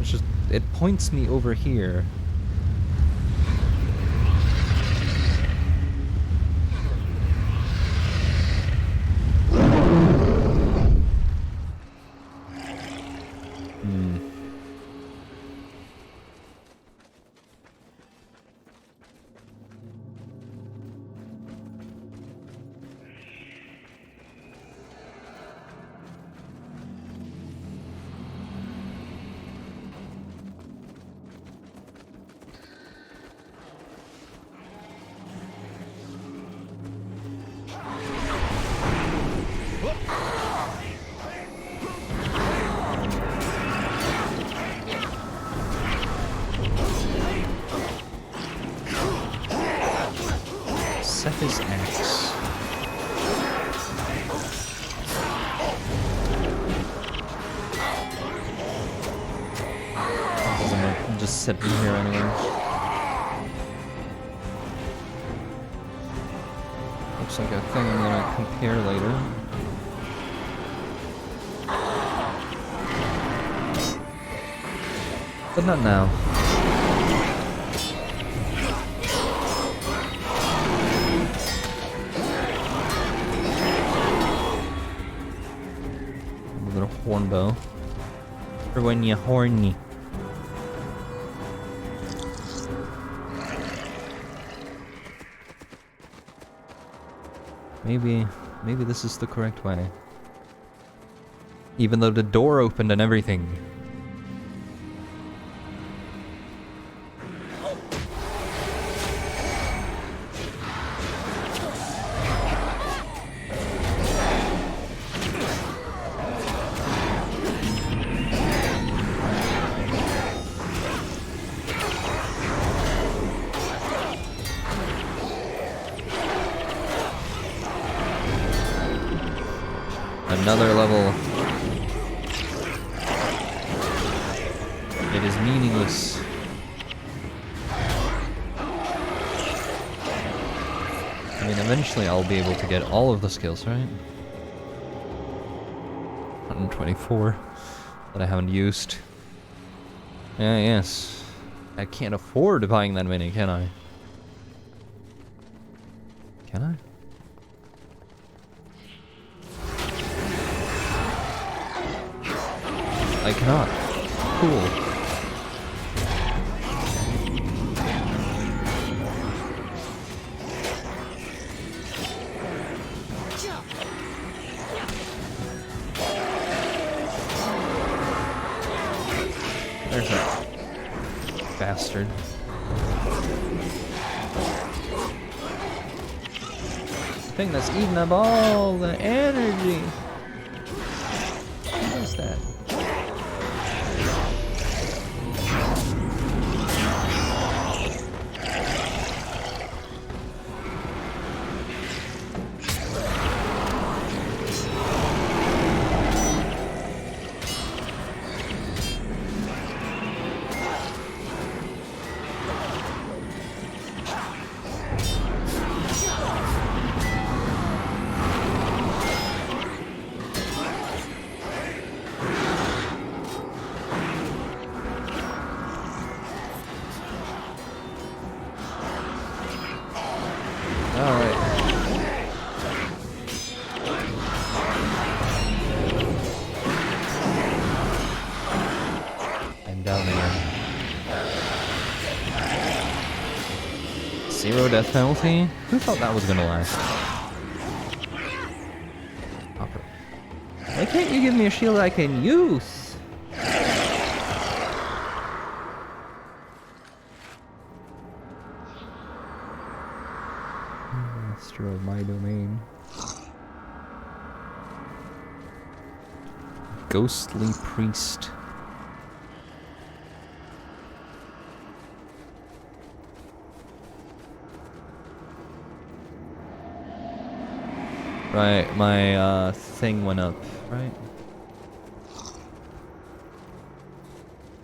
It's just, it points me over here. His axe. I'm just sitting here anyway. Looks like a thing I'm gonna compare later. But not now. Horn bow. For when you're horny. Maybe this is the correct way. Even though the door opened and everything. Another level. It is meaningless. I mean, eventually I'll be able to get all of the skills, right? 124 that I haven't used. Yeah, yes. I can't afford buying that many, can I? Can I? I cannot. Cool. There's that bastard. The thing that's eating up all the energy. What is that? death penalty? Who thought that was gonna last? Hopper. Why can't you give me a shield I can use? Master of my domain. Ghostly priest. Right, my thing went up, right?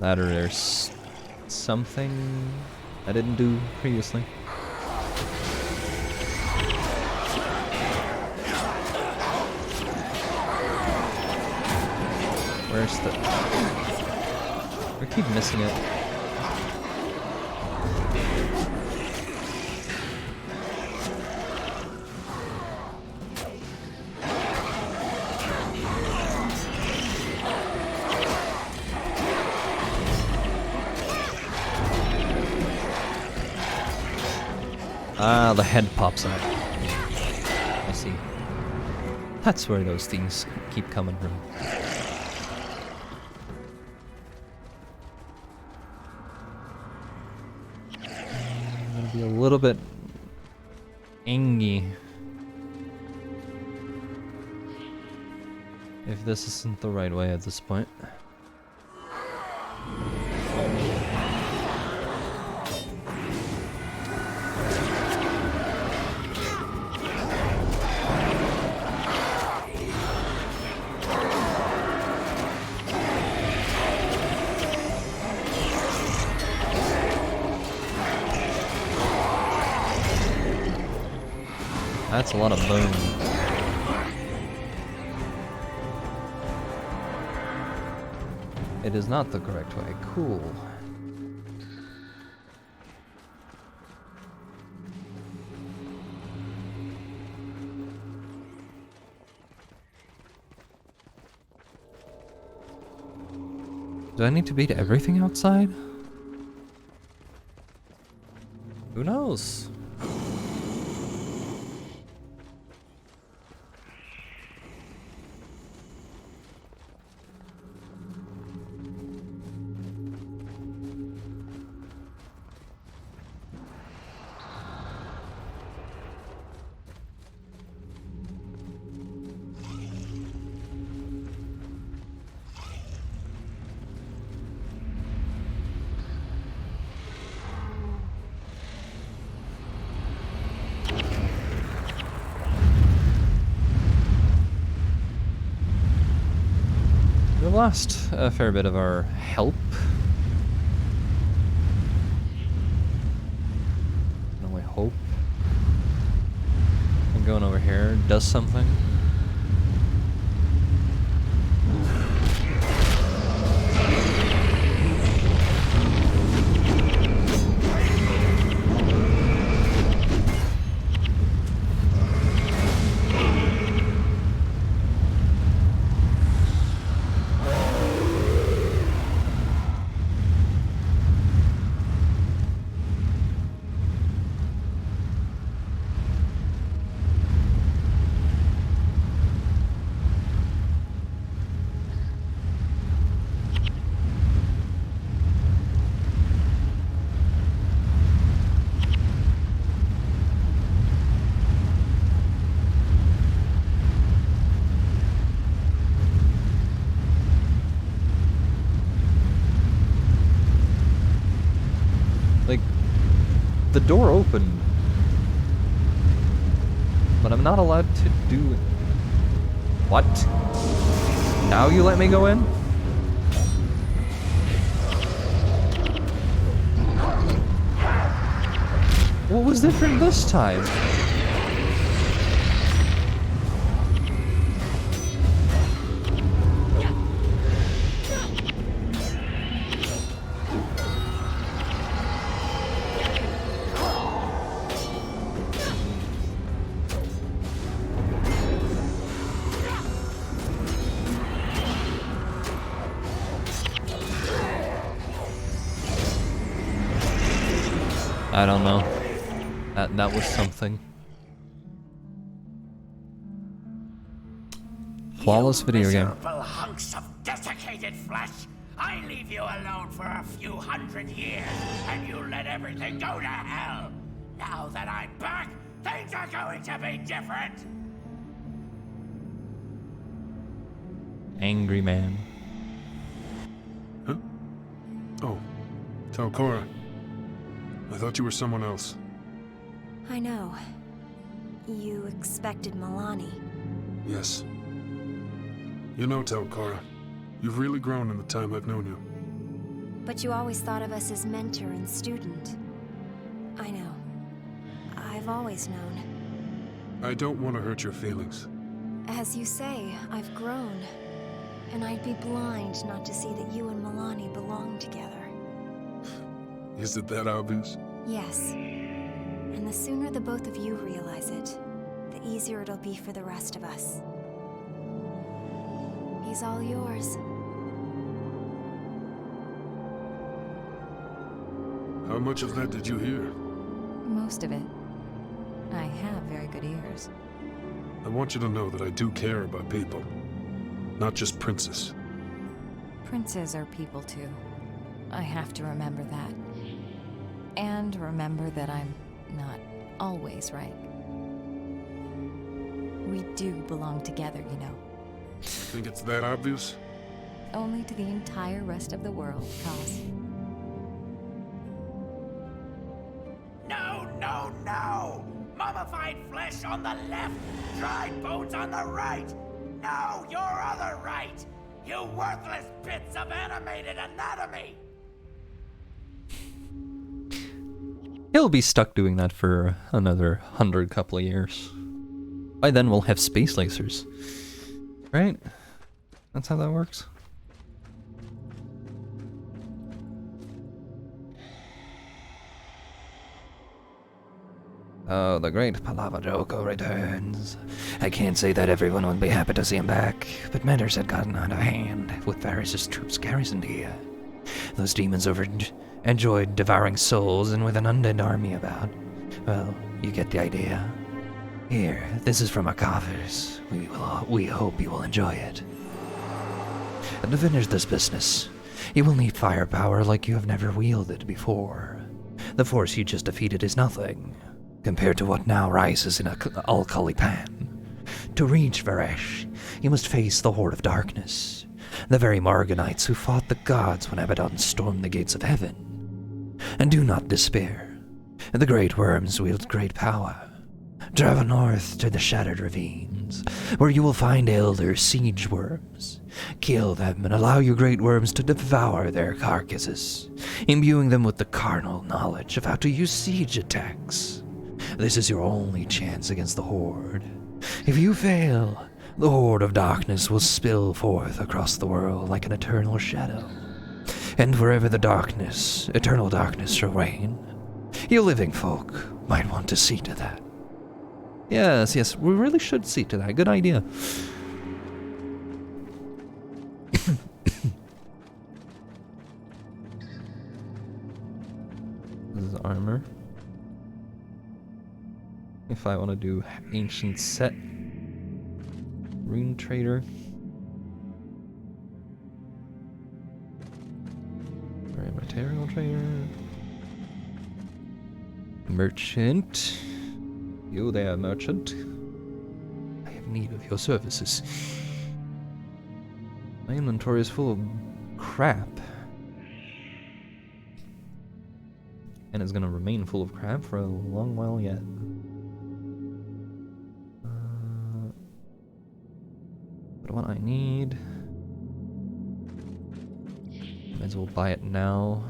That or there's something I didn't do previously. Where's the... I keep missing it. Ah, the head pops out. I see. That's where those things keep coming from. I'm gonna be a little bit angy if this isn't the right way at this point. That's a lot of bone. It is not the correct way. Cool. Do I need to beat everything outside? Who knows? We've lost a fair bit of our help. No, I hope. And going over here does something. The door opened, but I'm not allowed to do it. What? Now you let me go in? What was different this time? I don't know. That was something. Flawless video game. Miserable hunks of desiccated flesh! I leave you alone for a few hundred years, and you let everything go to hell! Now that I'm back, things are going to be different! Angry man. Huh? Oh, Talcora. I thought you were someone else. I know. You expected Milani. Yes. You know, Talcora, you've really grown in the time I've known you. But you always thought of us as mentor and student. I know. I've always known. I don't want to hurt your feelings. As you say, I've grown. And I'd be blind not to see that you and Milani belong together. Is it that obvious? Yes. And the sooner the both of you realize it, the easier it'll be for the rest of us. He's all yours. How much of that did you hear? Most of it. I have very good ears. I want you to know that I do care about people. Not just Princess. Princes are people too. I have to remember that. And remember that I'm not always right. We do belong together, you know. Think it's that obvious? Only to the entire rest of the world, Cos. No, no, no! Mummified flesh on the left, dried bones on the right! No, your other right! You worthless bits of animated anatomy! He'll be stuck doing that for another 100 couple of years. By then we'll have space lasers. Right? That's how that works? Oh, the great Palavadoko returns. I can't say that everyone would be happy to see him back, but matters had gotten out of hand with Varys' troops garrisoned here. Those demons enjoyed devouring souls, and with an undead army about, well, you get the idea. Here, this is from our coffers. We hope you will enjoy it. And to finish this business, you will need firepower like you have never wielded before. The force you just defeated is nothing compared to what now rises in Al-Kali Pan. To reach Varesh, you must face the Horde of Darkness, the very Morganites who fought the gods when Abaddon stormed the gates of heaven. And do not despair. The Great Worms wield great power. Travel north to the Shattered Ravines, where you will find Elder Siege Worms. Kill them and allow your Great Worms to devour their carcasses, imbuing them with the carnal knowledge of how to use siege attacks. This is your only chance against the Horde. If you fail, the Horde of Darkness will spill forth across the world like an eternal shadow. And wherever the darkness, eternal darkness shall reign, you living folk might want to see to that. Yes, we really should see to that. Good idea. This is armor. If I want to do ancient set, rune trader. Alright, material trader. Merchant. You there, merchant. I have need of your services. My inventory is full of crap. And it's gonna remain full of crap for a long while yet. But what I need... Might as well buy it now.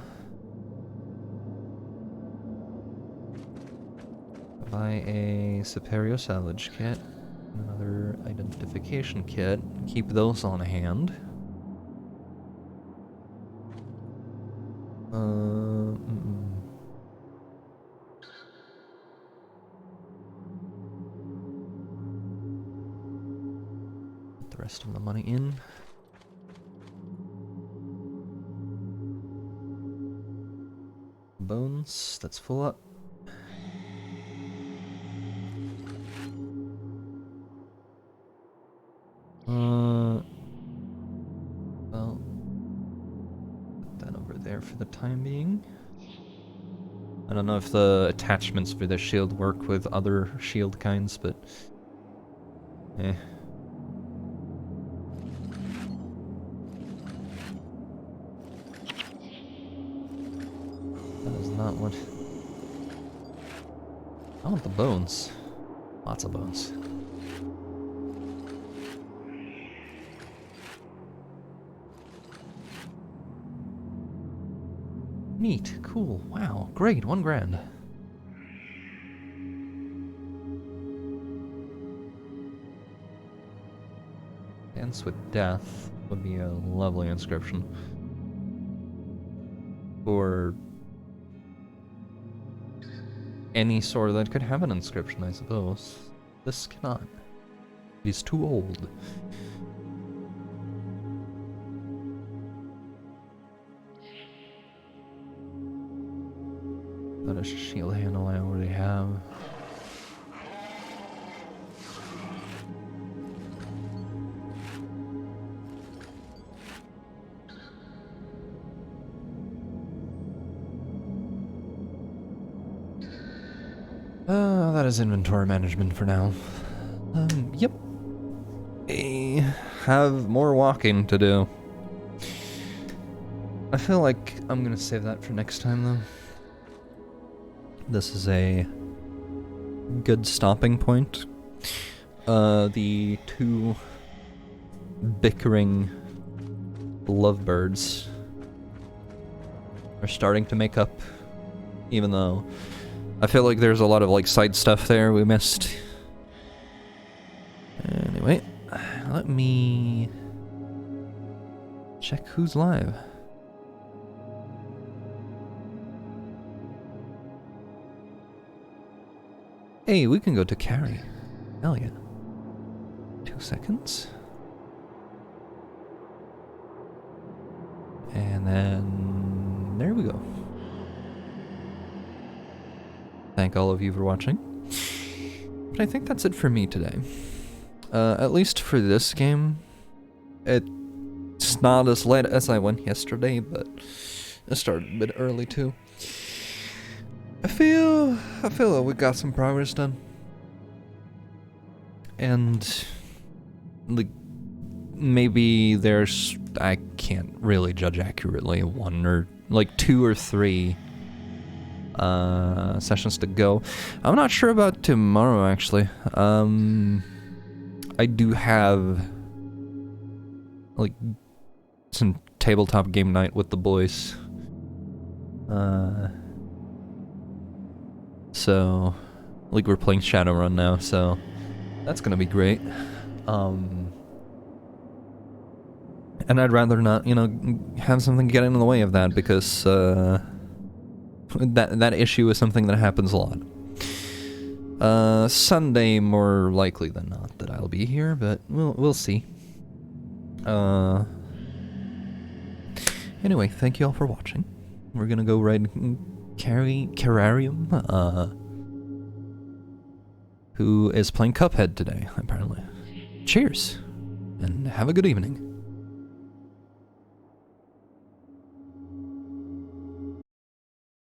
Buy a Superior Salvage Kit, another Identification Kit, keep those on hand. Put the rest of the money in. Bones, that's full up. for the time being. I don't know if the attachments for the shield work with other shield kinds, but... eh. That is not what... I want the bones. Lots of bones. Neat, cool, wow, great, 1 grand. Dance with Death would be a lovely inscription. Or any sword that could have an inscription, I suppose. This cannot. He's too old. That is a shield handle I already have. That is inventory management for now. Yep. I have more walking to do. I feel like I'm gonna save that for next time, though. This is a good stopping point. The 2 bickering lovebirds are starting to make up, even though I feel like there's a lot of like side stuff there we missed. Anyway, let me check who's live. Hey, we can go to Carrie. Hell yeah. 2 seconds. And then there we go. Thank all of you for watching. But I think that's it for me today. At least for this game. It's not as late as I went yesterday, but I started a bit early too. I feel that we got some progress done. And like maybe there's, I can't really judge accurately, 1 or like 2 or 3 sessions to go. I'm not sure about tomorrow actually. I do have like some tabletop game night with the boys. So like we're playing Shadowrun now, so that's gonna be great. And I'd rather not, you know, have something get in the way of that, because that issue is something that happens a lot. Sunday more likely than not that I'll be here, but we'll see. Anyway, thank you all for watching. We're gonna go ride Cararium, who is playing Cuphead today, apparently. Cheers, and have a good evening.